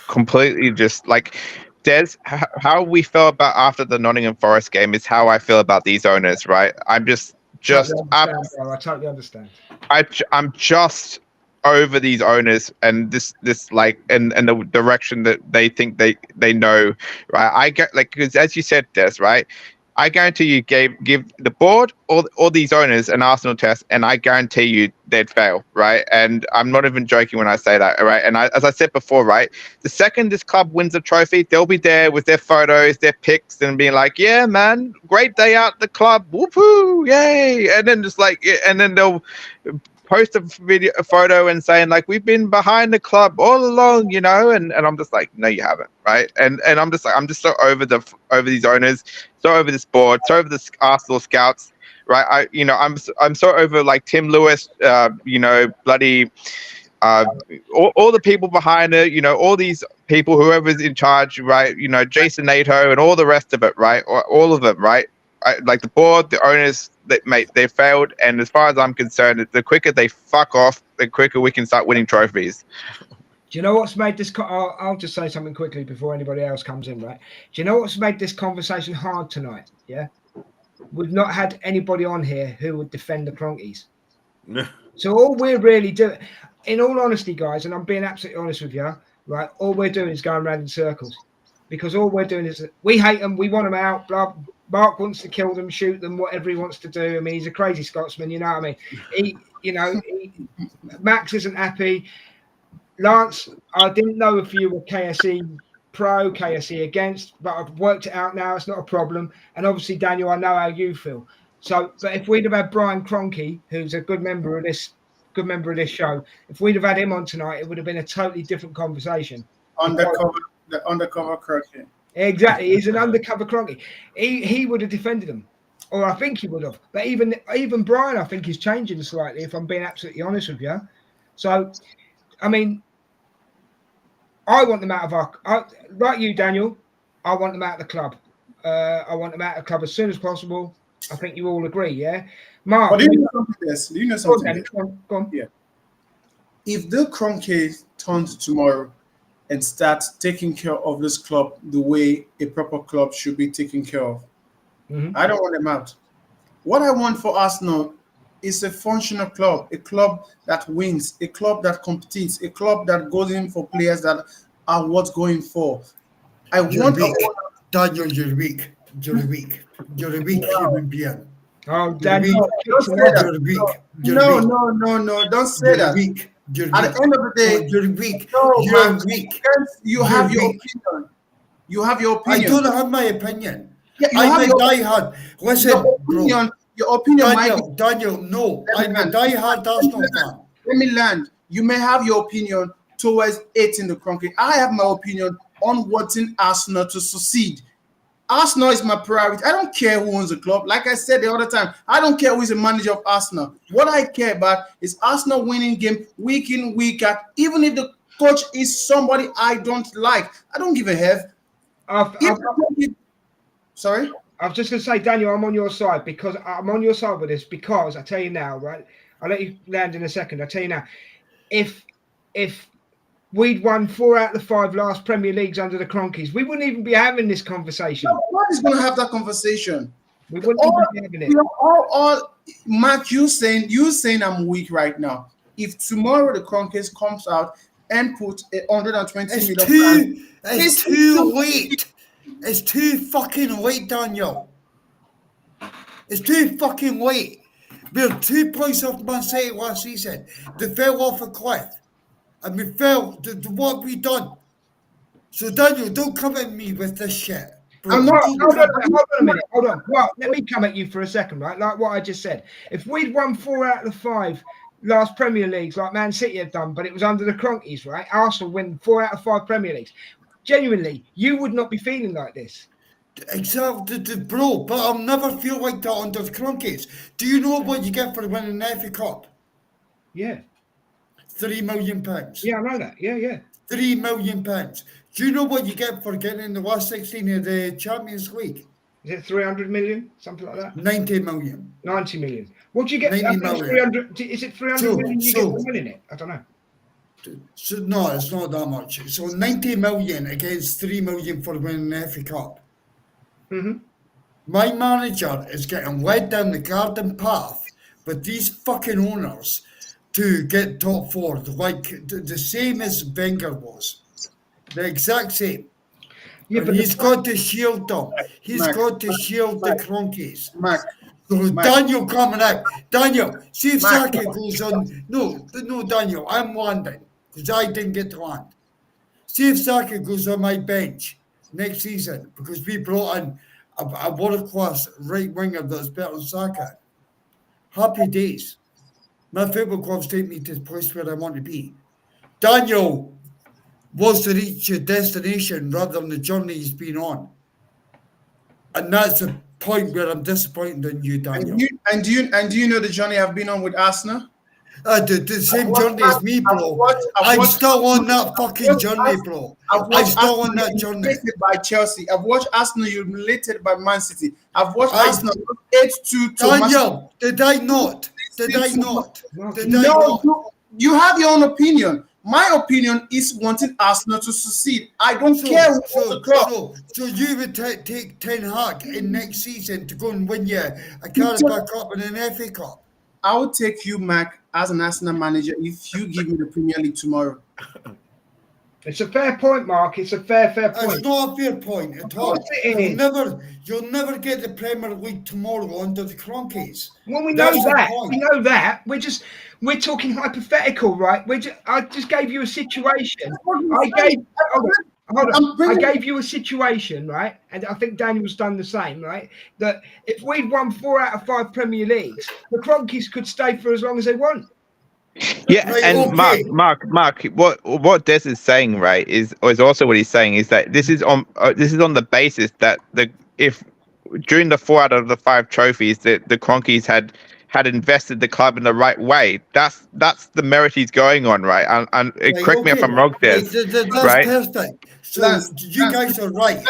completely just like Des, how we felt about after the Nottingham Forest game is how I feel about these owners, right? I totally understand. I'm just over these owners and this like and the direction that they think they know, right? I get like, because as you said, Des, right? I guarantee you give the board or these owners an Arsenal test, and I guarantee you they'd fail, right? And I'm not even joking when I say that, right? And as I said before, right, the second this club wins a trophy, they'll be there with their photos, their pics, and being like, "Yeah, man, great day out at the club, whoopoo, yay!" And then just like, and then they'll post a photo and saying like, we've been behind the club all along, and I'm just like, no, you haven't, right? And I'm just so over these owners, so over this board, so over the Arsenal scouts, right? I'm so over like Tim Lewis, bloody all the people behind it, all these people, whoever's in charge, right? Jason Nato and all the rest of it, right? All of them, right? Like the board, the owners, they failed. And as far as I'm concerned, the quicker they fuck off, the quicker we can start winning trophies. Do you know what's made this? I'll just say something quickly before anybody else comes in, right? Do you know what's made this conversation hard tonight? Yeah, we've not had anybody on here who would defend the Cronkies. So all we're really doing, in all honesty, guys, and I'm being absolutely honest with you, right? All we're doing is going around in circles, because all we're doing is we hate them, we want them out, blah. Mark wants to kill them, shoot them, whatever he wants to do. I mean, he's a crazy Scotsman, you know what I mean? Max isn't happy. Lance, I didn't know if you were KSE pro, KSE against, but I've worked it out now. It's not a problem. And obviously, Daniel, I know how you feel. So, but if we'd have had Brian Kroenke, who's a good member of this show, if we'd have had him on tonight, it would have been a totally different conversation. The undercover Kroenke. Exactly, he's an undercover Kroenke. He would have defended him, or I think he would have. But even Brian, I think, is changing slightly, if I'm being absolutely honest with you. So, I mean, I want them out of like you, Daniel. I want them out of the club. I want them out of the club as soon as possible. I think you all agree, yeah? Mark, but do you know something? Go on. Yeah. If the Kroenke turns tomorrow and start taking care of this club the way a proper club should be taken care of, I don't want them out. What I want for Arsenal is a functional club, a club that wins, a club that competes, a club that goes in for players that are what's going for. I You're want weak. a Daniel, you're weak. You're weak. You're a weak human being. Oh, Daniel, don't say that. You're weak. You're No, weak. no, don't say You're that. weak. You're At weak. the end of the day, You're weak. no, You're man, weak. you have You're your weak. opinion. You have your I opinion. don't have my opinion. Yeah, you I'm have a your, diehard. Listen, your bro. opinion. Your opinion might be. Daniel, no. Let me I'm a land. diehard Arsenal fan. Let me land. You may have your opinion towards in the concrete. I have my opinion on wanting Arsenal to succeed. Arsenal is my priority. I don't care who owns the club. Like I said the other time, I don't care who is the manager of Arsenal. What I care about is Arsenal winning game week in, week out. Even if the coach is somebody I don't like, I don't give a F. Sorry? I was just going to say, Daniel, I'm on your side because I'm on your side with this because I tell you now, right? I'll let you land in a second. I tell you now, if we'd won 4 out of the 5 last Premier Leagues under the Cronkies, we wouldn't even be having this conversation. Nobody's going to have that conversation. We wouldn't even be having it. You know, Mark, you saying I'm weak right now. If tomorrow the Cronkies comes out and put 120 million, it's too late. It's too fucking late, Daniel. It's too fucking late. We're 2 points off Man City last season. They fell off a cliff. And we fell to what we done. So Daniel, don't come at me with this shit. Bro. I'm not. Hold on a minute. Hold on. Well, let me come at you for a second, right? Like what I just said. If we'd won 4 out of the 5 last Premier Leagues, like Man City have done, but it was under the Cronkies, right? Arsenal win 4 out of 5 Premier Leagues. Genuinely, you would not be feeling like this. Exactly, bro. But I'll never feel like that under the Cronkies. Do you know what you get for winning the FA Cup? Yeah. £3 million. Yeah, I know that. Yeah. £3 million. Do you know what you get for getting in the last 16 of the Champions League? Is it 300 million? Something like that? 90 million. 90 million. What do you get? 90 million. 300, is it 300 million you get for winning it? I don't know. So no, it's not that much. So 90 million against 3 million for winning the FA Cup. Mm-hmm. My manager is getting led down the garden path with these fucking owners to get top 4, like the same as Wenger was. The exact same. Yeah, but he's got to shield them. He's got to shield the Cronkies. So Daniel coming out. Daniel, see if Saka goes on. No, Daniel, I'm landing because I didn't get to land. See if Saka goes on my bench next season because we brought in a world-class right winger that's better than Saka. Happy days. My football clubs take me to the place where I want to be. Daniel wants to reach a destination rather than the journey he's been on. And that's the point where I'm disappointed in you, Daniel. And do you know the journey I've been on with Arsenal? The same journey as me, bro. I'm still on that fucking journey, bro. I'm still on that journey. Humiliated by Chelsea. I've watched Arsenal humiliated by Man City. I've watched Arsenal 8-2 to Daniel, did I not? You have your own opinion. My opinion is wanting Arsenal to succeed. I don't care who owns the club. So you would take Ten Hag in next season to go and win you a Carabao Cup and an FA Cup? I will take you, Mac, as an Arsenal manager if you give me the Premier League tomorrow. It's a fair point, Mark. It's a fair point. It's not a fair point at all. You'll never get the Premier League tomorrow under the Cronkies. Well, we know that. We know that. We're talking hypothetical, right? I just gave you a situation. I gave you a situation, right? And I think Daniel's done the same, right? That if we'd won 4 out of 5 Premier Leagues, the Cronkies could stay for as long as they want. Yeah, right, and okay. Mark, what Des is saying, right, is also what he's saying is that this is on the basis that if during the 4 out of the 5 trophies that the Cronkies had invested the club in the right way. That's the merit he's going on, right? And correct me if I'm wrong, Des. That's right? Perfect. So you guys are right.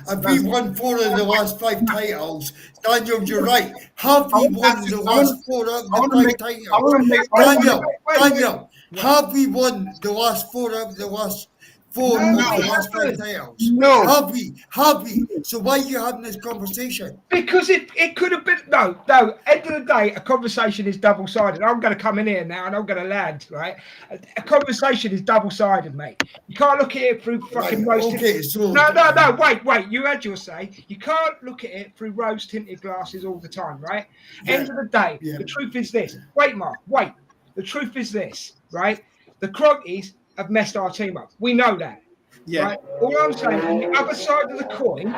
If we won 4 of the last 5 titles, Daniel, you're right. Have we won the last 4 of the 5 titles? Daniel, have we won the last 4 of the last 4 No, of we the last 5 haven't. titles. No. Have we? So why are you having this conversation? Because it could have been no. End of the day, a conversation is double-sided. I'm going to come in here now and I'm going to land, right? A conversation is double-sided, mate. You can't look at it through fucking Right, rose-tinted. okay, so No. Wait. You had your say. You can't look at it through rose-tinted glasses all the time, right? Yeah, End of the day, yeah. the truth is this. Wait, Mark. Wait. The truth is this, right? The Kroenkes have messed our team up. We know that. Yeah. Right? All I'm saying, on the other side of the coin,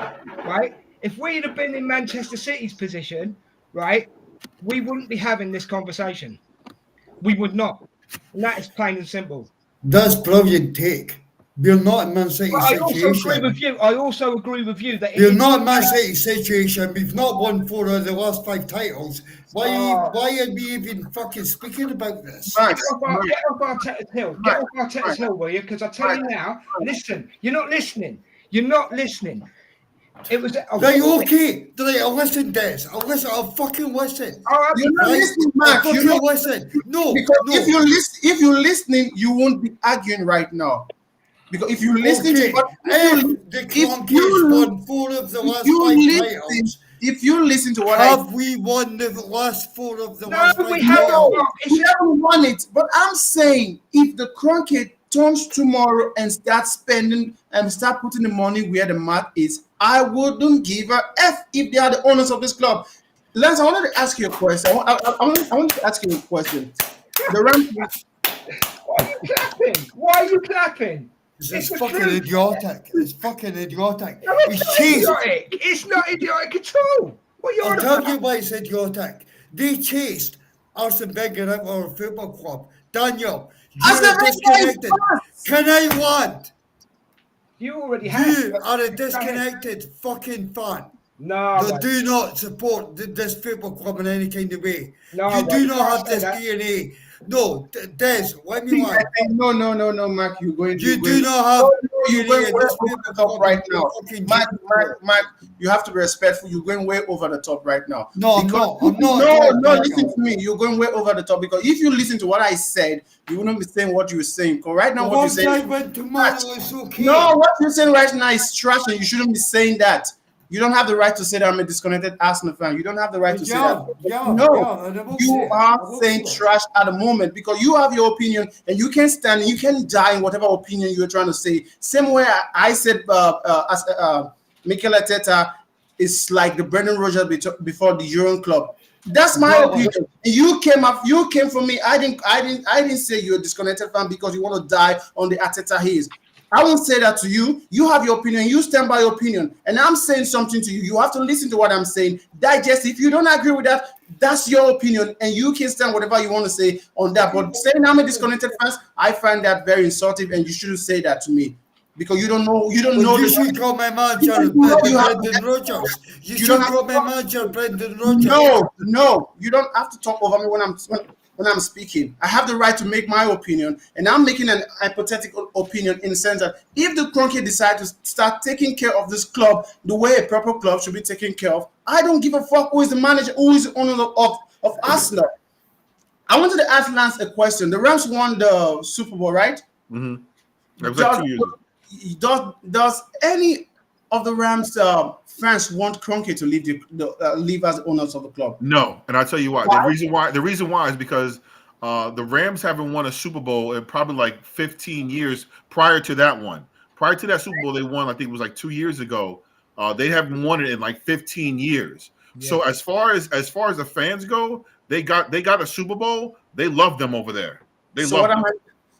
right? If we'd have been in Manchester City's position, right, we wouldn't be having this conversation. We would not. And that is plain and simple. That's brilliant take. We're not in Man City But I also situation. agree with you that We're not in Man City situation. We've not won 4 of the last 5 titles. Why are we even fucking speaking about this? Get off Arteta's hill. Get off Arteta's hill, will you? Because I tell you now, listen, you're not listening. You're not listening. It was Right, okay. Right, I'll listen, Des. I'll fucking listen. You're not listening, Mark. I'll You're fucking not listen. No, because no. if you're listening, you won't be arguing right now. Because if you listen Okay, to what if the Kroenkes won 4 of the last 5 titles, if you listen to what have we won the last 4 of the last 5 we haven't. titles? we haven't won it. But I'm saying if the Kroenke turns tomorrow and start spending and start putting the money where the mouth is, I wouldn't give a F if they are the owners of this club. Lance, I wanted to ask you a question. I want to ask you a question. The Rams. Why are you clapping? It's fucking idiotic. It's fucking idiotic. No, it's not idiotic. It's not idiotic at all. What are you I'll on tell about? you why it's idiotic. They chased Arsene Wenger out of our football club. Daniel, you're disconnected. Can I want? You already have. You are a disconnected fucking fan. No, That do not support this football club in any kind of way. No, you do you not can't have say this that. DNA. No, Des, let me lie. No, Mark, you're going. You do not have You're DNA going in way this over the football top club. right now. Fucking Mark, you have to be respectful. You're going way over the top right now. No, Because- I'm not. No, listen to me. You're going way over the top because if you listen to what I said, you wouldn't be saying what you were saying. Because right now, what you're saying. I went tomorrow is okay. No, what you're saying right now is trash, and you shouldn't be saying that. You don't have the right to say that I'm a disconnected Arsenal fan. You don't have the right to say that. You are saying trash at the moment because you have your opinion and you can stand and you can die in whatever opinion you're trying to say. Same way I said Mikel Arteta is like the Brendan Rodgers before the Euro Club. That's my opinion. And you came from me. I didn't say you're a disconnected fan because you want to die on the Arteta hills. I won't say that to you. You have your opinion. You stand by your opinion. And I'm saying something to you. You have to listen to what I'm saying. Digest. If you don't agree with that, that's your opinion. And you can stand whatever you want to say on that. But saying I'm a disconnected fan, I find that very insulting. And you shouldn't say that to me. Because you don't know. You don't know. You should call my manager Brendan Rodgers. You should call my manager Brendan Rodgers. No. You don't have to talk over me when I'm speaking. I have the right to make my opinion, and I'm making an hypothetical opinion in the sense that if the Kroenke decide to start taking care of this club the way a proper club should be taken care of, I don't give a fuck who is the manager, who is the owner of Arsenal. I wanted to ask Lance a question. The Rams won the Super Bowl, right? Mm-hmm. That was like 2 years ago. Does any of the Rams fans want Kroenke to leave as owners of the club? No, and I'll tell you why. The reason why is because the Rams haven't won a Super Bowl in probably like 15 years prior to that one. Prior to that Super Bowl, they won, I think it was like 2 years ago. They haven't won it in like 15 years. Yeah. So as far as the fans go, they got a Super Bowl. They love them over there.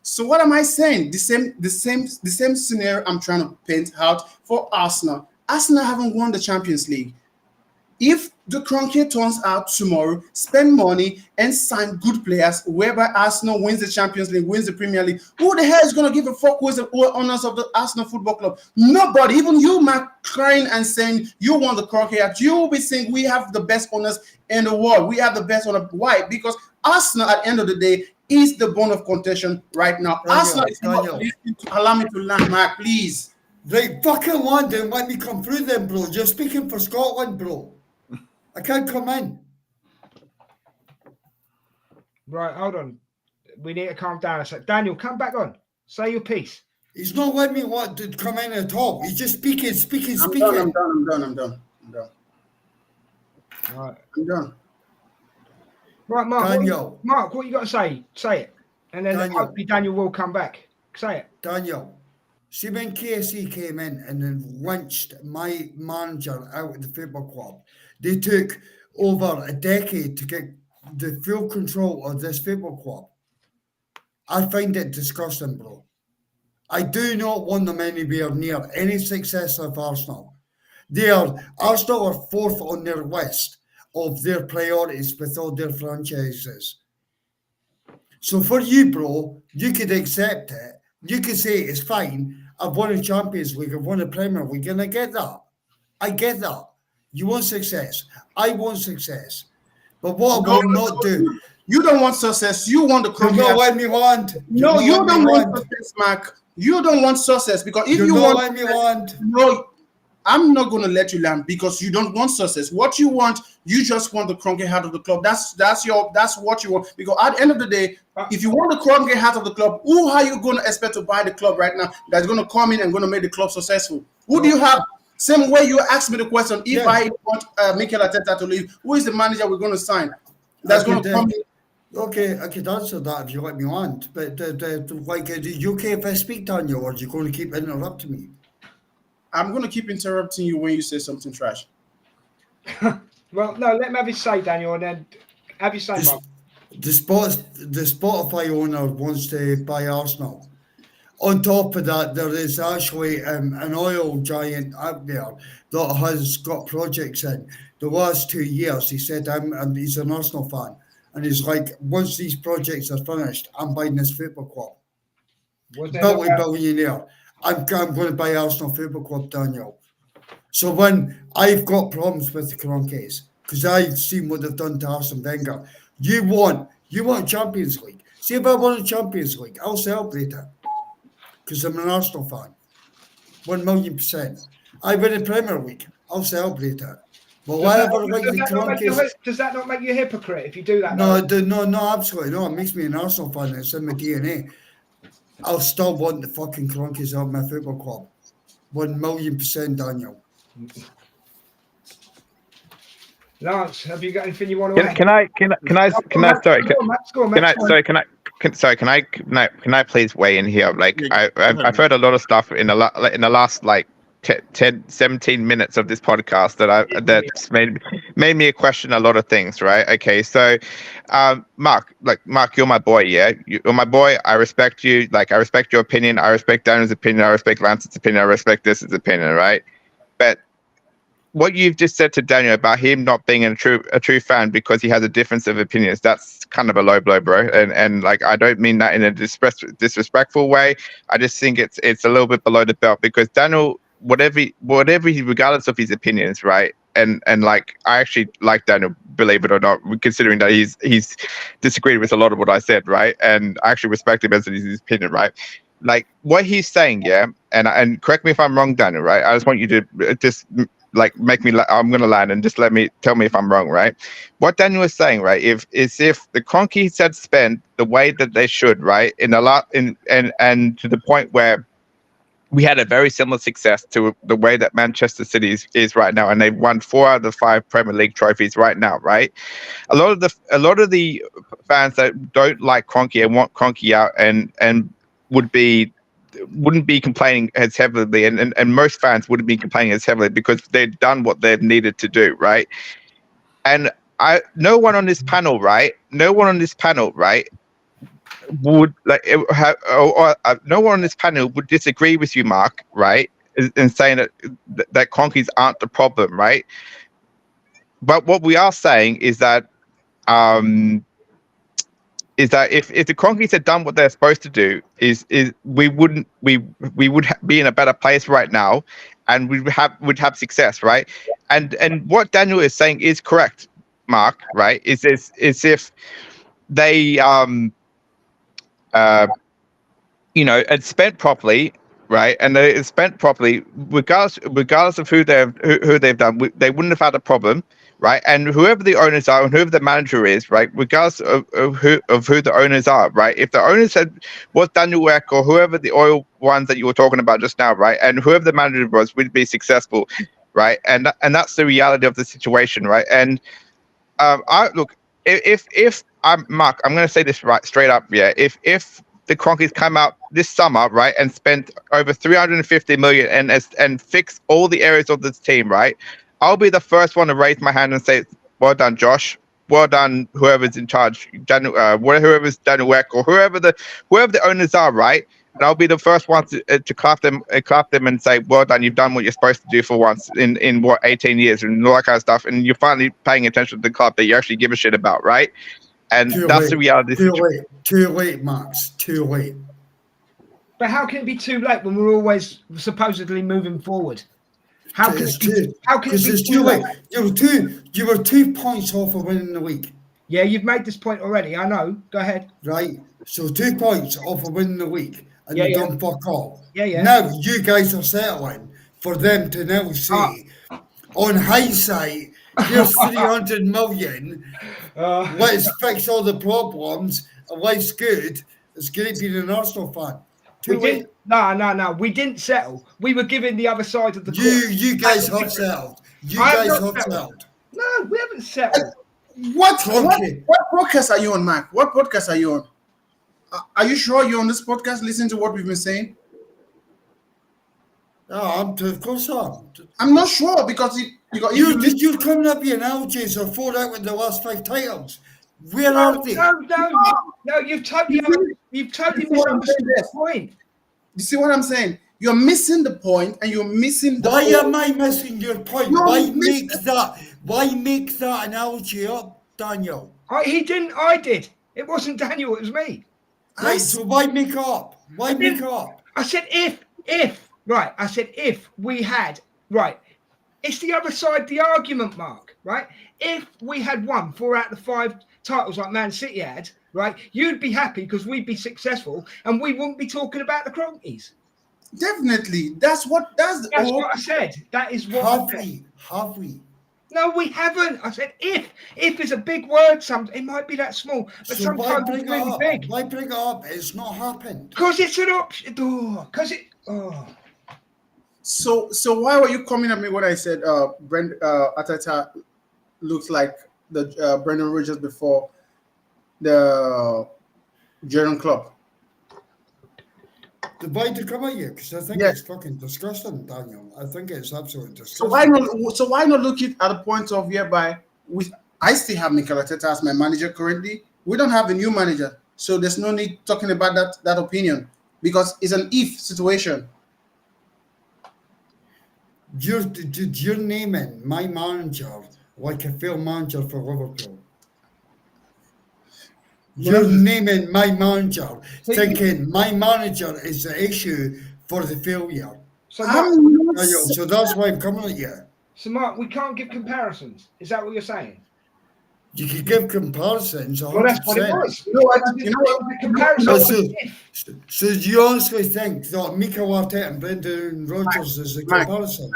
So what am I saying? The same scenario I'm trying to paint out for Arsenal. Arsenal haven't won the Champions League. If the Kroenke turns out tomorrow, spend money and sign good players, whereby Arsenal wins the Champions League, wins the Premier League, who the hell is going to give a fuck who is the owners of the Arsenal Football Club? Nobody. Even you, Mark, crying and saying you want the Kroenke out. You will be saying we have the best owners in the world. We have the best owners. Why? Because Arsenal, at the end of the day, is the bone of contention right now. Arsenal is not listening to allow me to land, Mark, please. Right, fucking London, let me come through them, bro. You're speaking for Scotland, bro. I can't come in. Right, hold on. We need to calm down a sec. Daniel, come back on. Say your piece. He's not letting me want to come in at all. He's just speaking. I'm done. Right. I'm done. Right, Mark. Daniel. What you got to say? Say it, and then hopefully Daniel will come back. Say it. Daniel, see when KSE came in and then lynched my manager out of the football club, they took over a decade to get the full control of this football club. I find it disgusting, bro. I do not want them anywhere near any success of Arsenal. Arsenal are fourth on their list of their priorities with all their franchises. So for you, bro, you could accept it. You could say it's fine. I've won a Champions League, I've won a Premier League, and I get that. I get that. You want success. I want success. But what I will not do. You don't want success. You want the You don't let me want. No, you don't want success, Mark. You don't want success because if you want, let me want. No, I'm not going to let you land because you don't want success. What you want, you just want the crunkle heart of the club. That's what you want. Because at the end of the day, if you want the crunkle heart of the club, who are you going to expect to buy the club right now that's going to come in and going to make the club successful? Who do you have? Same way you asked me the question, if I want Mikel Arteta to leave, who is the manager we're going to sign? That's going to come in. Okay, I could answer that if you let me want. But you okay if I speak, Daniel, or are you going to keep interrupting me? I'm going to keep interrupting you when you say something trash. Well, no, let him have his say, Daniel, and then have your say, Mark. The Spotify owner wants to buy Arsenal. On top of that, there is actually an oil giant out there that has got projects in. The last 2 years, he said he's an Arsenal fan. And he's like, once these projects are finished, I'm buying this football club. Billionaire. I'm going to buy Arsenal Football Club, Daniel. So when I've got problems with the Cronkies, because I've seen what they've done to Arsene Wenger, you want Champions League. See, if I won a Champions League, I'll celebrate it. Because I'm an Arsenal fan. 1,000,000%. I win a Premier League, I'll celebrate it. But does that not make you a hypocrite if you do that? No, absolutely no. It makes me an Arsenal fan. It's in my DNA. I'll still want the fucking Cronkies out of my football club. 1,000,000%, Daniel. Lance, have you got anything you want to add? Can I please weigh in here? Like I've heard a lot of stuff in the last like 10, 17 minutes of this podcast that's made me question a lot of things, right? Okay, so Mark, you're my boy, yeah? You're my boy. I respect you. Like, I respect your opinion. I respect Daniel's opinion. I respect Lance's opinion. I respect this opinion, right? But what you've just said to Daniel about him not being a true fan because he has a difference of opinions, that's kind of a low blow, bro. And like, I don't mean that in a disrespectful way. I just think it's a little bit below the belt because Daniel, whatever he, regardless of his opinions, right? And like, I actually like Daniel, believe it or not, considering that he's disagreed with a lot of what I said, right? And I actually respect him as his opinion, right? Like what he's saying, yeah. And correct me if I'm wrong, Daniel, right? I just want you to just like make me. I'm gonna land and just tell me if I'm wrong, right? What Daniel is saying, right? If the Cronkies had spent the way that they should, right, and to the point where we had a very similar success to the way that Manchester City is right now, and they've won 4 out of the 5 Premier League trophies right now, right? A lot of the fans that don't like Kroenke and want Kroenke out and wouldn't be complaining as heavily, and most fans wouldn't be complaining as heavily because they've done what they've needed to do, right? And no one on this panel, right? Would no one on this panel would disagree with you, Mark, right? In saying that Cronkies aren't the problem, right? But what we are saying is that if the Cronkies had done what they're supposed to do, we would be in a better place right now, and would have success, right? And what Daniel is saying is correct, Mark, right? Is if they had spent properly, right? And they spent properly, regardless of who they've done, they wouldn't have had a problem right? And whoever the owners are and whoever the manager is, right, regardless of who the owners are, right? If the owners was Daniel Weck or whoever the oil ones that you were talking about just now, right, and whoever the manager was, would be successful, right? And that's the reality of the situation, right? And I look, if I'm Mark, I'm going to say this right straight up, yeah. If the Cronkies come out this summer, right, and spend over 350 million and fix all the areas of this team, right, I'll be the first one to raise my hand and say, "Well done, Josh. Well done, whoever's in charge, whoever's Daniel Weck or whoever the owners are, right." And I'll be the first one to clap them and say, "Well done, you've done what you're supposed to do for once in what 18 years and all that kind of stuff." And you're finally paying attention to the club that you actually give a shit about, right? And that's the reality. Too late, Max. Too late. But how can it be too late when we're always supposedly moving forward? How can it be too late? You were 2 points off of winning the league. Yeah, you've made this point already. I know. Go ahead. Right. So 2 points off of winning the league, and you don't fuck off. Yeah. Now you guys are settling for them to now say, on hindsight, here's 300 million. Let's fix all the problems. Life's good. It's great being an Arsenal fan. No. We didn't settle. We were giving the other side of the court. You guys have settled. You guys have settled. No, we haven't settled. What podcast are you on, Mark? What podcast are you on? Are you sure you're on this podcast? Listen to what we've been saying. No, of course I'm. I'm not sure because you're coming up with analogies of 4 out with the last 5 titles. Where are they? No, you've totally misunderstood the point. You see what I'm saying? You're missing the point, and you're missing the. Why am I missing your point? Why make that analogy up, Daniel? He didn't. I did. It wasn't Daniel. It was me. Right, so why make up? Why make up? I said if. Right. I said if we had. Right. It's the other side of the argument, Mark. Right. If we had won 4 out of the 5 titles like Man City had, right, you'd be happy because we'd be successful and we wouldn't be talking about the Cronkies. Definitely. That's what I said. That is what Have we? No, we haven't. I said if. If is a big word. It might be that small, but so sometimes it's really big. Why bring it up? It's not happened. Because it's an option. So why were you coming at me when I said Arteta looks like the Brendan Rodgers before the Jurgen Klopp? Why to come at you? Because I think it's fucking disgusting, Daniel. I think it's absolutely disgusting. So why not look at the point of whereby I still have Mikel Arteta as my manager currently. We don't have a new manager, so there's no need talking about that opinion because it's an if situation. You're naming my manager like a failed manager for Liverpool. You're naming my manager, thinking my manager is the issue for the failure. So that's why I'm coming at you. So, Mark, we can't give comparisons. Is that what you're saying? You could give comparisons. 100%. Well, that's what it was. So you honestly think that Mikel Arteta and Brendan Rodgers is a comparison?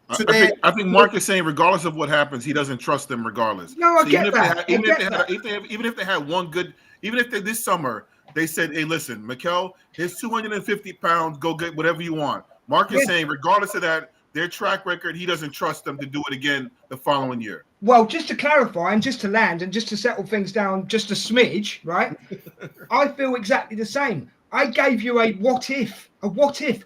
I think Mark is saying, regardless of what happens, he doesn't trust them. Regardless, no, I get that. Even if they had one good, even if this summer they said, "Hey, listen, Mikel, here's 250 pounds. Go get whatever you want." Mark is saying, regardless of that, their track record, he doesn't trust them to do it again the following year. Well, just to clarify and just to land and just to settle things down just a smidge, right? I feel exactly the same. I gave you a what if. What if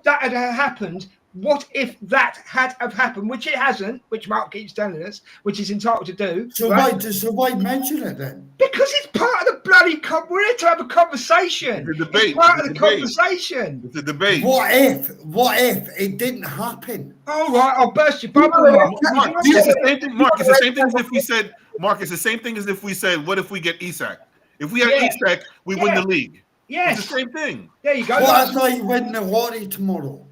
that had happened? What if that had have happened, which it hasn't, which Mark keeps telling us, which he's entitled to do. So why mention it then? Because it's part of the bloody we're here to have a conversation. It's a debate. It's part of the conversation. It's a debate. What if it didn't happen? All right, I'll burst your bubble. Mark, it's the same thing. Mark, it's the same thing as if we said. Mark, it's the same thing as if we said, "What if we get Isak? If we had Isak, we win the league." Yes, it's the same thing. There you go. What if I win the lottery tomorrow?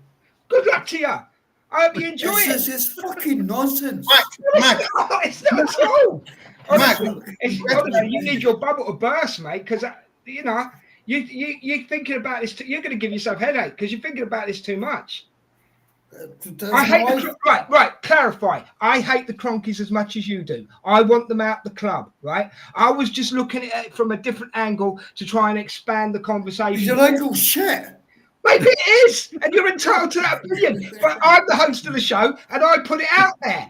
Good luck to you. I hope you enjoy it. It's fucking nonsense. Mac. It's not at all. Honestly, you need your bubble to burst, mate, because you're thinking about this. You're going to give yourself a headache because you're thinking about this too much. I hate right. Clarify. I hate the Cronkies as much as you do. I want them out the club, right? I was just looking at it from a different angle to try and expand the conversation. Your angle shit. Maybe it is, and you're entitled to that opinion. But I'm the host of the show, and I put it out there,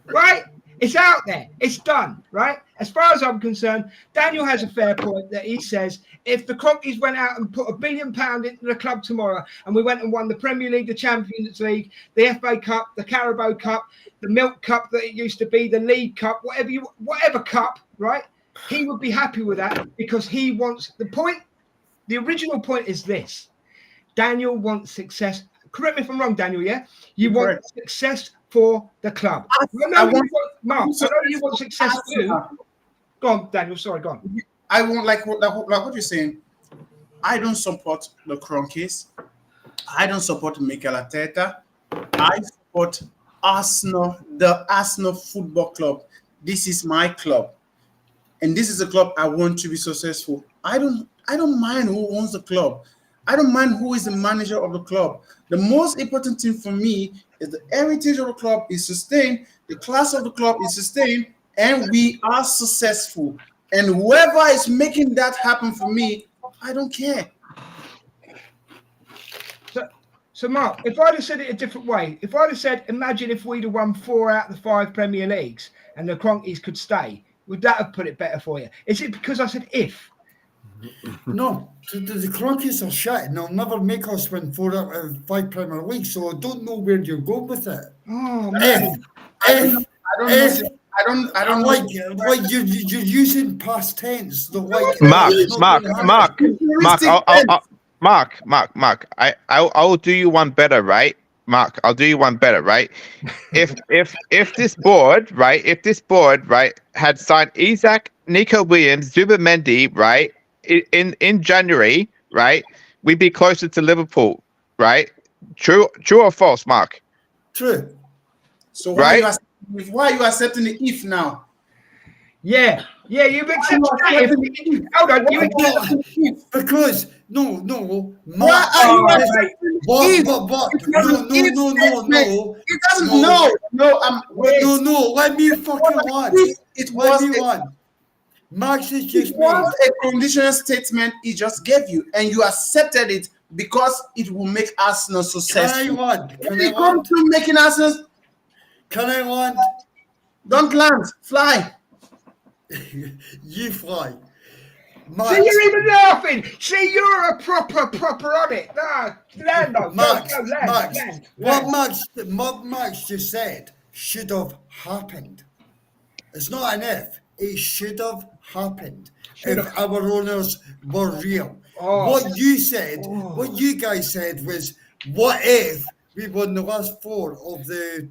right? It's out there. It's done, right? As far as I'm concerned, Daniel has a fair point that he says if the Cronkies went out and put £1 billion into the club tomorrow and we went and won the Premier League, the Champions League, the FA Cup, the Carabao Cup, the Milk Cup that it used to be, the League Cup, whatever cup, right? He would be happy with that because he wants the original point is this. Daniel wants success. Correct me if I'm wrong, Daniel, yeah? You want success for the club. Mark, I know you want success too. Go on, Daniel. Sorry, go on. I won't like what you're saying. I don't support the Cronkies. I don't support Mikel Arteta. I support Arsenal, the Arsenal Football Club. This is my club, and this is a club I want to be successful. I don't mind who owns the club. I don't mind who is the manager of the club. The most important thing for me is the heritage of the club is sustained, the class of the club is sustained, and we are successful. And whoever is making that happen for me, I don't care. So Mark, if I'd have said it a different way, if I'd have said, imagine if we'd have won 4 out of the 5 Premier Leagues and the Cronkies could stay, would that have put it better for you? Is it because I said if? No, the Cronkies are shit and they'll never make us win 4 out of 5 Premier Leagues, so I don't know where you're going with it. Oh, man. I don't like you're using past tense. Mark. I will do you one better, right? Mark, I'll do you one better, right? If this board, right, had signed Isak, Nico Williams, Zubimendi, right, in January, right, we'd be closer to Liverpool, right? True or false, Mark? True. So why are you accepting the if now? Yeah, you accept that. Hold on, you accept because no. Why are you accepting No. It doesn't. No. Let me fucking watch. It was one. Max is just a conditional statement he just gave you, and you accepted it because it will make Arsenal successful. Can I come to making Arsenal? Can I land? Don't land, fly. You fly. Max. See, you're even laughing. See, you're a proper on it. Land on Max. Land. What Max just said should have happened. It's not an if. It should have happened if our owners were real. What you guys said was, what if we won the last 4 of the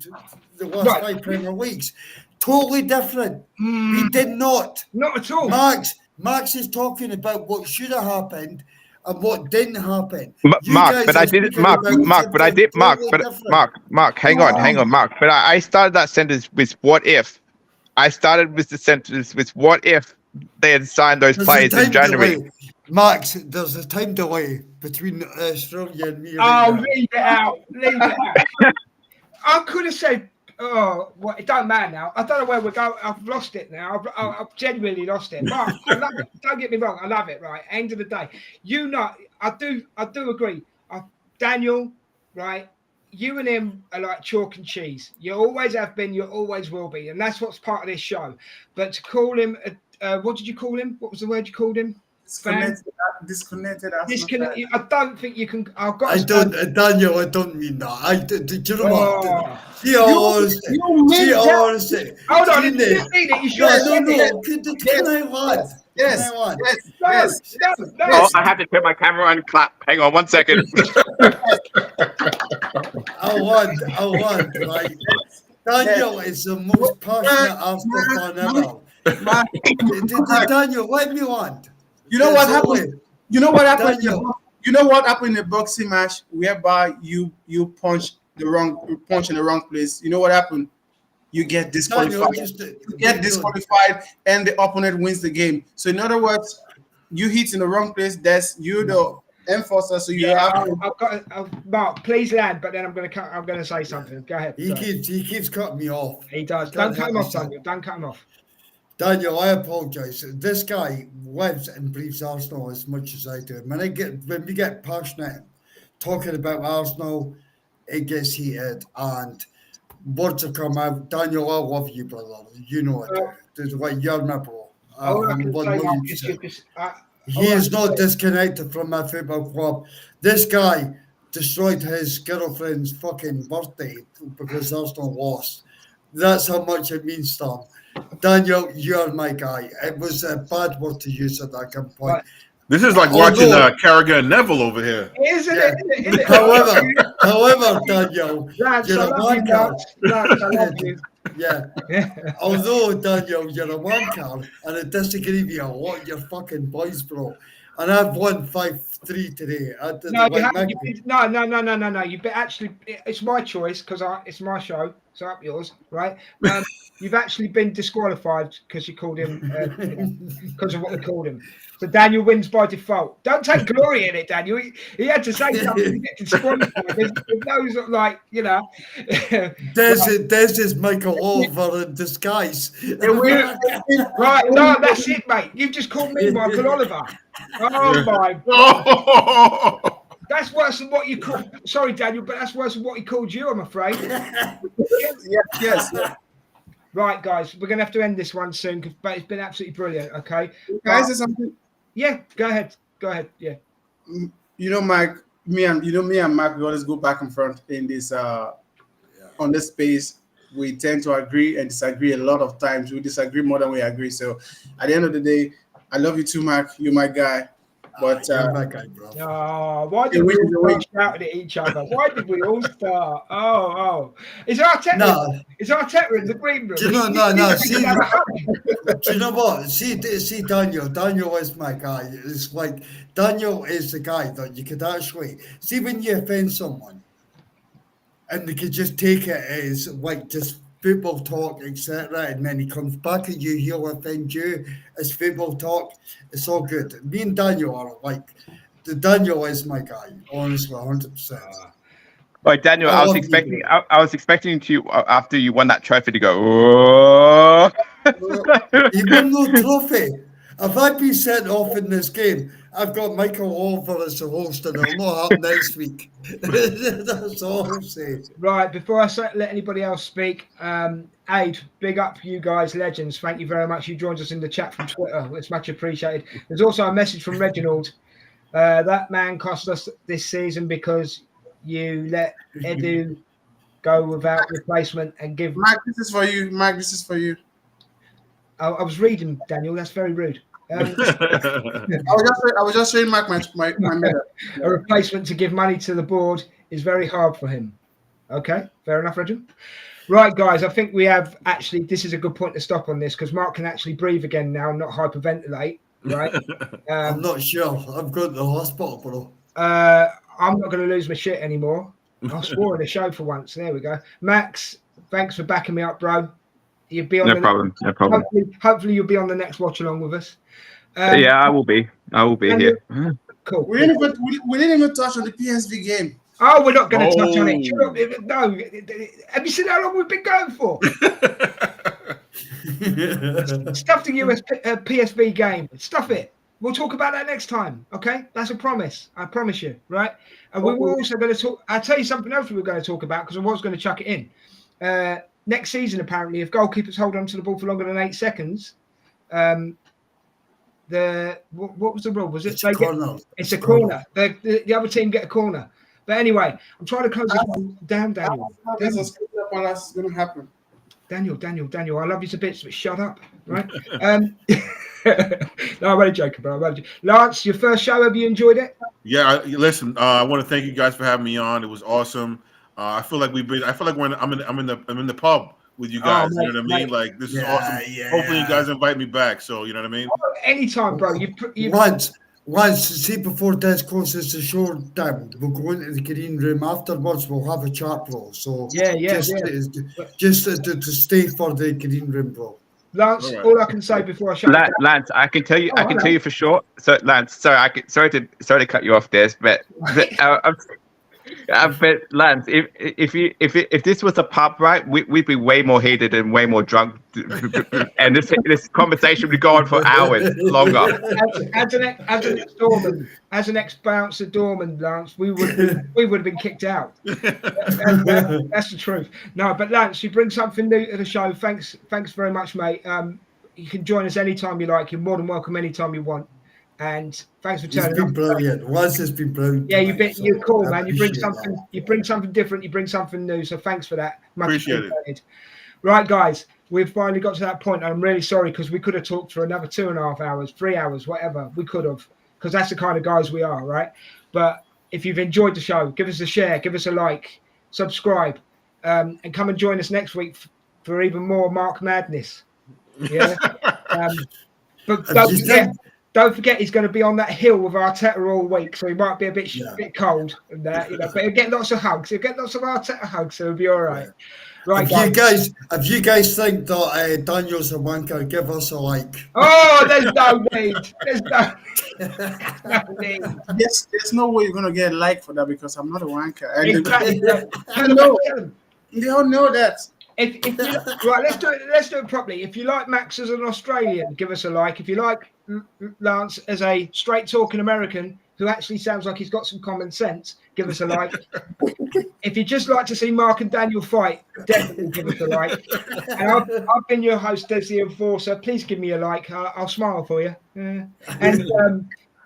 last 5 Premier Leagues? Totally different. We did not. Not at all. Max is talking about what should have happened and what didn't happen. Mark, hang on, Mark. But I started that sentence with what if. I started with the sentence with what if they had signed those players in January. Delay. Max, there's a time delay between Australia and me. Leave it out. I could have said, it don't matter now. I don't know where we're going. I've lost it now. I've genuinely lost it. Mark, I love it. Don't get me wrong. I love it, right? End of the day. I do agree. Daniel, right? You and him are like chalk and cheese. You always have been, you always will be. And that's what's part of this show. But to call him, what did you call him? What was the word you called him? Disconnected. I don't think you can. Daniel, I don't mean that. Do you know what? Honestly. Hold on. You didn't mean it. You should have said it. Can I land? Yes. Oh, I have to turn my camera on and clap. Hang on 1 second. I want. Right? Daniel is the most passionate Arsenal fan ever. Daniel, let me land. You know what happened? You know what happened in a boxing match whereby you punch in the wrong place? You know what happened? You get disqualified. And the opponent wins the game. So in other words, you hit in the wrong place. That's the enforcer, so you Yeah, have. I've got Mark. Please land, but then I'm going to say something. Go ahead. He keeps cutting me off. He does. I Don't can't cut him help off, myself. Daniel. Don't cut him off. Daniel, I apologise. This guy lives and breathes Arsenal as much as I do. When we get passionate talking about Arsenal, it gets heated and words have come out. Daniel, I love you, brother. You know I do. There's like you're my bro. All I can say, Mark, 1,000,000%. is He is not disconnected from my football club. This guy destroyed his girlfriend's fucking birthday because Arsenal lost. That's how much it means to him. Daniel, you're my guy. It was a bad word to use at that point. Right. This is like watching Carragher and Neville over here. Isn't it? Isn't it? However, Daniel, Lance, you're I a love you, wanker. Lance, I love you. Yeah. Although, Daniel, you're a wanker, and I disagree with you a lot, you're fucking boys, bro. And I've won 5-3 today. No, you haven't. No. It's my choice because it's my show. It's up yours, right? You've actually been disqualified because you called him because of what we called him. So Daniel wins by default. Don't take glory in it, Daniel. He had to say something to get disqualified. There's those that, like, you know. This is Michael Oliver in disguise. Right, no, that's it, mate. You've just called me Michael Oliver. Oh my God. That's worse than what you called. Sorry, Daniel, but that's worse than what he called you, I'm afraid. Yes. Right, guys, we're going to have to end this one soon, but it's been absolutely brilliant, okay? Guys, is something? Yeah, go ahead. Yeah. You know, Mike, me and Mark, we always go back and front in this on this space. We tend to agree and disagree a lot of times. We disagree more than we agree. So at the end of the day, I love you too, Mark. You're my guy. But you're my guy, bro. Why did we all start shouting at each other? Why did we all start? Oh. Is Arteta in the green room? Do you know, no. See, do you know what? See, Daniel. Daniel is my guy. It's like Daniel is the guy that you could actually see when you offend someone, and they could just take it as like just football talk, etc. And then he comes back at you, he'll offend you. It's football talk. It's all good. Me and Daniel are like, Daniel is my guy, honestly, 100%. Right, Daniel, I was expecting to after you won that trophy to go. Oh. He won no trophy. If I've been sent off in this game, I've got Michael Oliver as the host, and it'll not happen next week. That's all I'm saying. Right, before I let anybody else speak, Aid, big up you guys, legends. Thank you very much. You joined us in the chat from Twitter. It's much appreciated. There's also a message from Reginald. That man cost us this season because you let Edu go without replacement and give. Mike, this is for you. Mike, this is for you. I was reading, Daniel. That's very rude. I was just showing Mike my medal. A replacement to give money to the board is very hard for him. Okay, fair enough, Reginald. Right, guys, I think we have actually. This is a good point to stop on this because Mark can actually breathe again now, not hyperventilate. Right? I'm not sure. I've got to the hospital, bro. I'm not going to lose my shit anymore. I swore in the show for once. There we go. Max, thanks for backing me up, bro. You'll be on No problem. Hopefully you'll be on the next watch along with us. Yeah, I will be here. Cool. We didn't even touch on the PSV game. Oh, we're not going to touch on it. No. Have you seen how long we've been going for? Stuff the PSV game. Stuff it. We'll talk about that next time. Okay, that's a promise. I promise you. Right. And we were also going to talk. I'll tell you something else we were going to talk about because I was going to chuck it in. Next season, apparently, if goalkeepers hold on to the ball for longer than 8 seconds, what was the rule? Was it? It's a corner. It's a corner. The other team get a corner. But anyway, I'm trying to close this one down, Daniel. That's going to happen. Daniel, I love you to bits, but shut up, right? No, I'm only joking, bro. Lance, your first show, have you enjoyed it? Yeah, listen. I want to thank you guys for having me on. It was awesome. I feel like I'm in the pub with you guys. Oh, mate, you know what I mean? Like this is awesome. Yeah. Hopefully, you guys invite me back. So you know what I mean? Anytime, bro. Once, see, before this closes the show down, we'll go into the green room afterwards. We'll have a chat, bro. So yeah. Just to stay for the green room, bro. Lance, All right. all I can say before I shut it down. Lance, I can tell you, Oh, hello. for sure. So, Lance, sorry to cut you off there, but but Lance, if this was a pub, right, we'd be way more heated and way more drunk, and this conversation would go on for hours longer. As an ex-bouncer doorman, Lance, we would have been kicked out. That's the truth. No, but Lance, you bring something new to the show. Thanks very much, mate. You can join us anytime you like. You're more than welcome anytime you want. And thanks for turning up. It's been brilliant. Once it's been brilliant. Yeah, you're cool, I man. You bring appreciate something. that. You bring something different. You bring something new. So thanks for that. Much Appreciate it. appreciated. Right, guys, we've finally got to that point. I'm really sorry because we could have talked for another 2.5 hours, 3 hours, whatever. We could have, because that's the kind of guys we are, right? But if you've enjoyed the show, give us a share, give us a like, subscribe, and come and join us next week for even more Mark Madness. Yeah. But don't forget, he's going to be on that hill with Arteta all week, so he might be a bit cold and that, but he'll get lots of hugs. He'll get lots of Arteta hugs, so he'll be all right. Right, if you guys think that Daniel's a wanker, give us a like. Oh, there's no need. There's no need. There's no way you're gonna get a like for that because I'm not a wanker. Exactly. They all know that. If you, right, let's do it properly. If you like Max as an Australian, give us a like. If you like Lance as a straight talking American who actually sounds like he's got some common sense, give us a like. If you just like to see Mark and Daniel fight, definitely give us a like. And I've been your host, Des the Enforcer. Please give me a like. I'll smile for you. And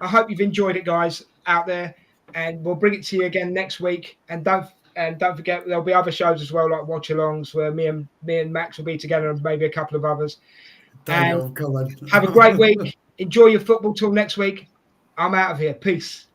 I hope you've enjoyed it, guys, out there. And we'll bring it to you again next week. And don't forget, there'll be other shows as well, like watch-alongs, where me and Max will be together, and maybe a couple of others. Daniel, come on. Have a great week. Enjoy your football till next week. I'm out of here. Peace.